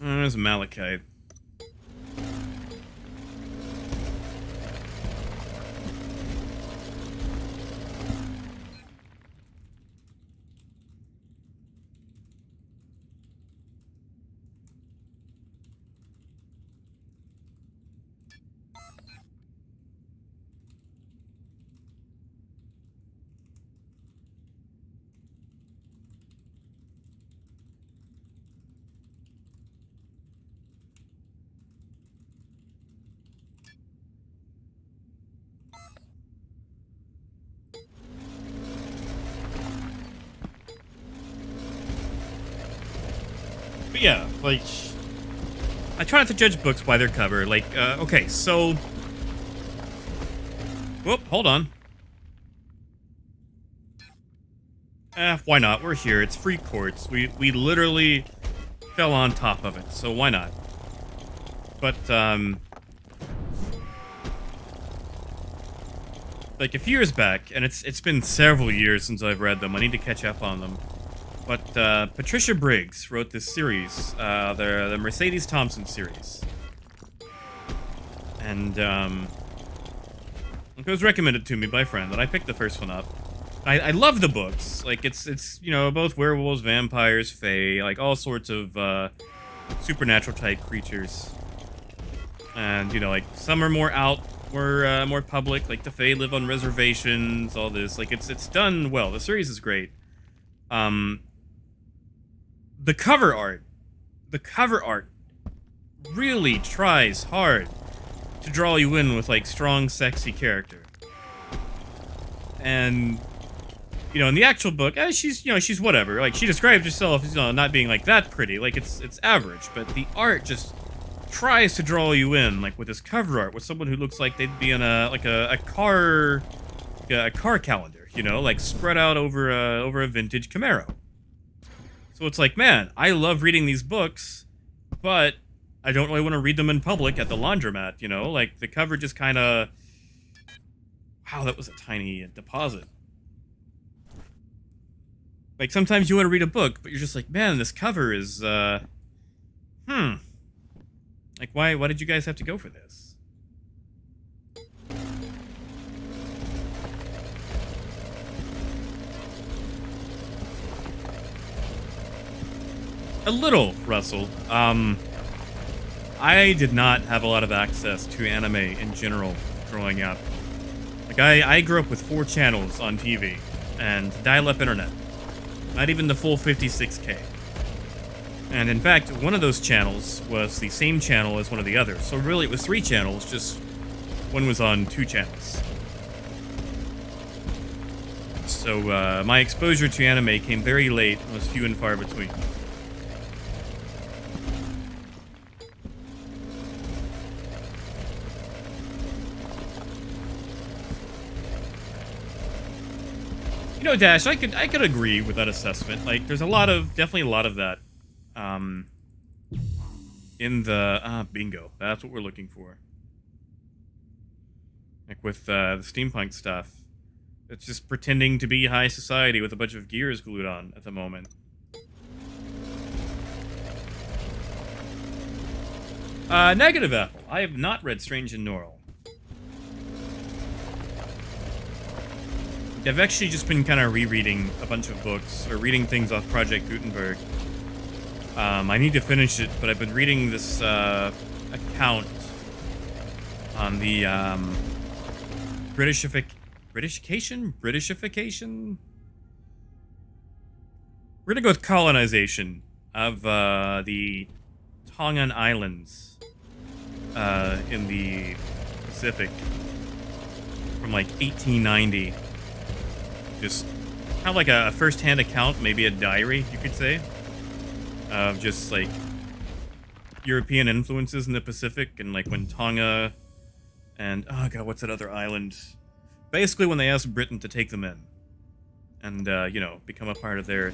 There's Malachite. But yeah, like, I try not to judge books by their cover. Like, okay, so... Whoop, hold on. Why not? We're here. It's free courts. We literally fell on top of it, so why not? But, like a few years back, and it's been several years since I've read them. I need to catch up on them. But Patricia Briggs wrote this series, the Mercedes Thompson series, and it was recommended to me by a friend, and I picked the first one up. I love the books. Like it's you know, both werewolves, vampires, fae, like all sorts of supernatural type creatures. And you know, like some are more public. Like the fae live on reservations. All this, like it's done well. The series is great. The cover art really tries hard to draw you in with like strong, sexy character. And you know, in the actual book, she's whatever. Like she describes herself as not being like that pretty. Like it's average, but the art just tries to draw you in, like with this cover art, with someone who looks like they'd be in a car calendar, you know, like spread out over a vintage Camaro. So it's like, man, I love reading these books, but I don't really want to read them in public at the laundromat, you know? Like, the cover just kind of... Wow, that was a tiny deposit. Like, sometimes you want to read a book, but you're just like, man, this cover is, Like, why did you guys have to go for this? A little, Russell. I did not have a lot of access to anime in general growing up. Like, I grew up with 4 channels on TV and dial-up internet. Not even the full 56K. And in fact, one of those channels was the same channel as one of the others. So really, it was 3 channels, just one was on 2 channels. So my exposure to anime came very late and was few and far between. You know, Dash, I could agree with that assessment. Like, there's definitely a lot of that, in the, bingo. That's what we're looking for. Like, with, the steampunk stuff. It's just pretending to be high society with a bunch of gears glued on at the moment. Negative Apple. I have not read Strange and Normal. I've actually just been kind of rereading a bunch of books, or reading things off Project Gutenberg. I need to finish it, but I've been reading this account on the Britishification? We're gonna go with colonization of the Tongan Islands in the Pacific from like 1890. Just kind of like a first-hand account, maybe a diary, you could say, of just like European influences in the Pacific, and like when Tonga and oh god, what's that other island? Basically, when they asked Britain to take them in and you know, become a part of their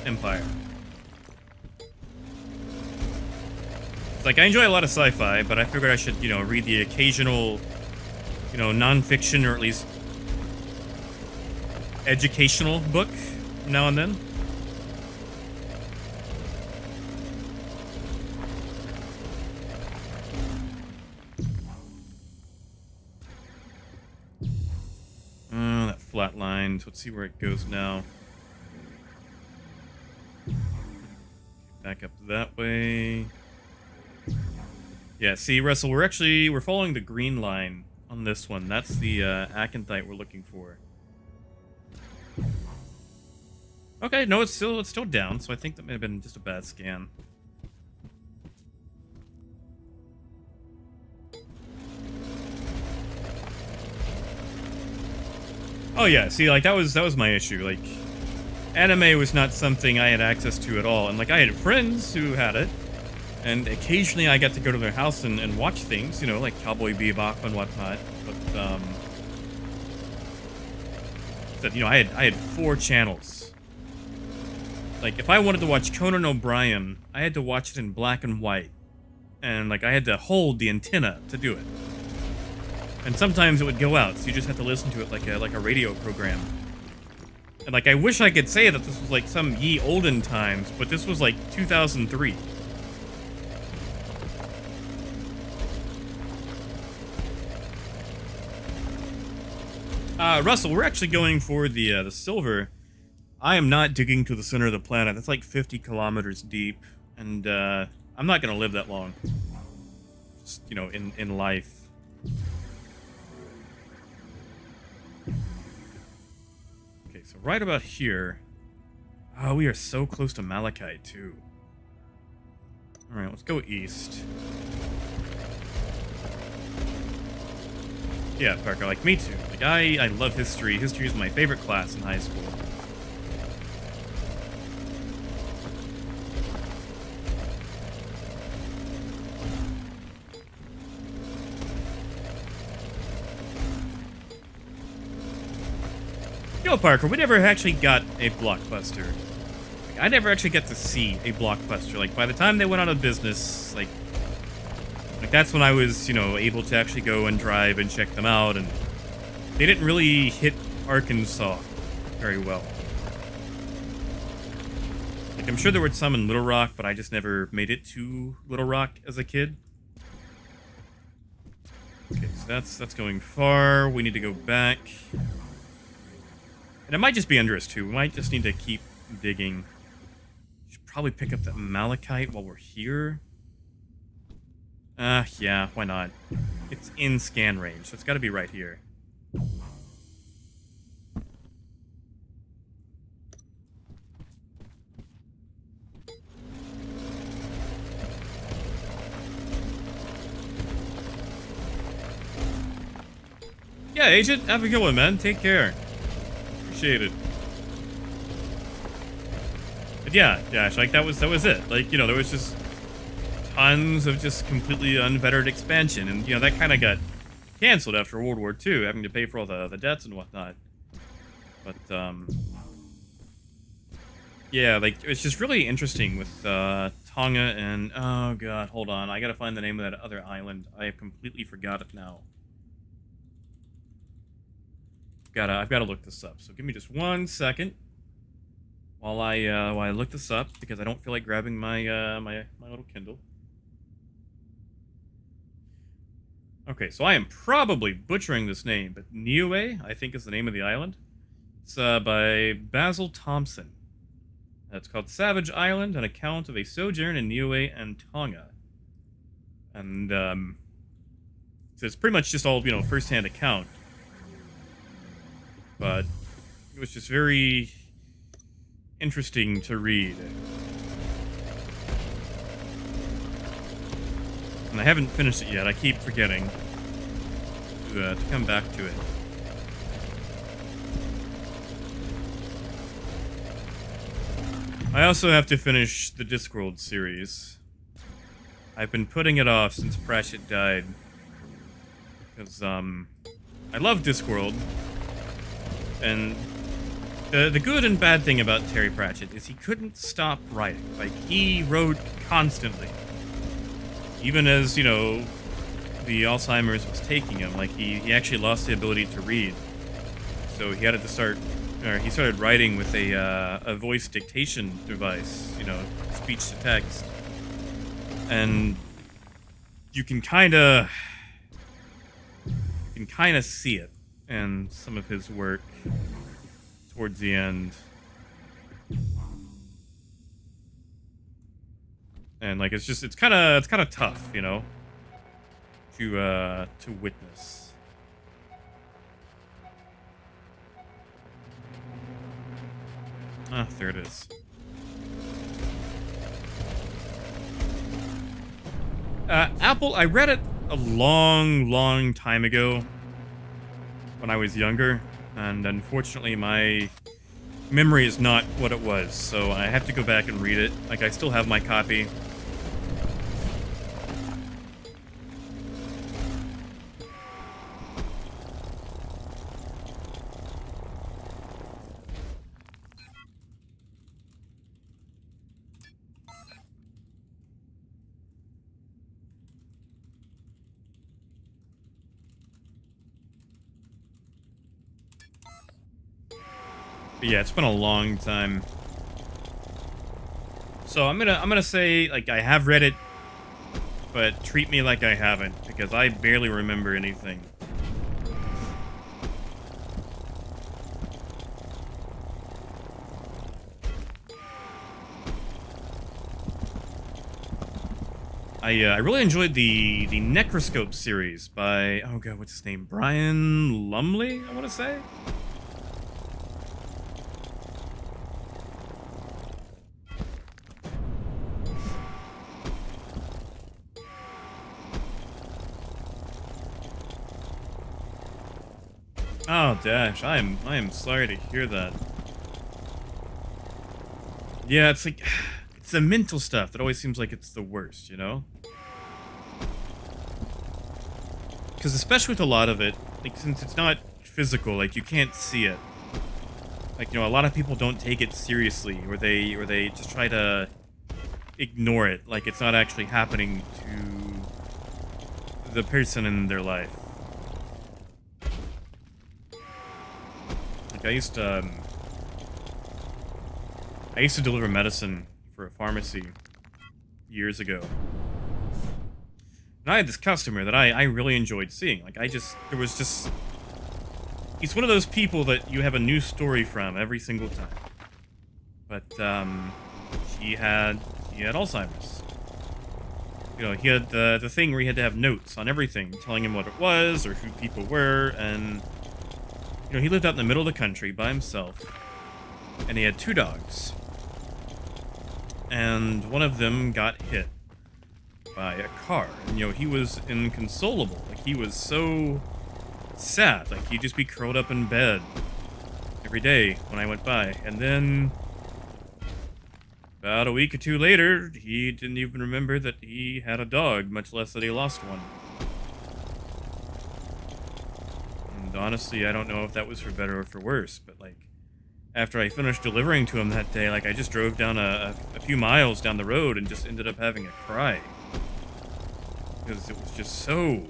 empire. It's like I enjoy a lot of sci-fi, but I figured I should, you know, read the occasional, you know, non-fiction or at least educational book now and then. That flatlined. Let's see where it goes now. Back up that way. Yeah, see, Russell, we're following the green line on this one. That's the acanthite we're looking for. Okay, no, it's still down, so I think that may have been just a bad scan. Oh yeah, see, like that was my issue. Like, anime was not something I had access to at all, and like I had friends who had it, and occasionally I got to go to their house and watch things, you know, like Cowboy Bebop and whatnot. But you know, I had 4 channels. Like, if I wanted to watch Conan O'Brien, I had to watch it in black and white. And, like, I had to hold the antenna to do it. And sometimes it would go out, so you just had to listen to it like a radio program. And, like, I wish I could say that this was, like, some ye olden times, but this was, like, 2003. Russell, we're actually going for the silver. I am not digging to the center of the planet. That's like 50 kilometers deep, and I'm not gonna live that long. Just, you know, in life. Okay, so right about here. Oh, we are so close to Malachite too. All right, let's go east. Yeah, Parker, like me too. Like I love history. History is my favorite class in high school. Yo, Parker, we never actually got a Blockbuster. Like, I never actually got to see a Blockbuster. Like, by the time they went out of business, like that's when I was, you know, able to actually go and drive and check them out, and they didn't really hit Arkansas very well. Like, I'm sure there were some in Little Rock, but I just never made it to Little Rock as a kid. Okay, so that's going far. We need to go back. And it might just be under us, too. We might just need to keep digging. Should probably pick up that malachite while we're here. Yeah, why not? It's in scan range, so it's got to be right here. Yeah, Agent, have a good one, man. Take care. Appreciate it. But yeah, Dash, like that was it. Like, you know, there was just tons of just completely unfettered expansion, and you know that kind of got canceled after World War II, having to pay for all the debts and whatnot. But yeah, like it's just really interesting with Tonga and oh god, hold on, I gotta find the name of that other island. I have completely forgot it now. I've gotta look this up. So give me just 1 second while I look this up, because I don't feel like grabbing my my little Kindle. Okay, so I am probably butchering this name, but Niue, I think, is the name of the island. It's by Basil Thompson. It's called Savage Island, an account of a sojourn in Niue and Tonga. And so it's pretty much just all, you know, first-hand account. But it was just very interesting to read. And I haven't finished it yet. I keep forgetting to come back to it. I also have to finish the Discworld series. I've been putting it off since Pratchett died. Because, I love Discworld. And the good and bad thing about Terry Pratchett is he couldn't stop writing. Like, he wrote constantly. Even as, you know, the Alzheimer's was taking him, like, he actually lost the ability to read. So he had to start, or he started writing with a voice dictation device, you know, speech to text. And you can kind of see it in some of his work towards the end. And like it's kind of tough, you know, to witness. Ah, there it is. Apple, I read it a long time ago when I was younger, and unfortunately my memory is not what it was, so I have to go back and read it. Like, I still have my copy. But yeah, it's been a long time. So I'm gonna say like I have read it, but treat me like I haven't because I barely remember anything. I really enjoyed the Necroscope series by, oh god, what's his name, Brian Lumley, I want to say. Oh dash, I am sorry to hear that. Yeah, it's like it's the mental stuff that always seems like it's the worst, you know? Because especially with a lot of it, like since it's not physical, like you can't see it. Like, you know, a lot of people don't take it seriously, or they just try to ignore it, like it's not actually happening to the person in their life. Like I used to deliver medicine for a pharmacy years ago. And I had this customer that I really enjoyed seeing. Like, there was just, he's one of those people that you have a new story from every single time. But, he had Alzheimer's. You know, he had the thing where he had to have notes on everything, telling him what it was or who people were, and, you know, he lived out in the middle of the country by himself, and he had 2 dogs. And one of them got hit by a car. And, you know, he was inconsolable. Like, he was so sad. Like, he'd just be curled up in bed every day when I went by. And then, about a week or 2 later, he didn't even remember that he had a dog, much less that he lost one. And honestly, I don't know if that was for better or for worse, but, like, after I finished delivering to him that day, like, I just drove down a few miles down the road and just ended up having a cry. Because it was just so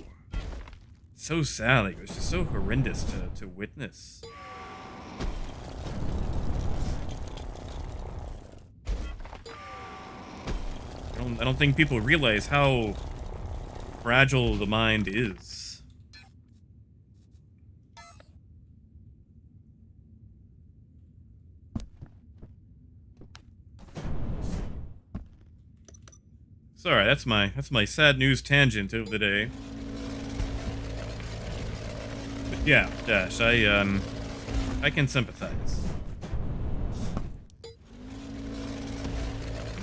sad. Like, it was just so horrendous to witness. I don't think people realize how fragile the mind is. Sorry, that's my sad news tangent of the day. But yeah, Dash, I can sympathize.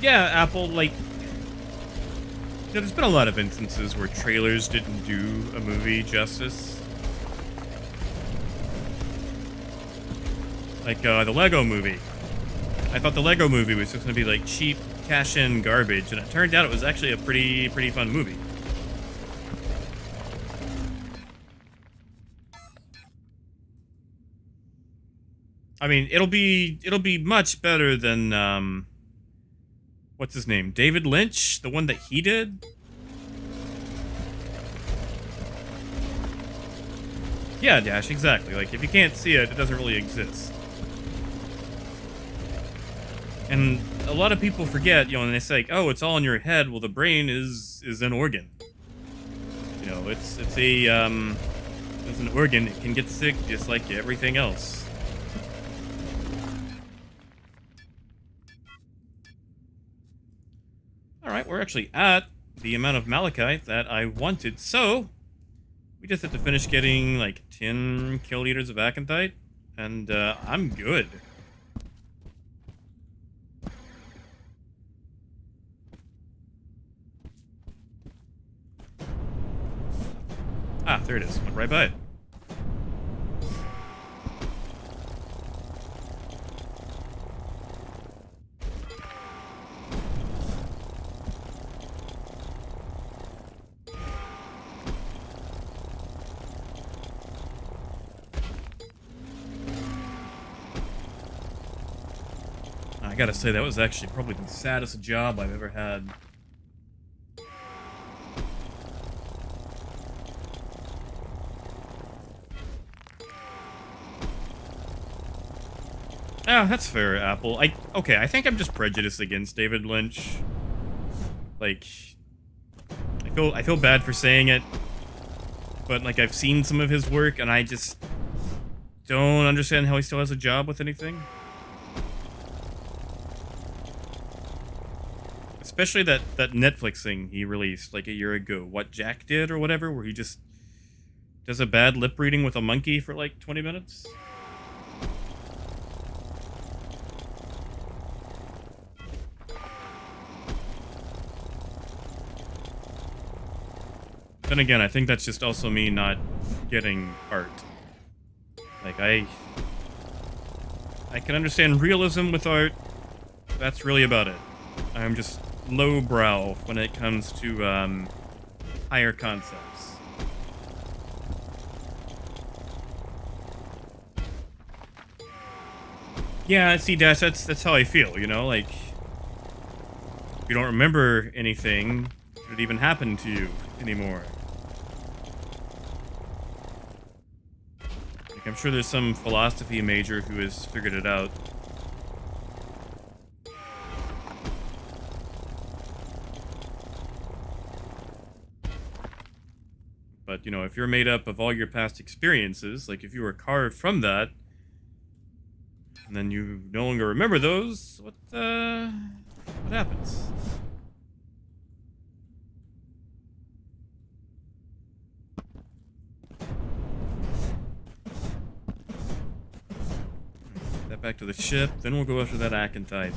Yeah, Apple, like, you know, there's been a lot of instances where trailers didn't do a movie justice. Like, the Lego movie. I thought the Lego movie was just gonna be, like, cheap, cash-in garbage, and it turned out it was actually a pretty fun movie. I mean, it'll be much better than, what's his name? David Lynch? The one that he did? Yeah, Dash, exactly. Like, if you can't see it, it doesn't really exist. And a lot of people forget, you know, when they say, like, oh, it's all in your head. Well, the brain is an organ. You know, it's an organ. It can get sick just like everything else. All right, we're actually at the amount of malachite that I wanted. So we just have to finish getting like 10 kiloliters of acanthite, and I'm good. Ah, there it is. Went right by it. I gotta say, that was actually probably the saddest job I've ever had. Yeah, that's fair, Apple. Okay, I think I'm just prejudiced against David Lynch. Like, I feel bad for saying it, but like I've seen some of his work and I just don't understand how he still has a job with anything. Especially that Netflix thing he released like a year ago, What Jack Did or whatever, where he just does a bad lip reading with a monkey for like 20 minutes. Then again, I think that's just also me not getting art. Like, I can understand realism with art. That's really about it. I'm just lowbrow when it comes to higher concepts. Yeah, see, Dash, that's how I feel, you know? Like, if you don't remember anything, should it even happen to you anymore? Like, I'm sure there's some philosophy major who has figured it out. But, you know, if you're made up of all your past experiences, like if you were carved from that, and then you no longer remember those, what happens? That back to the ship, then we'll go after that Acanthite.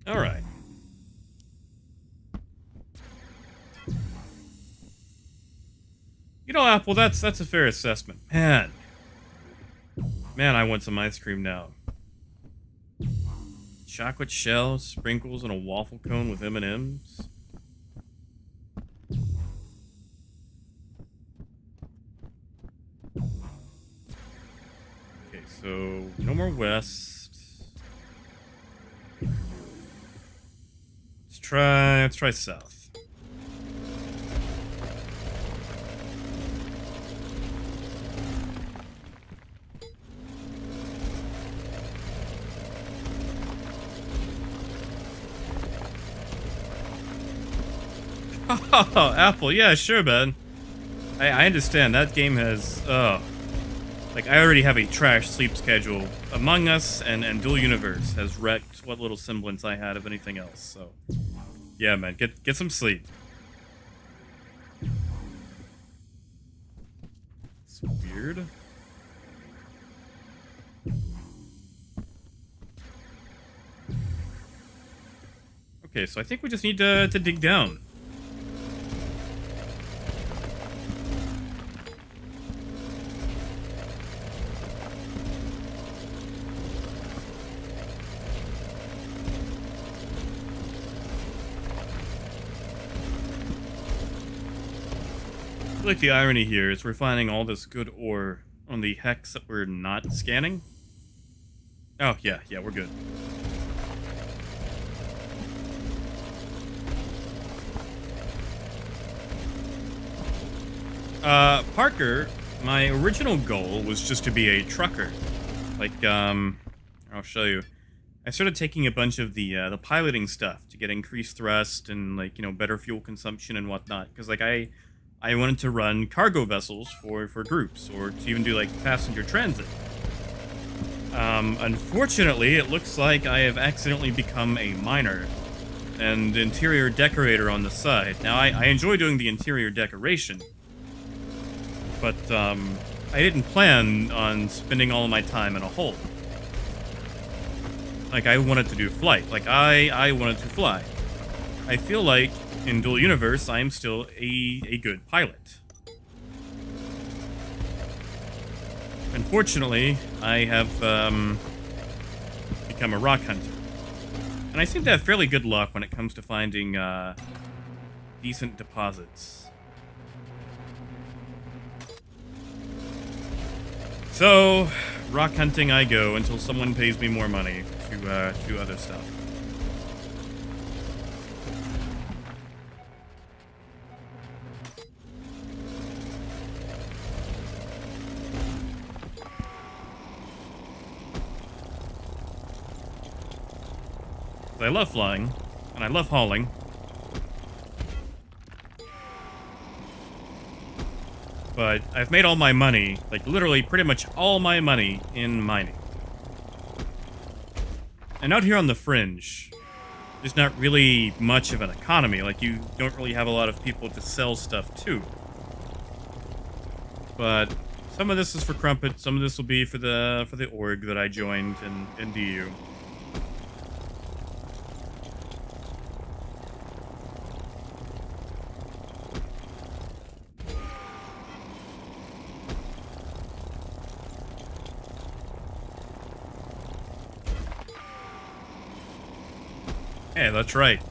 All right. You know, Apple, that's a fair assessment. Man, I want some ice cream now. Chocolate shell, sprinkles, and a waffle cone with M&Ms. Okay, so no more west. Let's try south. Oh, Apple, yeah, sure, man. I understand. That game has, like, I already have a trash sleep schedule. Among Us and Dual Universe has wrecked what little semblance I had of anything else, so. Yeah, man, get some sleep. It's weird. Okay, so I think we just need to dig down. I feel like the irony here is we're finding all this good ore on the hex that we're not scanning. Oh, yeah, we're good. Parker, my original goal was just to be a trucker. Like, I'll show you. I started taking a bunch of the piloting stuff to get increased thrust and, like, you know, better fuel consumption and whatnot. Because, like, I wanted to run cargo vessels for groups, or to even do, like, passenger transit. Unfortunately, it looks like I have accidentally become a miner and interior decorator on the side. Now, I enjoy doing the interior decoration, but, I didn't plan on spending all of my time in a hole. Like, I wanted to do flight. Like, I wanted to fly. I feel like, in Dual Universe, I'm still a good pilot. Unfortunately, I have, become a rock hunter. And I seem to have fairly good luck when it comes to finding, decent deposits. So, rock hunting I go until someone pays me more money to do other stuff. I love flying, and I love hauling. But I've made all my money, like literally pretty much all my money in mining. And out here on the fringe, there's not really much of an economy. Like, you don't really have a lot of people to sell stuff to. But some of this is for Crumpet, some of this will be for the org that I joined in DU. Yeah, that's right.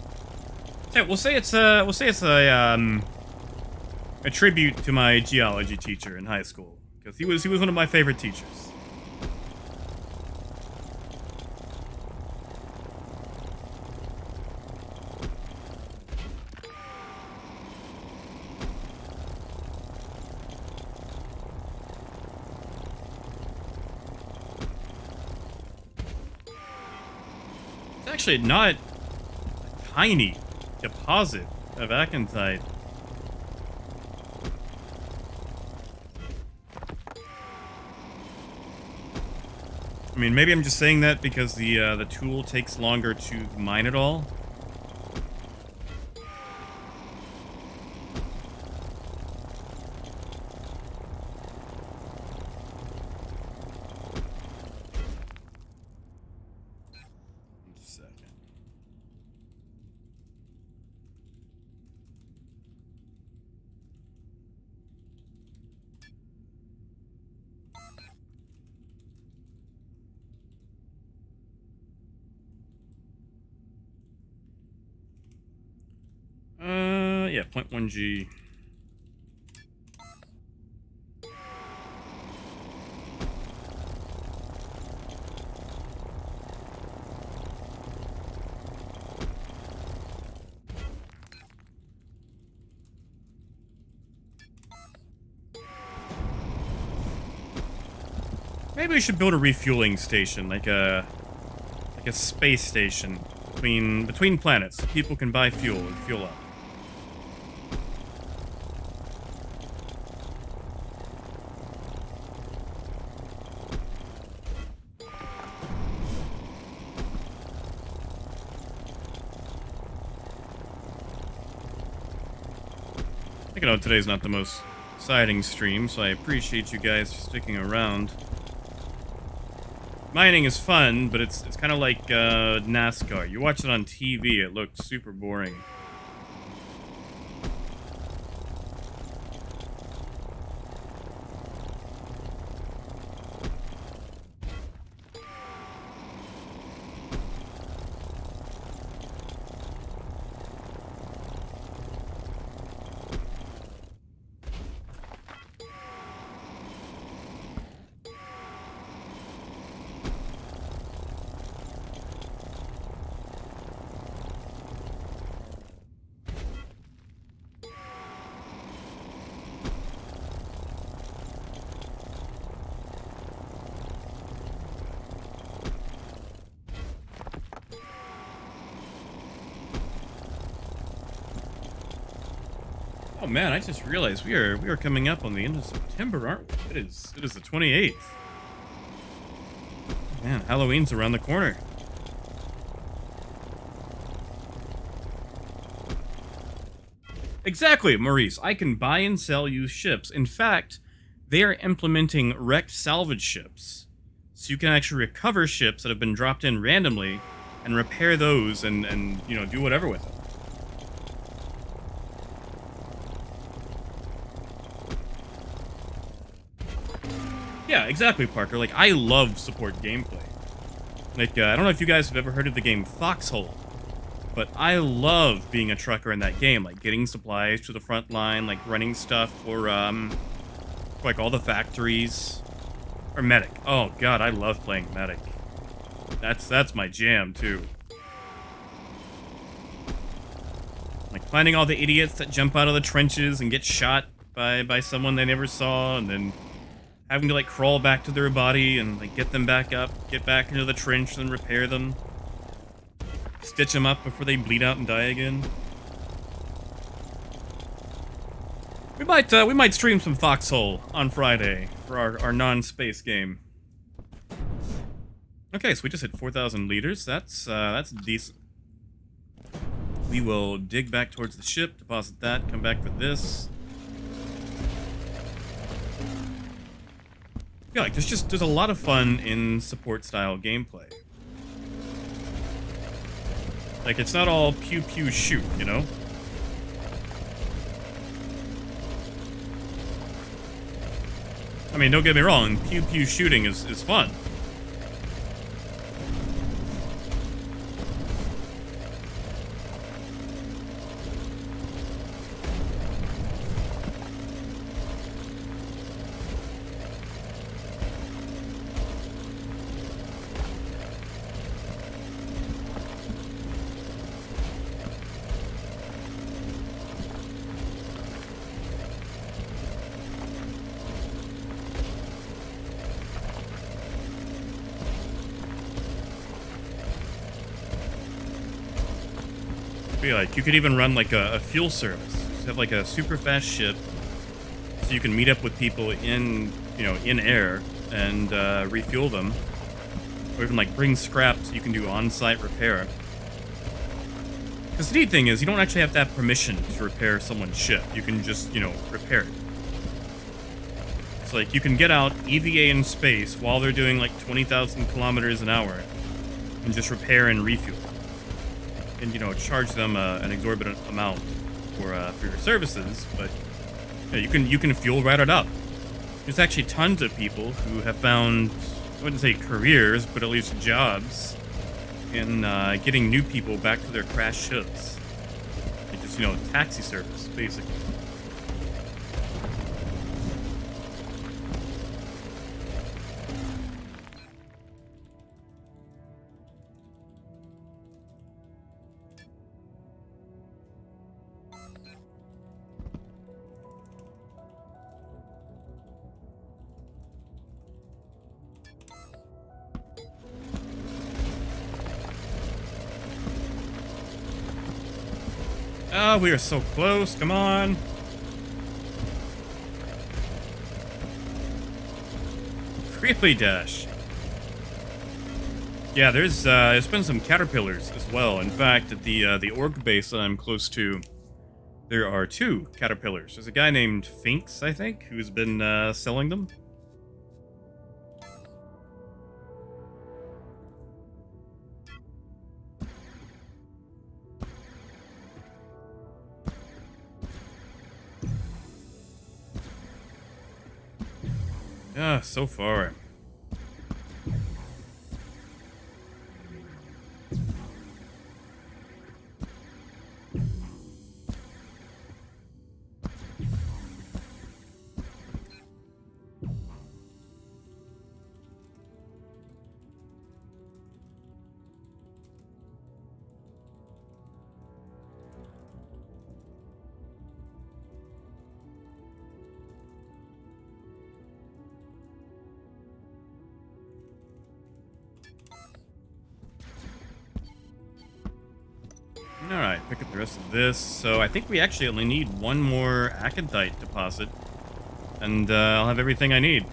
Yeah, we'll say it's a tribute to my geology teacher in high school, because he was one of my favorite teachers. It's actually not a tiny deposit of aconite. I mean, maybe I'm just saying that because the tool takes longer to mine it all. Just a second. Yeah, 0.1 G. Maybe we should build a refueling station, like a space station between planets, so people can buy fuel and fuel up. I know today's not the most exciting stream, so I appreciate you guys sticking around. Mining is fun, but it's kind of like NASCAR. You watch it on TV, it looks super boring. Oh man, I just realized we are coming up on the end of September, aren't we? It is the 28th. Man, Halloween's around the corner. Exactly, Maurice. I can buy and sell used ships. In fact, they are implementing wrecked salvage ships. So you can actually recover ships that have been dropped in randomly and repair those and you know, do whatever with them. Yeah, exactly, Parker. Like, I love support gameplay. Like, I don't know if you guys have ever heard of the game Foxhole, but I love being a trucker in that game, like getting supplies to the front line, like running stuff for like all the factories. Or Medic. Oh god, I love playing Medic. That's my jam too. Like finding all the idiots that jump out of the trenches and get shot by someone they never saw, and then having to like crawl back to their body and like get them back up, get back into the trench and repair them. Stitch them up before they bleed out and die again. We might stream some Foxhole on Friday for our non-space game. Okay, so we just hit 4,000 liters. That's decent. We will dig back towards the ship, deposit that, come back for this. Yeah, like there's a lot of fun in support style gameplay. Like it's not all pew pew shoot, you know? I mean, don't get me wrong, pew pew shooting is fun. Be like, you could even run like a fuel service. Just have like a super fast ship, so you can meet up with people in air and refuel them, or even like bring scraps. You can do on-site repair. Because the neat thing is, you don't actually have to have permission to repair someone's ship. You can just repair it. It's like you can get out EVA in space while they're doing like 20,000 kilometers an hour, and just repair and refuel. And charge them an exorbitant amount for your services, but you can fuel right it up. There's actually tons of people who have found, I wouldn't say careers, but at least jobs in getting new people back to their crashed ships. Like just taxi service basically. Oh, we are so close. Come on. Really, Dash? Yeah, there's been some caterpillars as well. In fact, at the org base that I'm close to, there are 2 caterpillars. There's a guy named Finks, I think, who's been selling them. Ah, so far. Alright, pick up the rest of this. So I think we actually only need one more Acanthite deposit, and I'll have everything I need.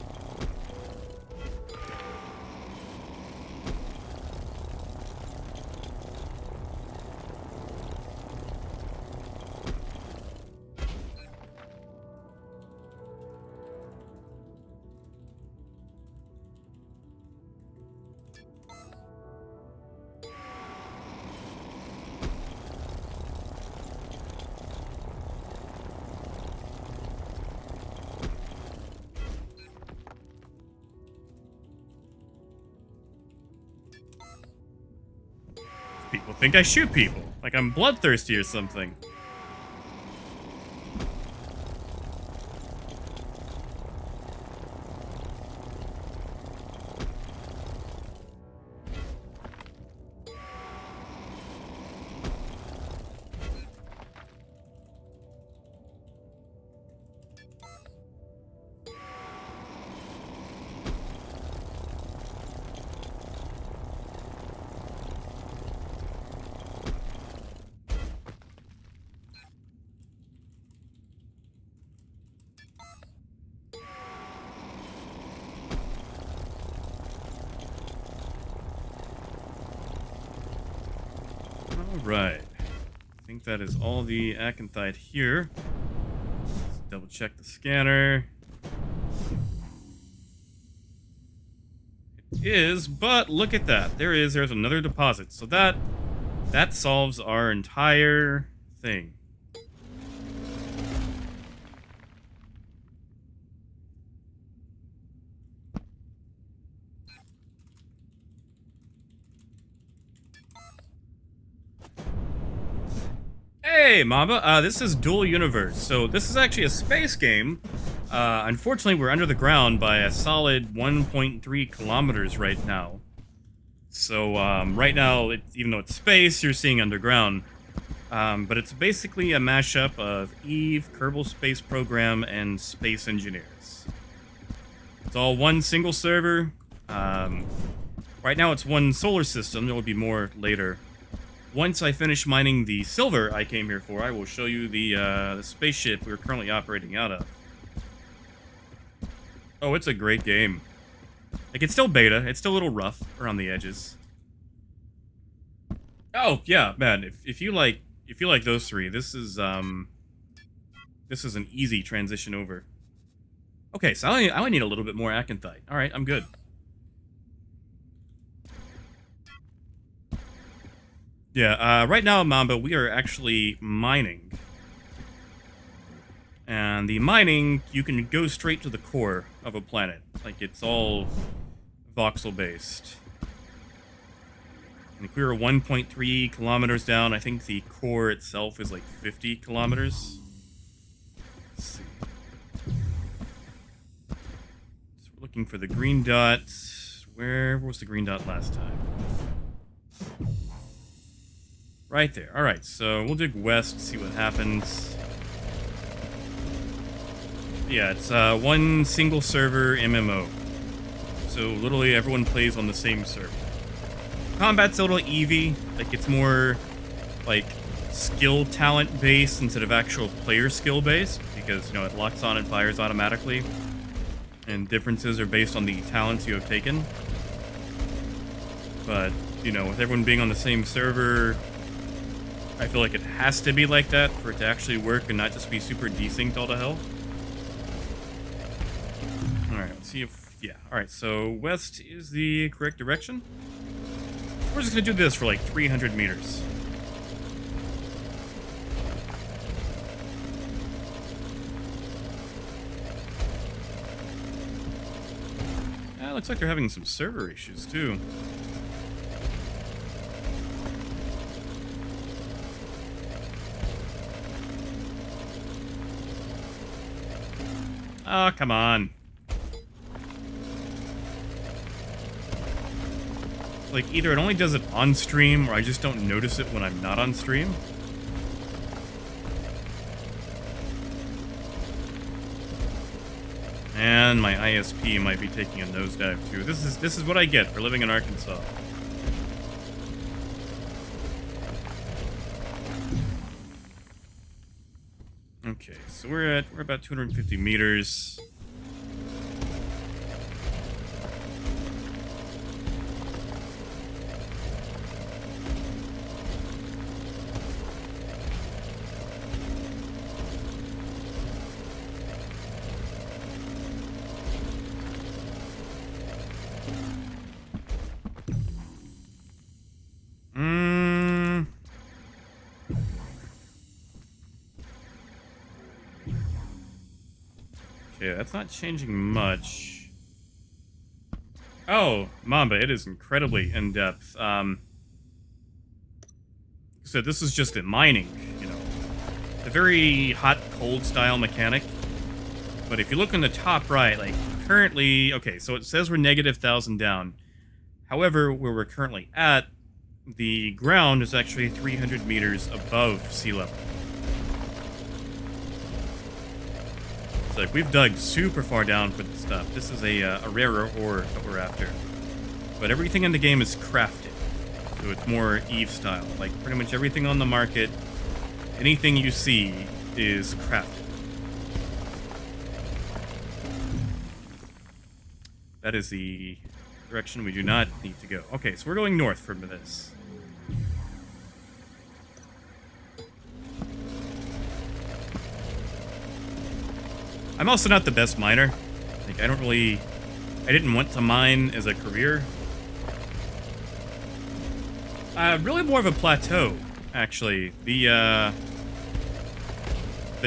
People think I shoot people, like I'm bloodthirsty or something. Alright. I think that is all the acanthite here. Let's double check the scanner. It is, but look at that. There's another deposit. So that solves our entire thing. Hey, Mamba. This is Dual Universe. So this is actually a space game. Unfortunately, we're under the ground by a solid 1.3 kilometers right now. So right now, even though it's space, you're seeing underground. But it's basically a mashup of Eve, Kerbal Space Program, and Space Engineers. It's all one single server. Right now, it's one solar system. There will be more later. Once I finish mining the silver I came here for, I will show you the spaceship we're currently operating out of. Oh, it's a great game. Like, it's still beta. It's still a little rough around the edges. Oh, yeah, man. If you like those three, this is an easy transition over. Okay, so I only need a little bit more acanthite. All right, I'm good. Yeah, right now, Mamba, we are actually mining. And the mining, you can go straight to the core of a planet. Like, it's all voxel-based. Like, we were 1.3 kilometers down. I think the core itself is like 50 kilometers. Let's see. So we're looking for the green dot. Where was the green dot last time? Right there. Alright, so we'll dig west, see what happens. Yeah, it's one single server MMO. So literally everyone plays on the same server. Combat's a little Eevee. Like, it's more like skill talent based instead of actual player skill based, because, you know, it locks on and fires automatically. And differences are based on the talents you have taken. But, you know, with everyone being on the same server, I feel like it has to be like that for it to actually work and not just be super desynced all to hell. Alright, let's see if... Yeah, alright, so west is the correct direction. We're just going to do this for like 300 meters. Looks like they're having some server issues too. Oh, come on. Like, either it only does it on stream, or I just don't notice it when I'm not on stream. And my ISP might be taking a nosedive too. This is what I get for living in Arkansas. Okay, so we're about 250 meters. Okay, that's not changing much. Oh, Mamba, it is incredibly in-depth. So this is just in mining, you know. A very hot-cold style mechanic. But if you look on the top right, like, currently... Okay, so it says we're negative 1,000 down. However, where we're currently at, the ground is actually 300 meters above sea level. So, like, we've dug super far down for this stuff. This is a rarer ore that we're after. But everything in the game is crafted. So it's more Eve style. Like, pretty much everything on the market, anything you see is crafted. That is the direction we do not need to go. Okay, so we're going north for this. I'm also not the best miner. Like, I didn't want to mine as a career. Really more of a plateau, actually. The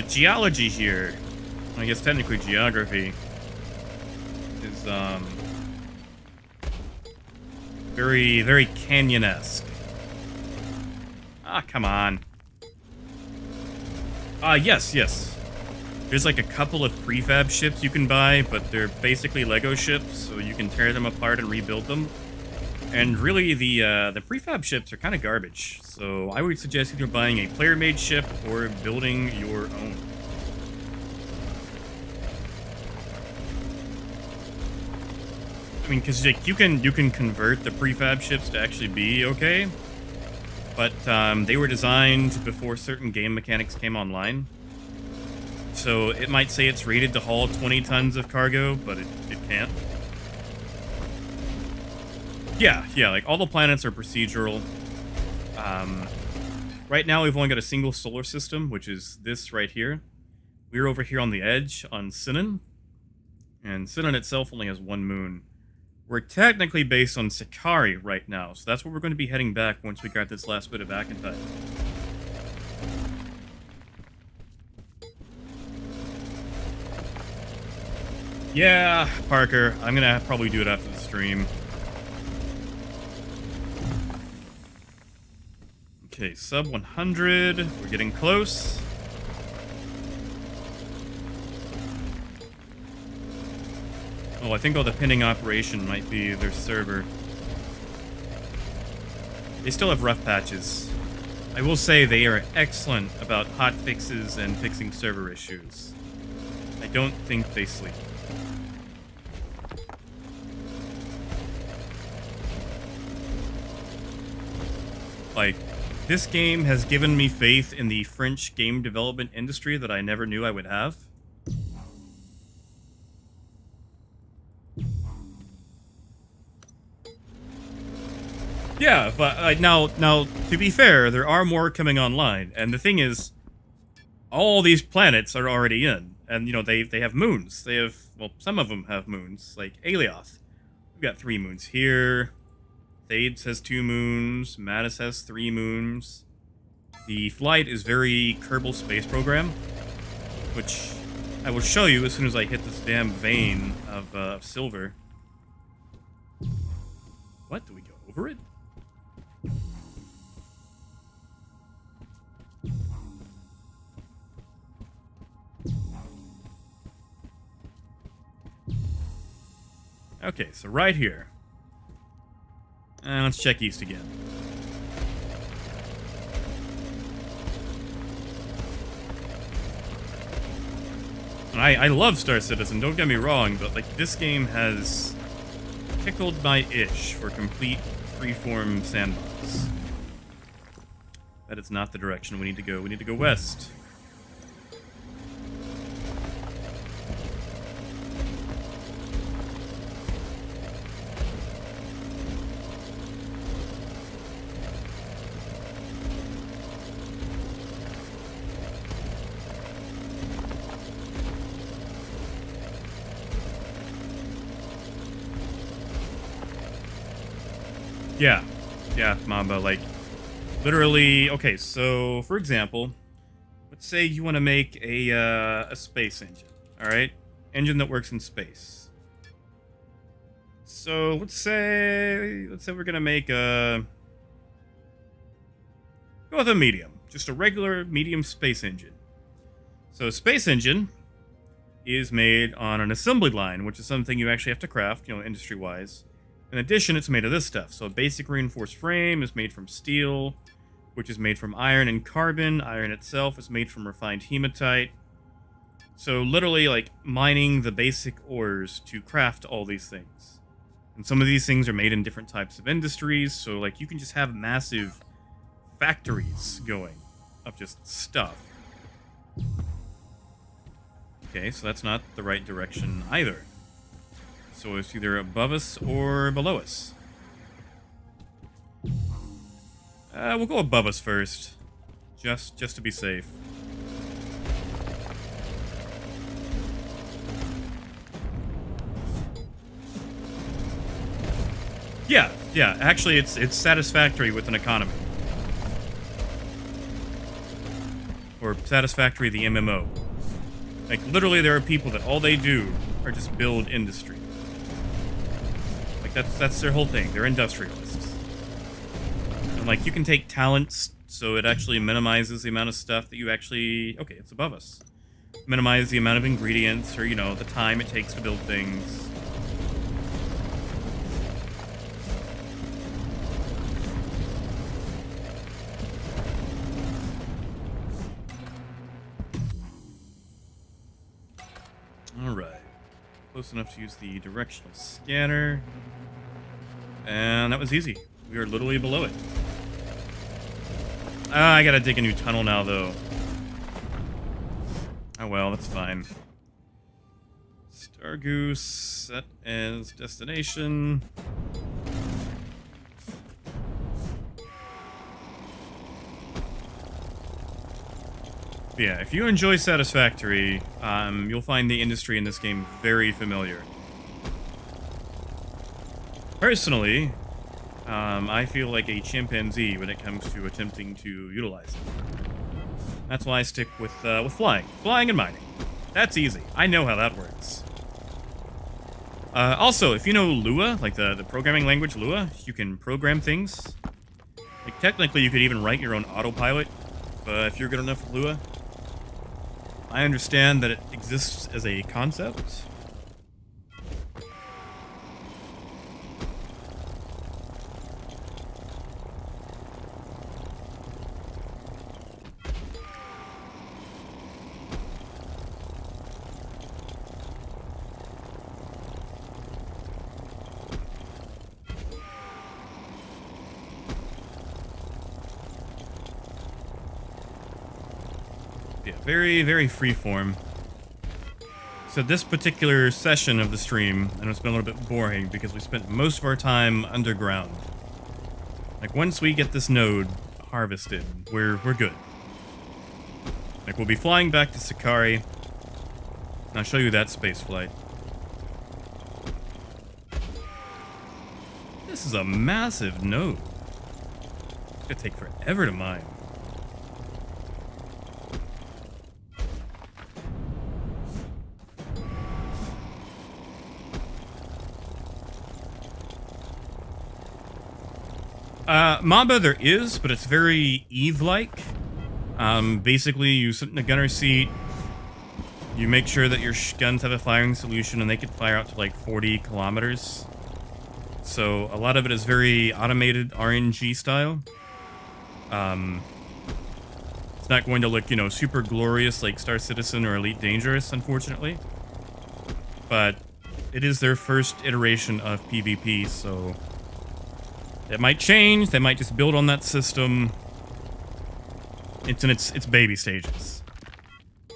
geology here, I guess technically geography, is, very, very canyon-esque. Ah, come on. Yes. There's like a couple of prefab ships you can buy, but they're basically Lego ships, so you can tear them apart and rebuild them. And really, the prefab ships are kind of garbage, so I would suggest either buying a player-made ship or building your own. I mean, because like, you can convert the prefab ships to actually be okay, but they were designed before certain game mechanics came online. So it might say it's rated to haul 20 tons of cargo, but it can't. Yeah, like all the planets are procedural. Right now we've only got a single solar system, which is this right here. We're over here on the edge on Sinan, and Sinan itself only has one moon. We're technically based on Sakari right now, so that's where we're going to be heading back once we grab this last bit of Akantite. Yeah, Parker, I'm gonna probably do it after the stream. Okay, sub 100. We're getting close. Oh, I think all the pinning operation might be their server. They still have rough patches. I will say they are excellent about hot fixes and fixing server issues. I don't think they sleep. Like, this game has given me faith in the French game development industry that I never knew I would have. Yeah, but now, to be fair, there are more coming online, and the thing is, all these planets are already in, and you know they have moons. They have, well, some of them have moons, like Alioth. We've got 3 moons here. Thades has 2 moons. Mattis has 3 moons. The flight is very Kerbal Space Program, which I will show you as soon as I hit this damn vein of silver. What? Do we go over it? Okay, so right here. Let's check east again. I love Star Citizen, don't get me wrong, but like this game has tickled my itch for complete freeform sandbox. That is not the direction we need to go. We need to go west. Yeah, Mamba, like, literally, okay, so, for example, let's say you want to make a space engine, alright? Engine that works in space. So, let's say we're gonna make go with a medium, just a regular medium space engine. So, a space engine is made on an assembly line, which is something you actually have to craft, you know, industry-wise. In addition, it's made of this stuff. So a basic reinforced frame is made from steel, which is made from iron and carbon. Iron itself is made from refined hematite. So literally, like, mining the basic ores to craft all these things. And some of these things are made in different types of industries, so, like, you can just have massive factories going of just stuff. Okay, so that's not the right direction either. So it's either above us or below us. We'll go above us first, just to be safe. Yeah, yeah. Actually, it's satisfactory with an economy. Or satisfactory the MMO. Like, literally, there are people that all they do are just build industry. Like, that's their whole thing. They're industrialists. And, like, you can take talents, so it actually minimizes the amount of stuff that you actually... Okay, it's above us. Minimize the amount of ingredients, or, you know, the time it takes to build things. Alright. Close enough to use the directional scanner. And that was easy. We are literally below it. Ah, I gotta dig a new tunnel now, though. Oh well, that's fine. Stargoose, set as destination. Yeah, if you enjoy Satisfactory, you'll find the industry in this game very familiar. Personally, I feel like a chimpanzee when it comes to attempting to utilize it. That's why I stick with flying. Flying and mining. That's easy. I know how that works. Also, if you know Lua, like the programming language Lua, you can program things. Like, technically, you could even write your own autopilot, if you're good enough with Lua. I understand that it exists as a concept. Yeah, very, very freeform. So this particular session of the stream, I know it's been a little bit boring because we spent most of our time underground. Like, once we get this node harvested, we're good. Like, we'll be flying back to Sakari, and I'll show you that space flight. This is a massive node. It's gonna take forever to mine. Mamba there is, but it's very Eve-like. Basically, you sit in a gunner seat, you make sure that your guns have a firing solution, and they can fire out to like 40 kilometers. So, a lot of it is very automated RNG style. It's not going to look, you know, super glorious like Star Citizen or Elite Dangerous, unfortunately. But it is their first iteration of PvP, so... it might change, they might just build on that system. It's in its baby stages.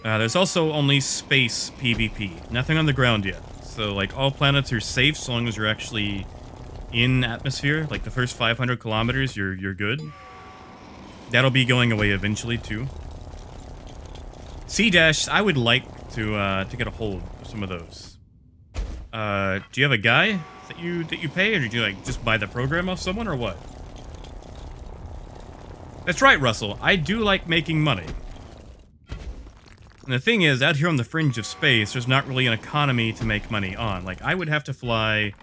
There's also only space PvP, nothing on the ground yet. So, like, all planets are safe so long as you're actually in atmosphere. Like, the first 500 kilometers, you're good. That'll be going away eventually, too. C-Dash, I would like to get a hold of some of those. Do you have a guy that you pay, or did you like just buy the program off someone, or what? That's right, Russell. I do like making money. And the thing is, out here on the fringe of space, there's not really an economy to make money on. Like, I would have to fly...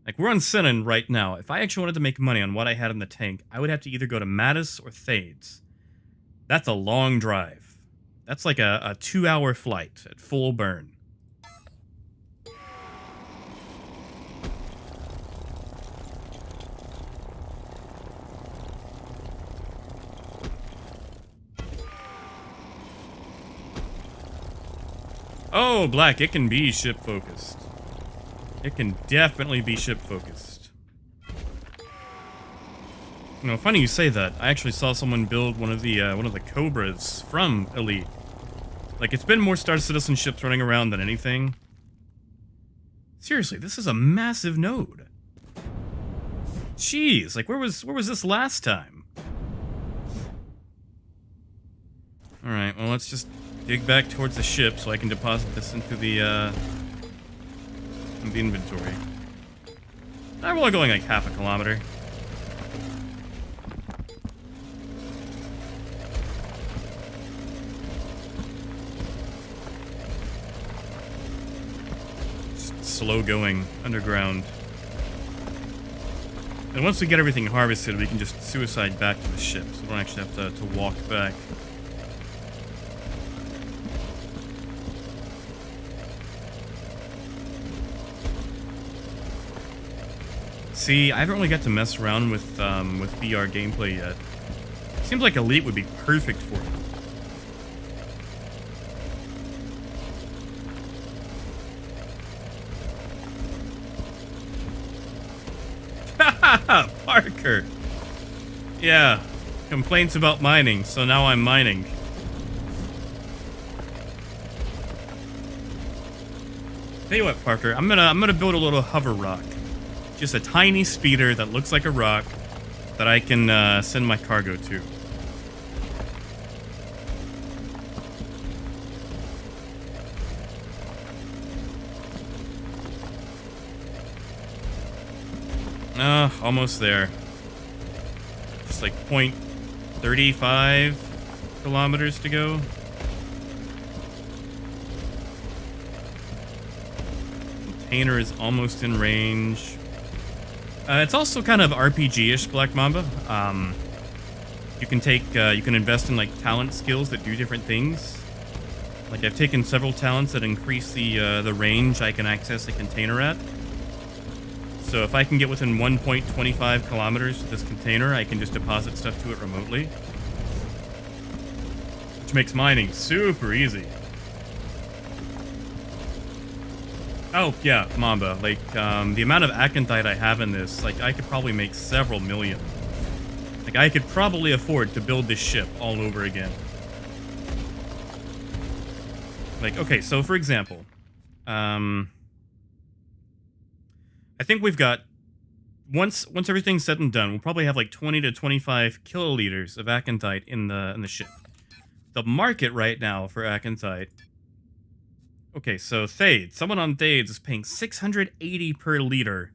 like, we're on Sinan right now. If I actually wanted to make money on what I had in the tank, I would have to either go to Mattis or Thades. That's a long drive. That's like a 2-hour flight at full burn. Oh, Black, it can be ship-focused. It can definitely be ship-focused. You know, funny you say that. I actually saw someone build one of the Cobras from Elite. Like, it's been more Star Citizen ships running around than anything. Seriously, this is a massive node. Jeez, like, where was this last time? Alright, well, let's just dig back towards the ship so I can deposit this into the inventory. We're only going like half a kilometer. Just slow going underground. And once we get everything harvested, we can just suicide back to the ship, so we don't actually have to walk back. See, I haven't really got to mess around with VR gameplay yet. Seems like Elite would be perfect for it. Haha, Parker! Yeah, complaints about mining, so now I'm mining. Tell you what, Parker, I'm gonna build a little hover rock. Just a tiny speeder that looks like a rock that I can send my cargo to. Almost there. Just like 0.35 kilometers to go. Container is almost in range. It's also kind of RPG-ish, Black Mamba. You can invest in like talent skills that do different things. Like I've taken several talents that increase the range I can access a container at. So if I can get within 1.25 kilometers to this container, I can just deposit stuff to it remotely. Which makes mining super easy. Oh, yeah, Mamba. Like, the amount of Acanthite I have in this, like, I could probably make several million. Like, I could probably afford to build this ship all over again. Like, okay, so for example, I think we've got, once everything's said and done, we'll probably have like 20 to 25 kiloliters of Acanthite in the ship. The market right now for Acanthite. Okay, so Thades. Someone on Thades is paying 680 per liter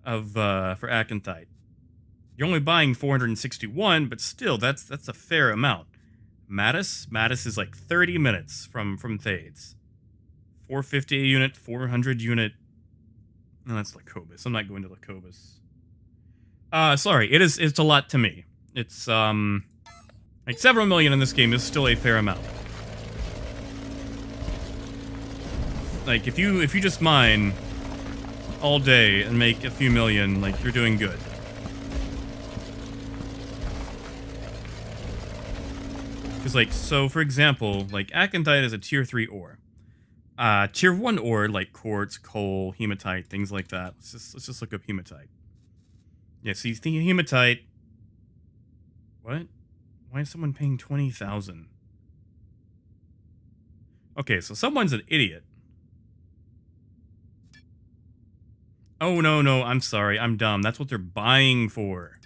of for Acanthite. You're only buying 461, but still, that's a fair amount. Mattis is like 30 minutes from Thades. 450 a unit, 400 unit. No, that's Lacobus. I'm not going to Lacobus. Sorry, it's a lot to me. It's like several million in this game is still a fair amount. Like if you just mine all day and make a few million, like you're doing good. Because like, so for example, like Acanthite is a tier 3 ore. Tier 1 ore, like quartz, coal, hematite, things like that. Let's just look up hematite. Yeah, see, hematite. What? Why is someone paying 20,000? Okay, so someone's an idiot. Oh, no, I'm sorry. I'm dumb. That's what they're buying for.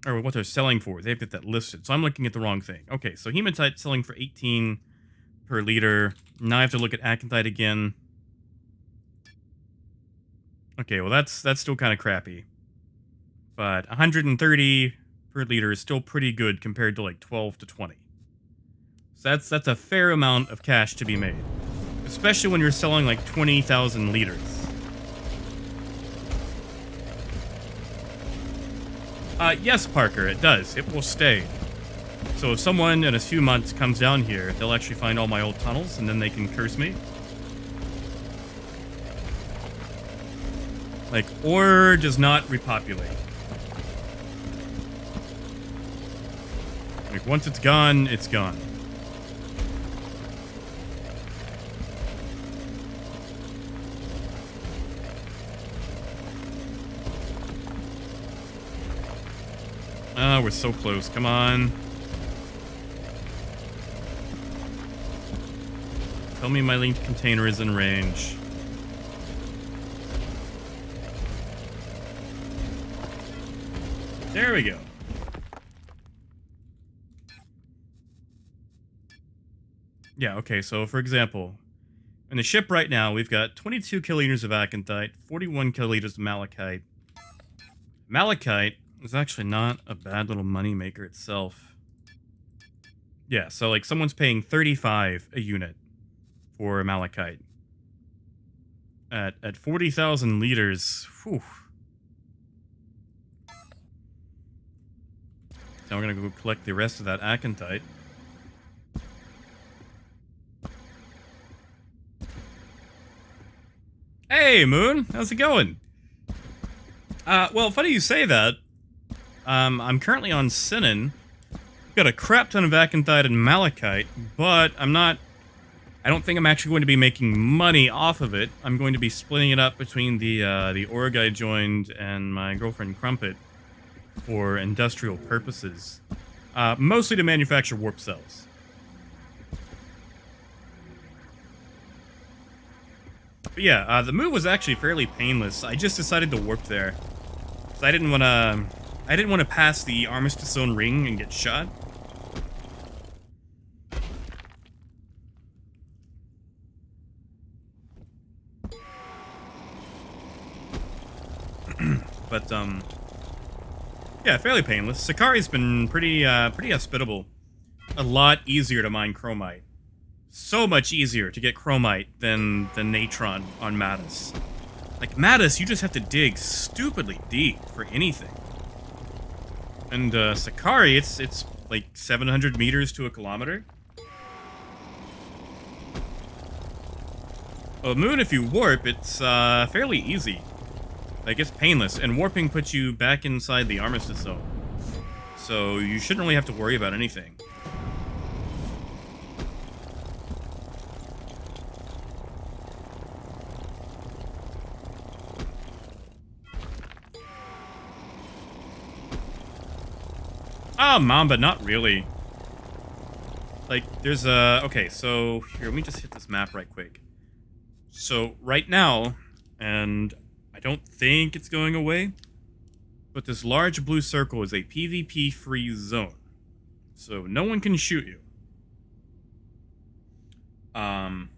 Or what they're selling for. They've got that listed. So I'm looking at the wrong thing. Okay, so hematite selling for 18 per liter. Now I have to look at Acanthite again. Okay, well that's still kind of crappy. But 130 per liter is still pretty good compared to like 12 to 20. So that's a fair amount of cash to be made. Especially when you're selling like 20,000 liters. Yes, Parker, it does. It will stay. So if someone in a few months comes down here, they'll actually find all my old tunnels, and then they can curse me. Like, ore does not repopulate. Like, once it's gone, it's gone. We're so close. Come on. Tell me my linked container is in range. There we go. Yeah, okay, so for example, In the ship right now, we've got 22 kiloliters of acanthite, 41 kiloliters of malachite. Malachite is actually not a bad little money maker itself. Yeah, so like someone's paying 35 a unit for malachite. At 40,000 liters, whew. Now we're gonna go collect the rest of that acanthite. Hey, Moon, how's it going? Well, funny you say that. I'm currently on Sinan. Got a crap ton of acanthite and malachite, but I don't think I'm actually going to be making money off of it. I'm going to be splitting it up between the org I joined and my girlfriend Crumpet for industrial purposes. Mostly to manufacture warp cells. But yeah, the move was actually fairly painless. I just decided to warp there. So I didn't want to pass the Armistice Zone ring and get shot. But yeah, fairly painless. Sakari's been pretty hospitable. A lot easier to mine chromite. So much easier to get chromite than natron on Mattis. Like Mattis, you just have to dig stupidly deep for anything. And Sakari, it's like 700 meters to a kilometer. Well, Moon, if you warp, it's fairly easy. Like, it's painless, and warping puts you back inside the Armistice Zone. So you shouldn't really have to worry about anything. Ah, Mamba, not really. Like, there's a... Okay, so here, let me just hit this map right quick. So, right now, and I don't think it's going away, but this large blue circle is a PvP-free zone. So, no one can shoot you. Out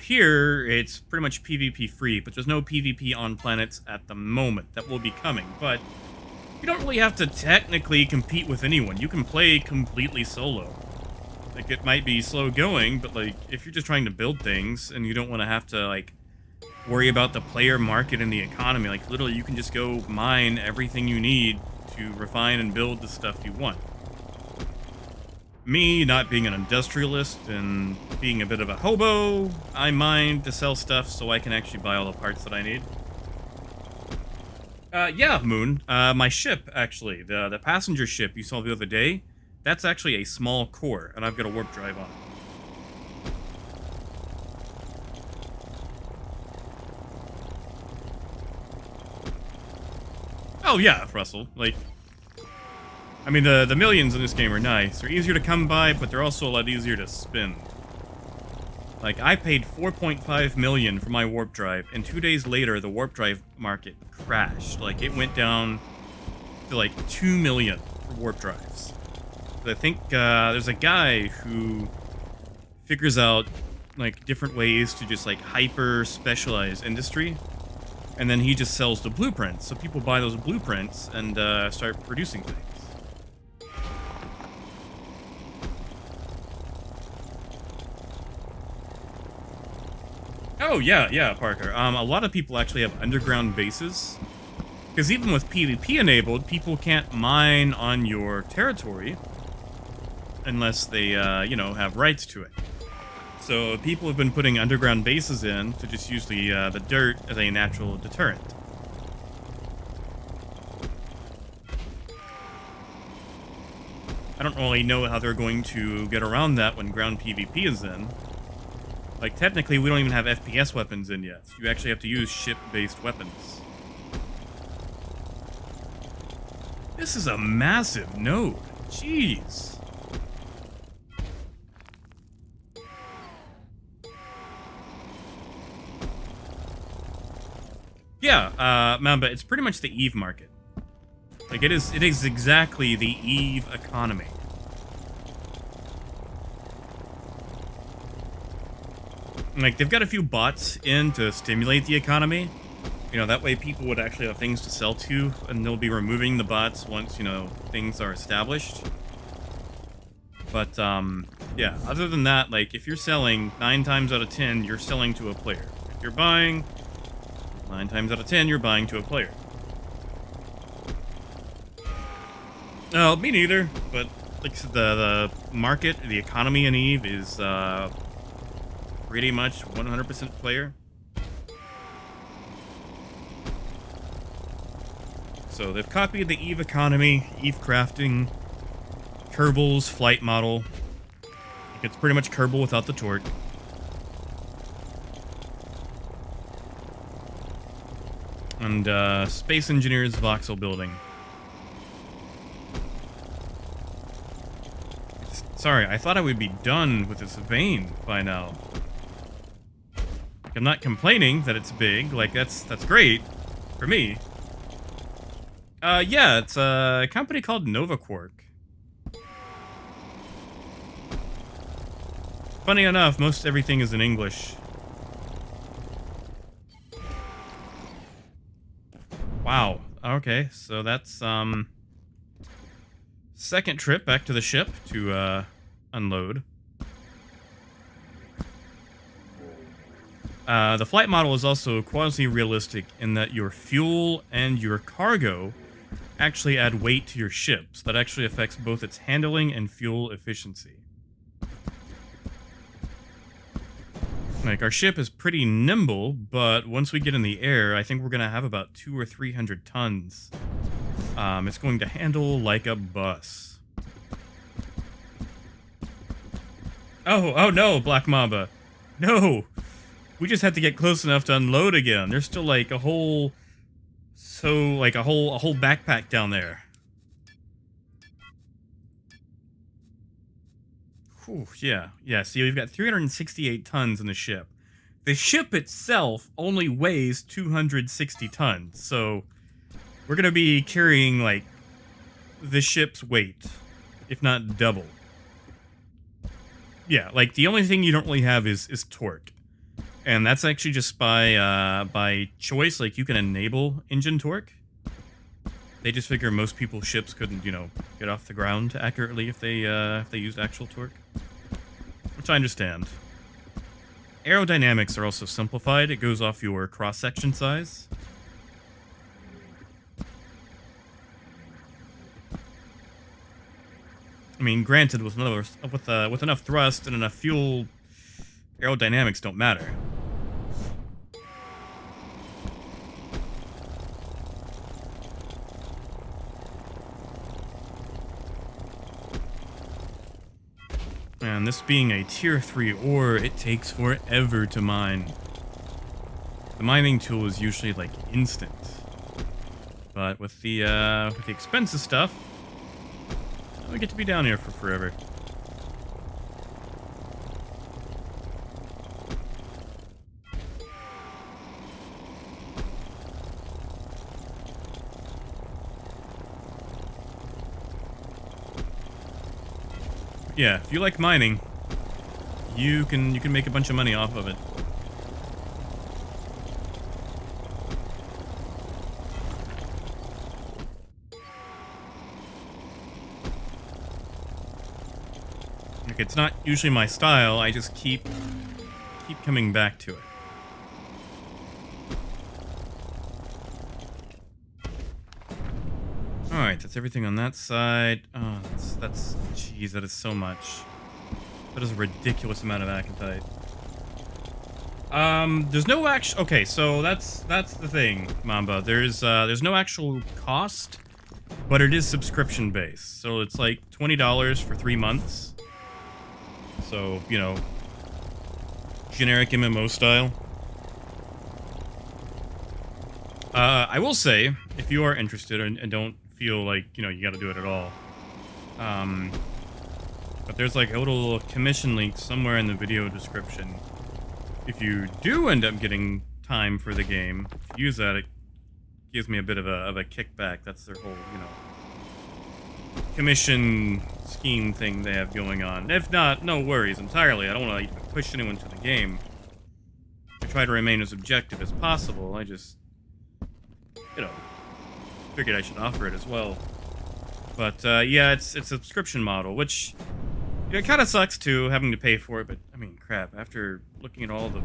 here, it's pretty much PvP-free, but there's no PvP on planets at the moment. That will be coming, but you don't really have to technically compete with anyone. You can play completely solo. Like, it might be slow going, but, like, if you're just trying to build things and you don't want to have to, like, worry about the player market and the economy, like, literally you can just go mine everything you need to refine and build the stuff you want. Me, not being an industrialist and being a bit of a hobo, I mine to sell stuff so I can actually buy all the parts that I need. Yeah, Moon. My ship, actually, the passenger ship you saw the other day, that's actually a small core, and I've got a warp drive on it. Oh yeah, Russell. Like, I mean, the millions in this game are nice. They're easier to come by, but they're also a lot easier to spin. Like, I paid 4.5 million for my warp drive, and 2 days later, the warp drive market crashed. Like, it went down to, like, 2 million for warp drives. I think there's a guy who figures out, like, different ways to just, like, hyper-specialize industry, and then he just sells the blueprints. So people buy those blueprints and start producing things. Oh, yeah, Parker. A lot of people actually have underground bases. Because even with PvP enabled, people can't mine on your territory unless they, you know, have rights to it. So people have been putting underground bases in to just use the dirt as a natural deterrent. I don't really know how they're going to get around that when ground PvP is in. Like, technically, we don't even have FPS weapons in yet. So you actually have to use ship-based weapons. This is a massive node. Jeez. Yeah, Mamba, it's pretty much the Eve market. Like, it is exactly the Eve economy. Like, they've got a few bots in to stimulate the economy. You know, that way people would actually have things to sell to, and they'll be removing the bots once, you know, things are established. But, yeah, other than that, like, if you're selling, 9 times out of 10, you're selling to a player. If you're buying, 9 times out of 10, you're buying to a player. No, me neither, but, like, the market, the economy in EVE is, pretty much 100% player. So they've copied the EVE economy, EVE crafting, Kerbal's flight model. It's pretty much Kerbal without the torque. And Space Engineers voxel building. Sorry, I thought I would be done with this vein by now. I'm not complaining that it's big. Like, that's great for me. Yeah, it's a company called Nova Quark. Funny enough, most everything is in English. Wow. Okay, so that's, second trip back to the ship to, unload. The flight model is also quasi-realistic in that your fuel and your cargo actually add weight to your ship, so that actually affects both its handling and fuel efficiency. Like, our ship is pretty nimble, but once we get in the air, I think we're gonna have about 200 or 300 tons. It's going to handle like a bus. Oh no, Black Mamba. No! We just have to get close enough to unload again. There's still like a whole... So, like a whole backpack down there. Whew, yeah. Yeah, see, we've got 368 tons in the ship. The ship itself only weighs 260 tons, so we're gonna be carrying, like, the ship's weight, if not double. Yeah, like, the only thing you don't really have is torque. And that's actually just by choice. Like, you can enable engine torque. They just figure most people's ships couldn't, you know, get off the ground accurately if they used actual torque. Which I understand. Aerodynamics are also simplified. It goes off your cross-section size. I mean, granted, with enough thrust and enough fuel, aerodynamics don't matter. And this being a tier 3 ore, it takes forever to mine. The mining tool is usually like instant. But with the expensive stuff, we get to be down here for forever. Yeah, if you like mining, you can make a bunch of money off of it. Like, it's not usually my style, I just keep coming back to it. Alright, that's everything on that side. Oh, that's jeez, that is so much. That is a ridiculous amount of acantite. There's no actual... Okay, so that's the thing, Mamba. There's no actual cost, but it is subscription-based. So it's like $20 for 3 months. So, you know, generic MMO style. I will say, if you are interested and don't feel like, you know, you gotta do it at all, but there's like a little commission link somewhere in the video description. If you do end up getting time for the game, if you use that, it gives me a bit of a kickback. That's their whole, you know, commission scheme thing they have going on. If not, no worries entirely. I don't want to push anyone to the game. try to remain as objective as possible. I just, you know, figured I should offer it as well. But yeah, it's a subscription model, which it kind of sucks too, having to pay for it. But I mean, crap. After looking at all the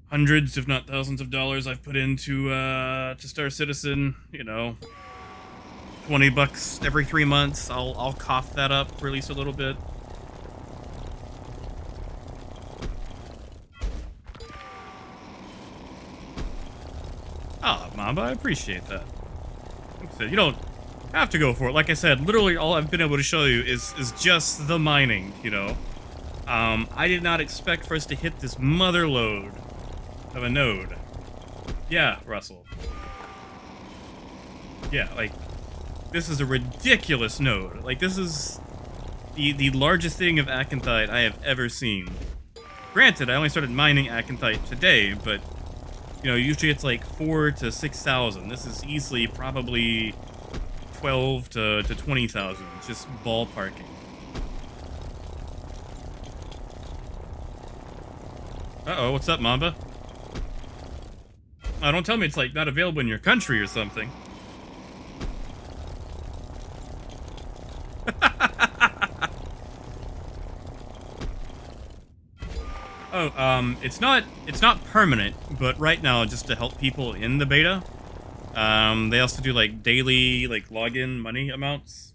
hundreds, if not thousands, of dollars I've put into to Star Citizen, you know, $20 every 3 months, I'll cough that up for at least a little bit. Ah, Mamba, I appreciate that. Like I said, you don't have to go for it. Like I said, literally all I've been able to show you is just the mining, you know. I did not expect for us to hit this mother load of a node. Yeah, Russell. Yeah, like, this is a ridiculous node. Like, this is the largest thing of acanthite I have ever seen. Granted, I only started mining acanthite today, but, you know, usually it's like 4,000 to 6,000. This is easily probably 12 to 20,000, just ballparking. Uh-oh, what's up, Mamba? Oh, don't tell me it's, like, not available in your country or something. Oh, it's not permanent, but right now, just to help people in the beta, they also do, like, daily, like, login money amounts.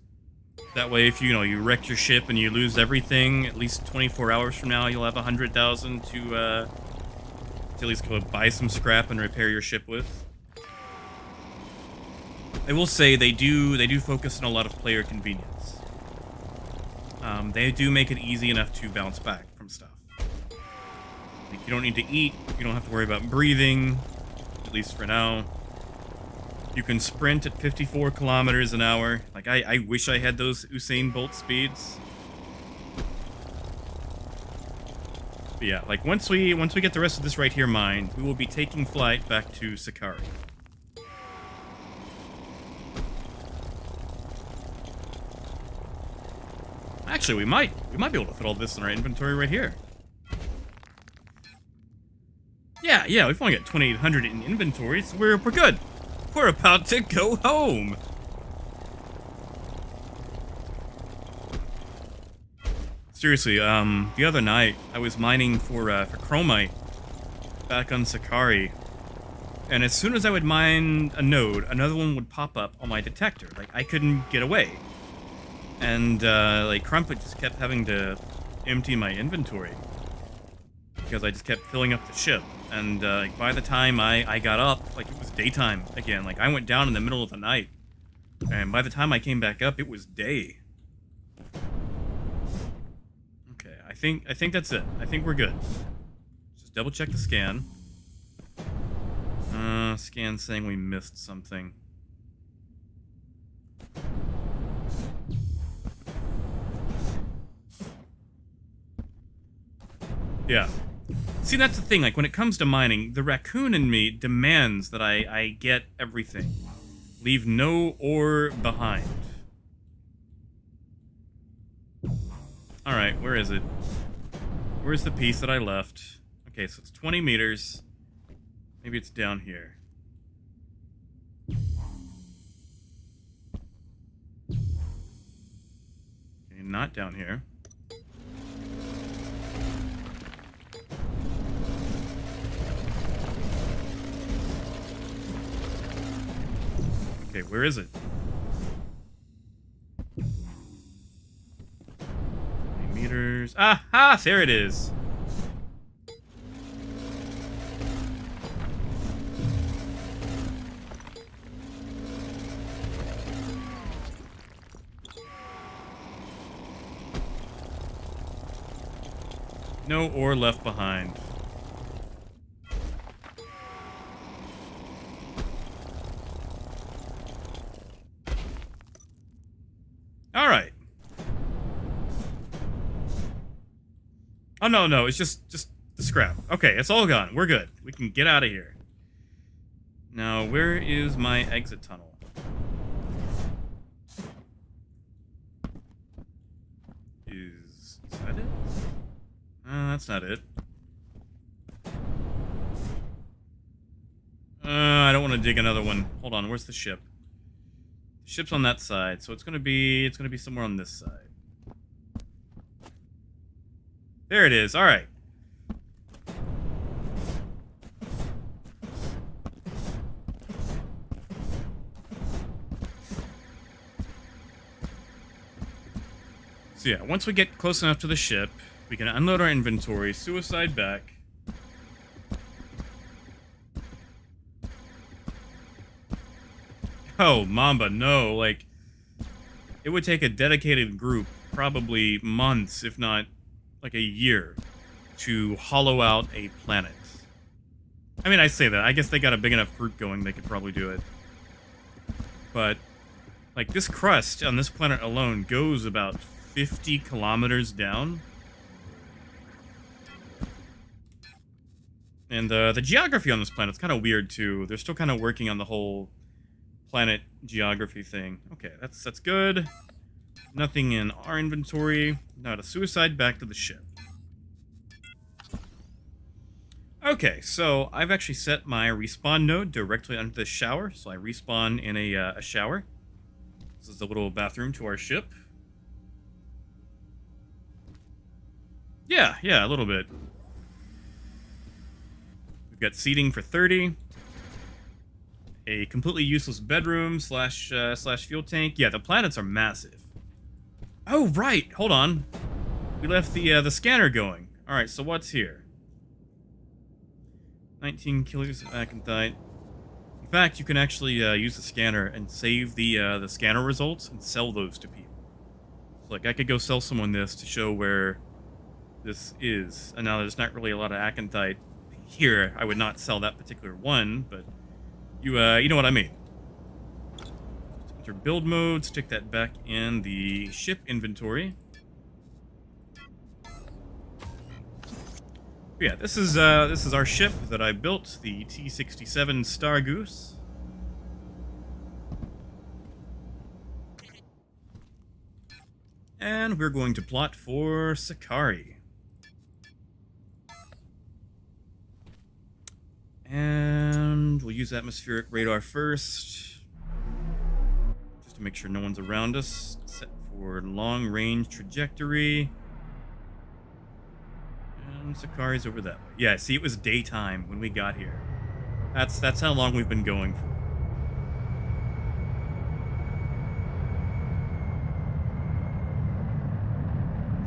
That way, if you wreck your ship and you lose everything, at least 24 hours from now, you'll have 100,000 to at least go buy some scrap and repair your ship with. I will say they do focus on a lot of player convenience. They do make it easy enough to bounce back from stuff. Like, you don't need to eat, you don't have to worry about breathing, at least for now. You can sprint at 54 kilometers an hour. Like, I wish I had those Usain Bolt speeds. But yeah, like, once we get the rest of this right here mined, we will be taking flight back to Sakari. Actually, we might be able to fit all this in our inventory right here. Yeah, we've only got 2,800 in inventory, so we're good. We're about to go home. Seriously, the other night I was mining for chromite back on Sakari, and as soon as I would mine a node, another one would pop up on my detector. Like, I couldn't get away, and like, Crumpet just kept having to empty my inventory because I just kept filling up the ship. And like, by the time I got up, like, it was daytime again. Like, I went down in the middle of the night, and by the time I came back up, it was day. Okay, I think that's it. I think we're good. Just double check the scan. Scan saying we missed something. Yeah. See, that's the thing, like, when it comes to mining, the raccoon in me demands that I get everything. Leave no ore behind. Alright, where is it? Where's the piece that I left? Okay, so it's 20 meters. Maybe it's down here. Okay, not down here. Okay, where is it? 20 meters. Ah, there it is. No ore left behind. All right. Oh, no, it's just the scrap. Okay, it's all gone. We're good. We can get out of here. Now, where is my exit tunnel? Is that it? That's not it. I don't want to dig another one. Hold on, where's the ship? The ship's on that side, so it's gonna be somewhere on this side. There it is. All right. So yeah, once we get close enough to the ship, we can unload our inventory, suicide back. Oh, Mamba, no. Like, it would take a dedicated group, probably months, if not like a year, to hollow out a planet. I mean, I say that. I guess they got a big enough group going, they could probably do it. But, like, this crust on this planet alone goes about 50 kilometers down. And the geography on this planet's kind of weird, too. They're still kind of working on the whole planet geography thing. Okay, that's good. Nothing in our inventory. Not a suicide, back to the ship. Okay, so I've actually set my respawn node directly under the shower, so I respawn in a shower. This is the little bathroom to our ship. Yeah, a little bit. We've got seating for 30. A completely useless bedroom slash fuel tank. Yeah, the planets are massive. Oh, right. Hold on. We left the scanner going. All right, so what's here? 19 kilos of acanthite. In fact, you can actually use the scanner and save the scanner results and sell those to people. So, like, I could go sell someone this to show where this is. And now there's not really a lot of acanthite here. I would not sell that particular one, but you know what I mean. Enter build mode. Stick that back in the ship inventory. Yeah, this is our ship that I built, the T-67 Star Goose. And we're going to plot for Sakari. And we'll use atmospheric radar first, just to make sure no one's around us. Set for long-range trajectory. And Sakari's over that way. Yeah, see, it was daytime when we got here. That's how long we've been going for.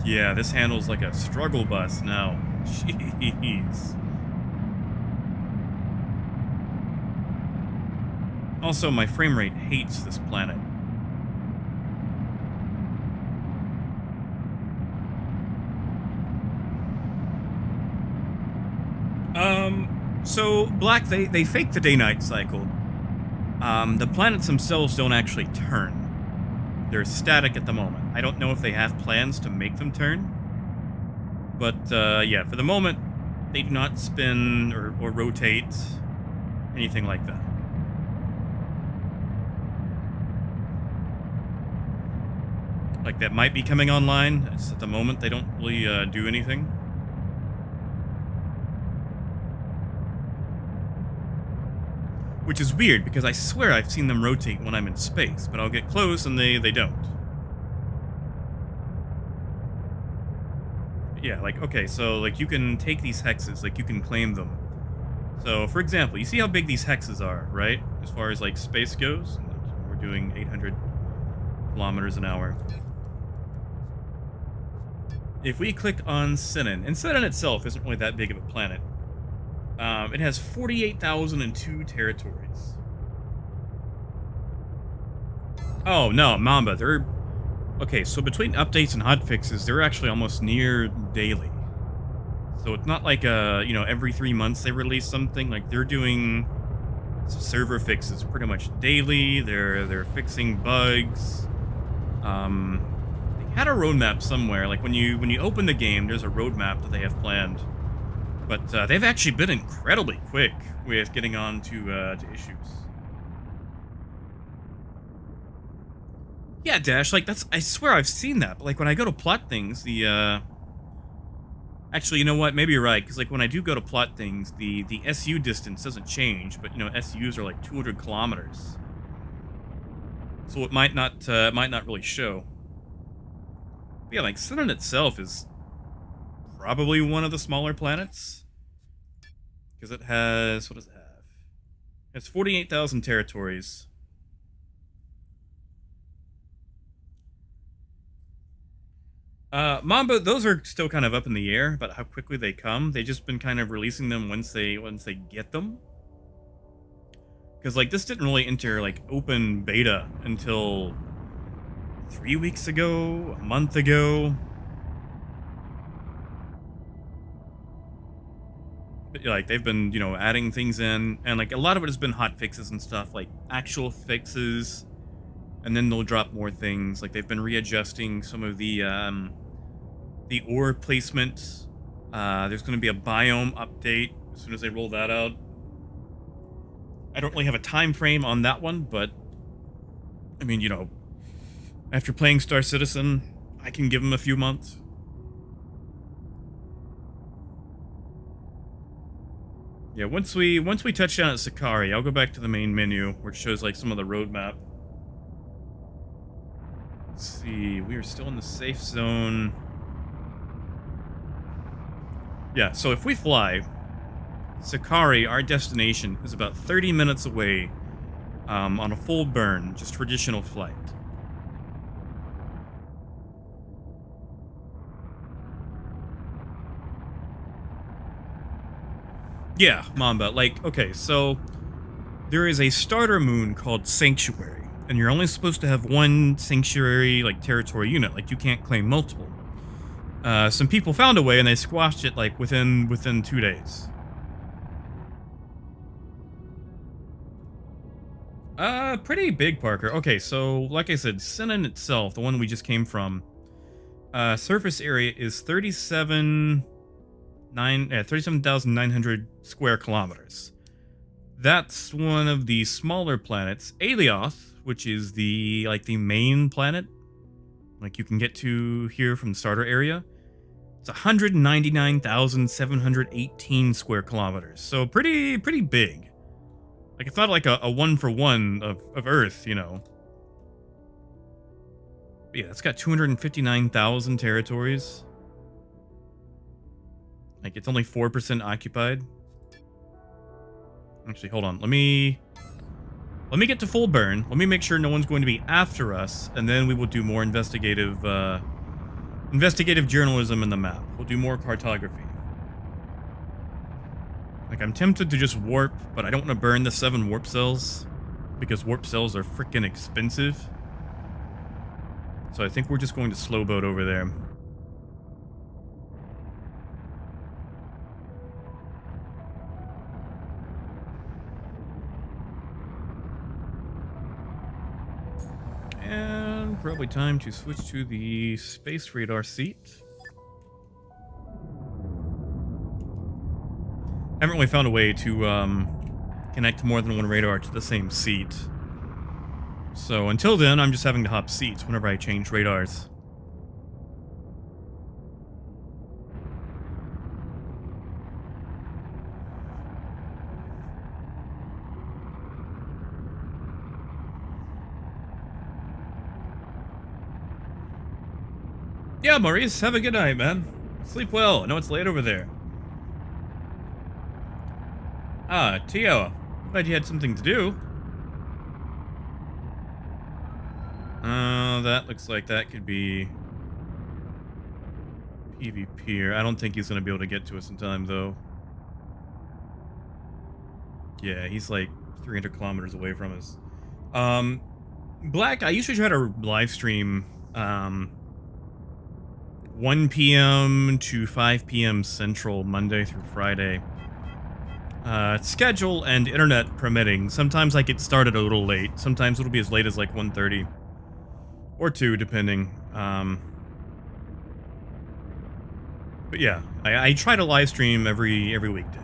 Yeah, this handles like a struggle bus now. Jeez. Also, my frame rate hates this planet. So, Black, they fake the day-night cycle. The planets themselves don't actually turn. They're static at the moment. I don't know if they have plans to make them turn. But, yeah, for the moment, they do not spin or rotate, anything like that. Like, that might be coming online. Just at the moment, they don't really do anything. Which is weird, because I swear I've seen them rotate when I'm in space, but I'll get close and they don't. Yeah, like, okay, so, like, you can take these hexes, like, you can claim them. So, for example, you see how big these hexes are, right? As far as, like, space goes? Like, we're doing 800 kilometers an hour. If we click on Sinan, and Sinan itself isn't really that big of a planet. It has 48,002 territories. Oh, no, Mamba, they're... Okay, so between updates and hotfixes, they're actually almost near daily. So it's not like, you know, every 3 months they release something. Like, they're doing server fixes pretty much daily. They're fixing bugs. They had a roadmap somewhere. Like, when you open the game, there's a roadmap that they have planned. But they've actually been incredibly quick with getting on to issues. Yeah, Dash, like, I swear I've seen that, but, like, when I go to plot things, the Actually, you know what? Maybe you're right, because like when I do go to plot things, the SU distance doesn't change, but you know SUs are like 200 kilometers, so it might not really show. But yeah, like Saturn itself is probably one of the smaller planets because it has what does it have? It's 48,000 territories. Mamba, those are still kind of up in the air about how quickly they come. They've just been kind of releasing them once they get them. Because like this didn't really enter like open beta until 3 weeks ago, a month ago. But, like they've been, you know, adding things in, and like a lot of it has been hot fixes and stuff, like actual fixes, and then they'll drop more things. Like they've been readjusting some of the ore placement. There's going to be a biome update as soon as they roll that out. I don't really have a time frame on that one, but I mean, you know, after playing Star Citizen, I can give them a few months. Yeah, once we touch down at Sakari, I'll go back to the main menu where it shows like some of the roadmap. Let's see, we are still in the safe zone. Yeah, so if we fly, Sakari, our destination, is about 30 minutes away on a full burn, just traditional flight. Yeah, Mamba. Like, okay, so there is a starter moon called Sanctuary, and you're only supposed to have one Sanctuary, like, territory unit. Like, you can't claim multiple. Some people found a way, and they squashed it, like, within 2 days. Pretty big, Parker. Okay, so, like I said, Sinan itself, the one we just came from, surface area is 37,900 square kilometers. That's one of the smaller planets. Alioth, which is the main planet, like you can get to here from the starter area. It's 199,718 square kilometers. So pretty big. Like it's not like a 1-for-1 of Earth, you know. But yeah, it's got 259,000 territories. Like, it's only 4% occupied. Actually, hold on. Let me get to full burn. Let me make sure no one's going to be after us, and then we will do more investigative journalism in the map. We'll do more cartography. Like, I'm tempted to just warp, but I don't want to burn the 7 warp cells, because warp cells are freaking expensive. So I think we're just going to slow boat over there. And probably time to switch to the space radar seat. Haven't really found a way to connect more than one radar to the same seat. So until then, I'm just having to hop seats whenever I change radars. Yeah, Maurice, have a good night, man. Sleep well. I know it's late over there. Ah, Tio. Glad you had something to do. That looks like that could be PvP. I don't think he's going to be able to get to us in time, though. Yeah, he's like 300 kilometers away from us. Black, I usually try to live stream 1 p.m. to 5 p.m. Central, Monday through Friday. Schedule and internet permitting. Sometimes I get started a little late. Sometimes it'll be as late as like 1:30 or 2, depending. But yeah, I try to live stream every weekday.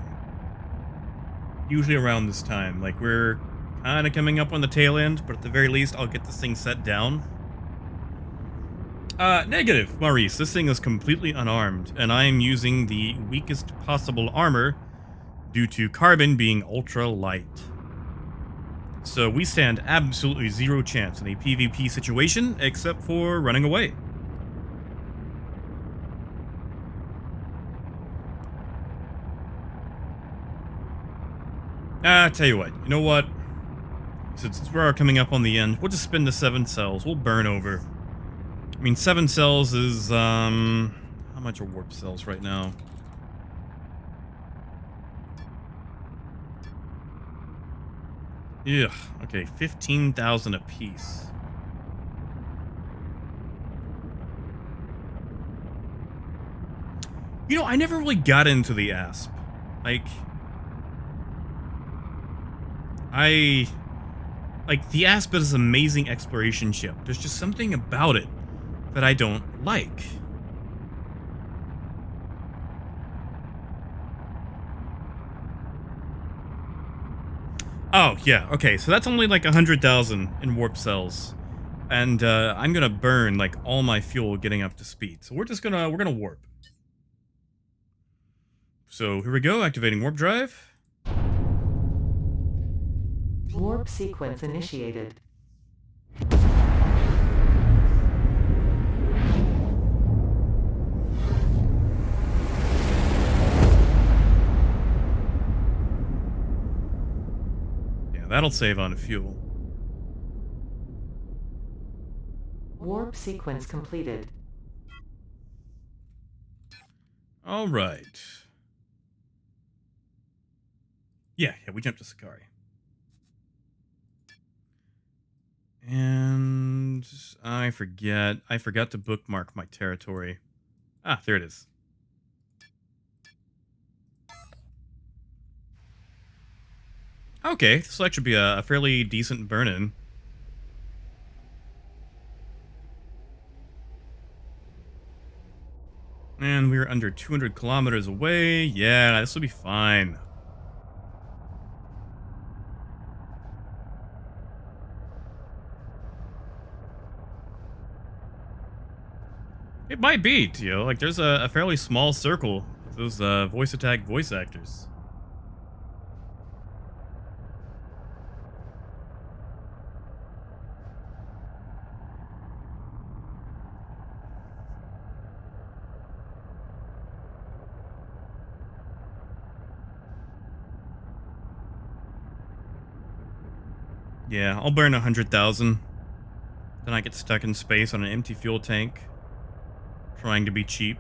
Usually around this time. Like we're kind of coming up on the tail end, but at the very least, I'll get this thing set down. Negative, Maurice. This thing is completely unarmed, and I am using the weakest possible armor due to carbon being ultra light. So we stand absolutely zero chance in a PvP situation, except for running away. Tell you what, you know what? Since we're coming up on the end, we'll just spin the 7 cells. We'll burn over. I mean, 7 cells is, how much are warp cells right now? Yeah, okay, 15,000 apiece. You know, I never really got into the ASP. Like, the ASP is an amazing exploration ship. There's just something about it that I don't like. Oh, yeah, okay, so that's only like 100,000 in warp cells. And I'm gonna burn like all my fuel getting up to speed. So we're gonna warp. So here we go, activating warp drive. Warp sequence initiated. Yeah, that'll save on fuel. Warp sequence completed. All right. Yeah, we jumped to Sakari. And I forgot to bookmark my territory. Ah, there it is. Okay, this will actually be a fairly decent burn-in. And we're under 200 kilometers away. Yeah, this will be fine. It might be, you know, like there's a fairly small circle of those voice actors. Yeah, I'll burn 100,000. Then I get stuck in space on an empty fuel tank, trying to be cheap.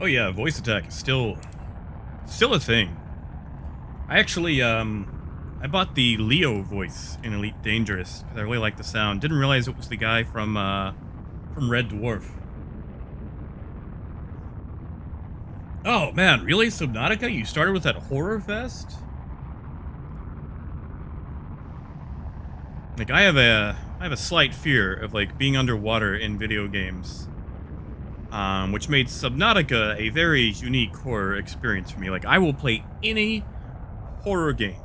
Oh yeah, voice attack is still a thing. I actually I bought the Leo voice in Elite Dangerous because I really like the sound. Didn't realize it was the guy from Red Dwarf. Oh man, really? Subnautica? You started with that horror fest? Like I have a slight fear of like being underwater in video games. Which made Subnautica a very unique horror experience for me. Like I will play any horror game.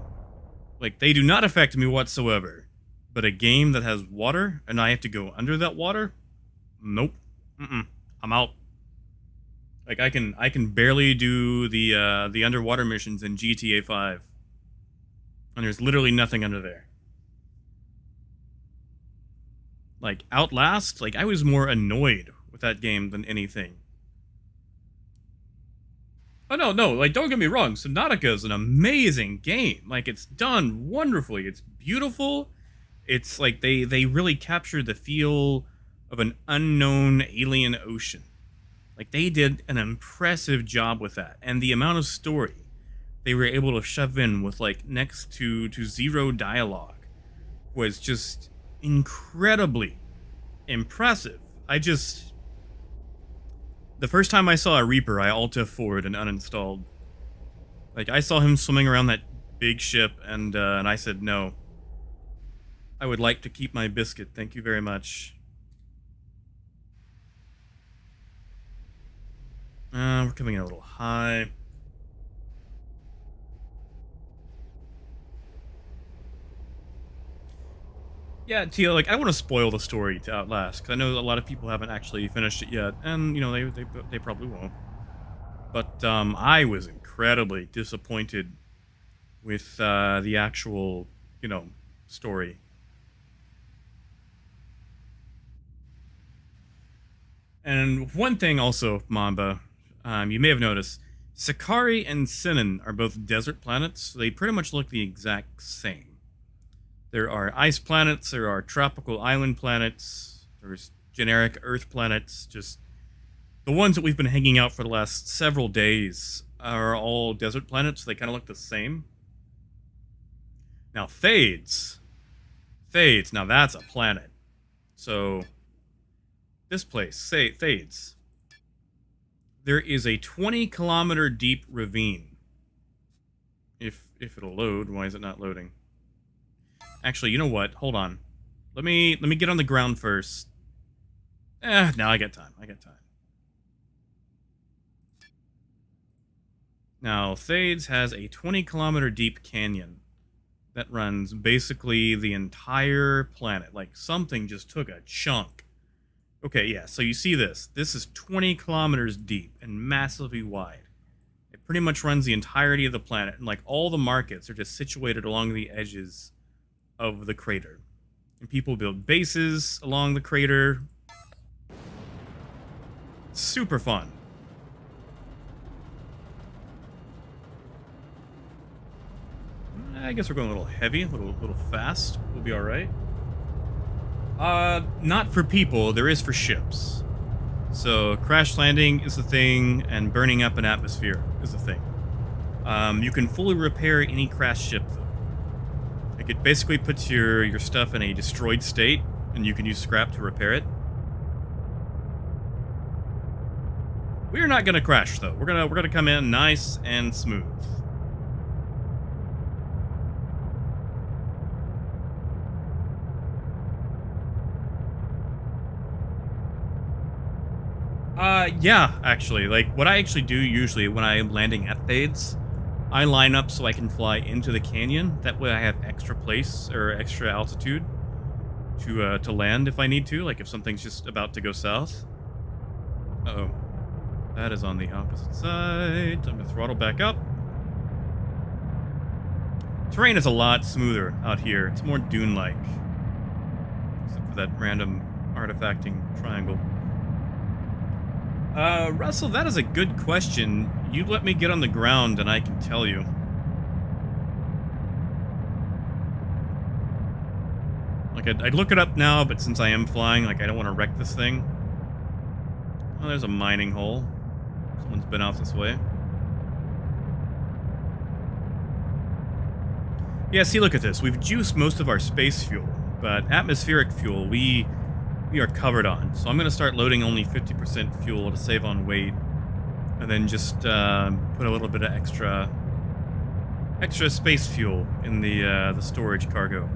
Like they do not affect me whatsoever. But a game that has water and I have to go under that water? Nope. I'm out. Like I can barely do the underwater missions in GTA 5. And there's literally nothing under there. Like Outlast, like I was more annoyed with that game than anything. Oh no, like don't get me wrong, Subnautica is an amazing game. Like it's done wonderfully. It's beautiful. It's like they really capture the feel of an unknown alien ocean. Like they did an impressive job with that. And the amount of story they were able to shove in with like next to zero dialogue was just incredibly impressive. The first time I saw a Reaper, I Alt F4'd and uninstalled. Like, I saw him swimming around that big ship, and I said, no. I would like to keep my biscuit, thank you very much. We're coming in a little high. Yeah, Tia, like, I want to spoil the story to Outlast, because I know a lot of people haven't actually finished it yet, and, you know, they probably won't. But, I was incredibly disappointed with, the actual, you know, story. And one thing also, Mamba, you may have noticed, Sakari and Sinan are both desert planets, so they pretty much look the exact same. There are ice planets, there are tropical island planets, there's generic Earth planets, just the ones that we've been hanging out for the last several days are all desert planets, so they kind of look the same. Now, Thades, now that's a planet. So, this place, say Thades, there is a 20-kilometer deep ravine. If it'll load, why is it not loading? Actually, you know what? Hold on. Let me get on the ground first. Now I got time. I got time. Now, Thades has a 20-kilometer deep canyon that runs basically the entire planet. Like, something just took a chunk. Okay, yeah, so you see this. This is 20 kilometers deep and massively wide. It pretty much runs the entirety of the planet, and like all the markets are just situated along the edges of the crater. And people build bases along the crater. Super fun. I guess we're going a little heavy, a little fast. We'll be all right. Not for people. There is for ships. So crash landing is the thing, and burning up an atmosphere is the thing. You can fully repair any crashed ship, though. Like, it basically puts your stuff in a destroyed state, and you can use scrap to repair it. We're not gonna crash, though. We're gonna come in nice and smooth. Yeah, actually. Like, what I actually do usually when I am landing at Thades, I line up so I can fly into the canyon. That way I have extra place, or extra altitude, to land if I need to, like if something's just about to go south. Uh-oh. That is on the opposite side. Time to throttle back up. Terrain is a lot smoother out here. It's more dune-like. Except for that random artifacting triangle. Russell, that is a good question. You let me get on the ground and I can tell you. Like, I'd look it up now, but since I am flying, like, I don't want to wreck this thing. Oh, there's a mining hole. Someone's been out this way. Yeah, see, look at this. We've juiced most of our space fuel, but atmospheric fuel, we are covered on. So I'm going to start loading only 50% fuel to save on weight, and then just put a little bit of extra space fuel in the storage cargo.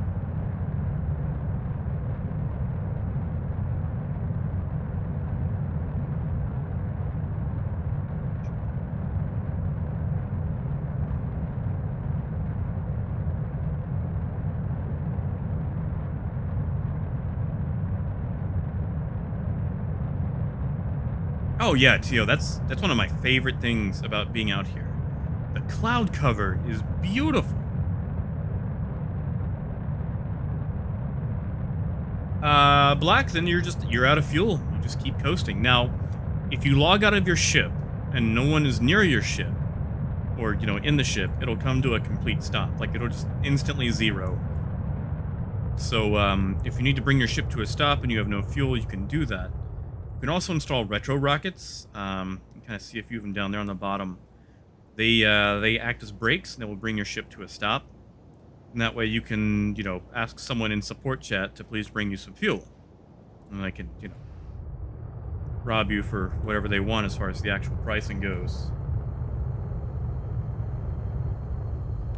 Oh yeah, Tio, that's one of my favorite things about being out here. The cloud cover is beautiful. Black, then you're out of fuel. You just keep coasting. Now, if you log out of your ship and no one is near your ship, or you know, in the ship, it'll come to a complete stop. Like, it'll just instantly zero. So, if you need to bring your ship to a stop and you have no fuel, you can do that. You can also install retro rockets. You can kind of see a few of them down there on the bottom. They act as brakes, and they will bring your ship to a stop. And that way you can, you know, ask someone in support chat to please bring you some fuel. And they can, you know, rob you for whatever they want as far as the actual pricing goes.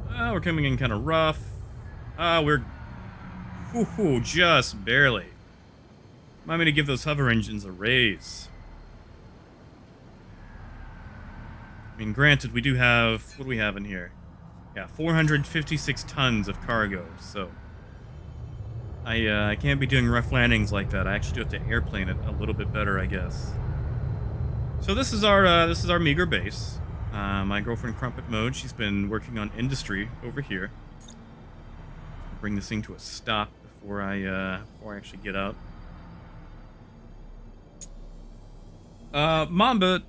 We're coming in kind of rough. We're just barely. Remind me to give those hover engines a raise. I mean, granted, we do have, what do we have in here? Yeah, 456 tons of cargo, so I can't be doing rough landings like that. I actually do have to airplane it a little bit better, I guess. So this is our meager base. My girlfriend Crumpet Mode, she's been working on industry over here. Bring this thing to a stop before I actually get out. Mamba,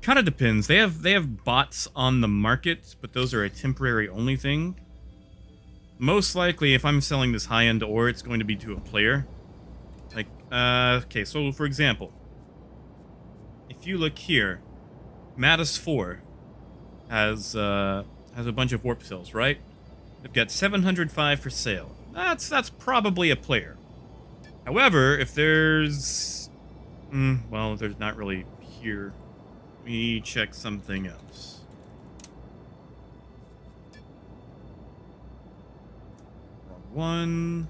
kind of depends. They have bots on the market, but those are a temporary only thing. Most likely, if I'm selling this high-end ore, it's going to be to a player. Like, okay, so for example, if you look here, Mattis 4 has a bunch of warp cells, right? They've got 705 for sale. That's probably a player. However, if there's, well, there's not really here. Let me check something else. One.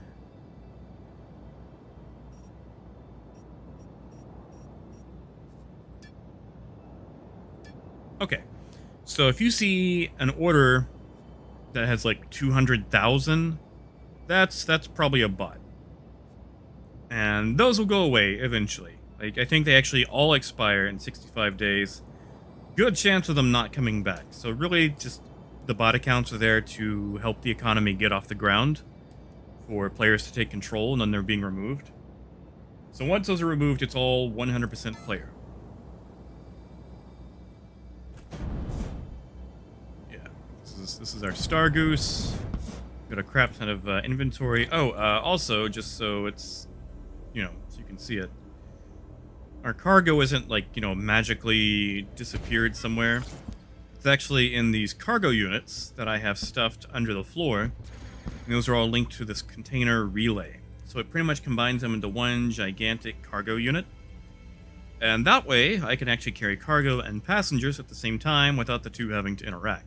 Okay, so if you see an order that has like 200,000, that's probably a bot, and those will go away eventually. Like I think they actually all expire in 65 days. Good chance of them not coming back. So really, just the bot accounts are there to help the economy get off the ground, for players to take control, and then they're being removed. So once those are removed, it's all 100% player. Yeah, this is our Star Goose. Got a crap ton of inventory. Oh, also, just so it's, so you can see it, our cargo isn't like, magically disappeared somewhere. It's actually in these cargo units that I have stuffed under the floor. And those are all linked to this container relay. So it pretty much combines them into one gigantic cargo unit. And that way, I can actually carry cargo and passengers at the same time without the two having to interact.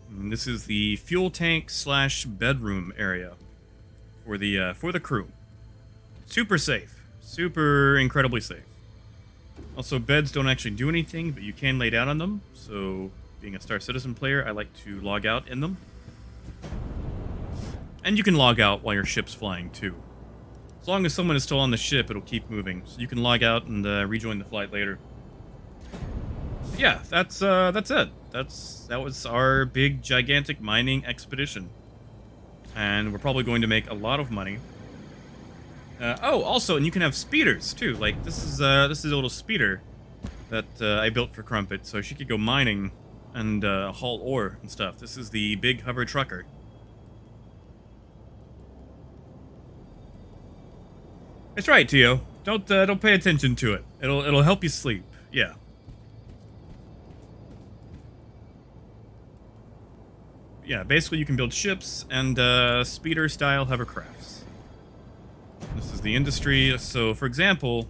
And this is the fuel tank / bedroom area for the crew. Super safe. Super incredibly safe. Also, beds don't actually do anything, but you can lay down on them. So, being a Star Citizen player, I like to log out in them. And you can log out while your ship's flying, too. As long as someone is still on the ship, it'll keep moving. So you can log out and rejoin the flight later. But yeah, that's it. That was our big, gigantic mining expedition. And we're probably going to make a lot of money. Oh, also, and you can have speeders too. Like this is a little speeder that I built for Crumpet, so she could go mining and haul ore and stuff. This is the big hover trucker. That's right, Tio. Don't pay attention to it. It'll help you sleep. Yeah. Yeah, basically you can build ships and speeder-style hovercrafts. This is the industry. So, for example,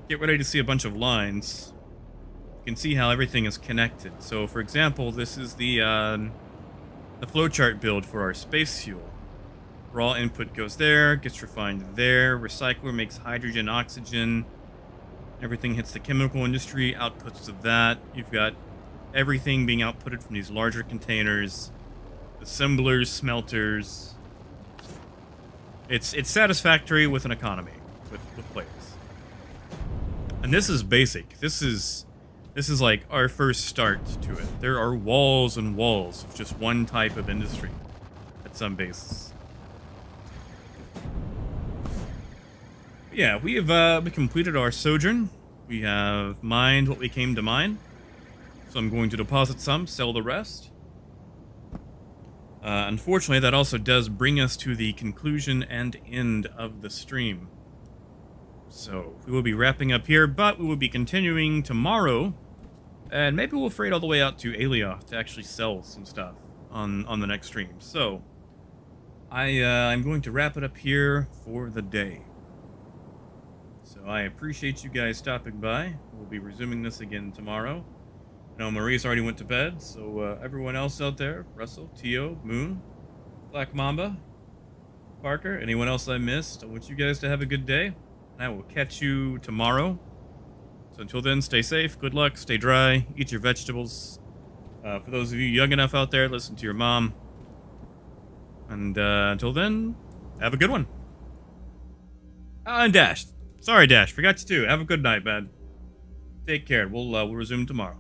get ready to see a bunch of lines. You can see how everything is connected. So, for example, this is the flowchart build for our space fuel. Raw input goes there, gets refined there. Recycler makes hydrogen, oxygen. Everything hits the chemical industry. Outputs of that. You've got everything being outputted from these larger containers. Assemblers, smelters. It's satisfactory with an economy, with players. And this is basic. This is like our first start to it. There are walls and walls of just one type of industry at some bases. Yeah, we completed our sojourn. We have mined what we came to mine. So I'm going to deposit some, sell the rest. Unfortunately, that also does bring us to the conclusion and end of the stream. So, we will be wrapping up here, but we will be continuing tomorrow. And maybe we'll freight all the way out to Alioth to actually sell some stuff on the next stream. So, I'm going to wrap it up here for the day. So, I appreciate you guys stopping by. We'll be resuming this again tomorrow. No, Maurice already went to bed, so everyone else out there, Russell, Tio, Moon, Black Mamba, Parker, anyone else I missed, I want you guys to have a good day, And I will catch you tomorrow. So until then, stay safe, good luck, stay dry, eat your vegetables. For those of you young enough out there, listen to your mom. And until then, have a good one. And Dash. Sorry, Dash. Forgot you too. Have a good night, man. Take care. We'll resume tomorrow.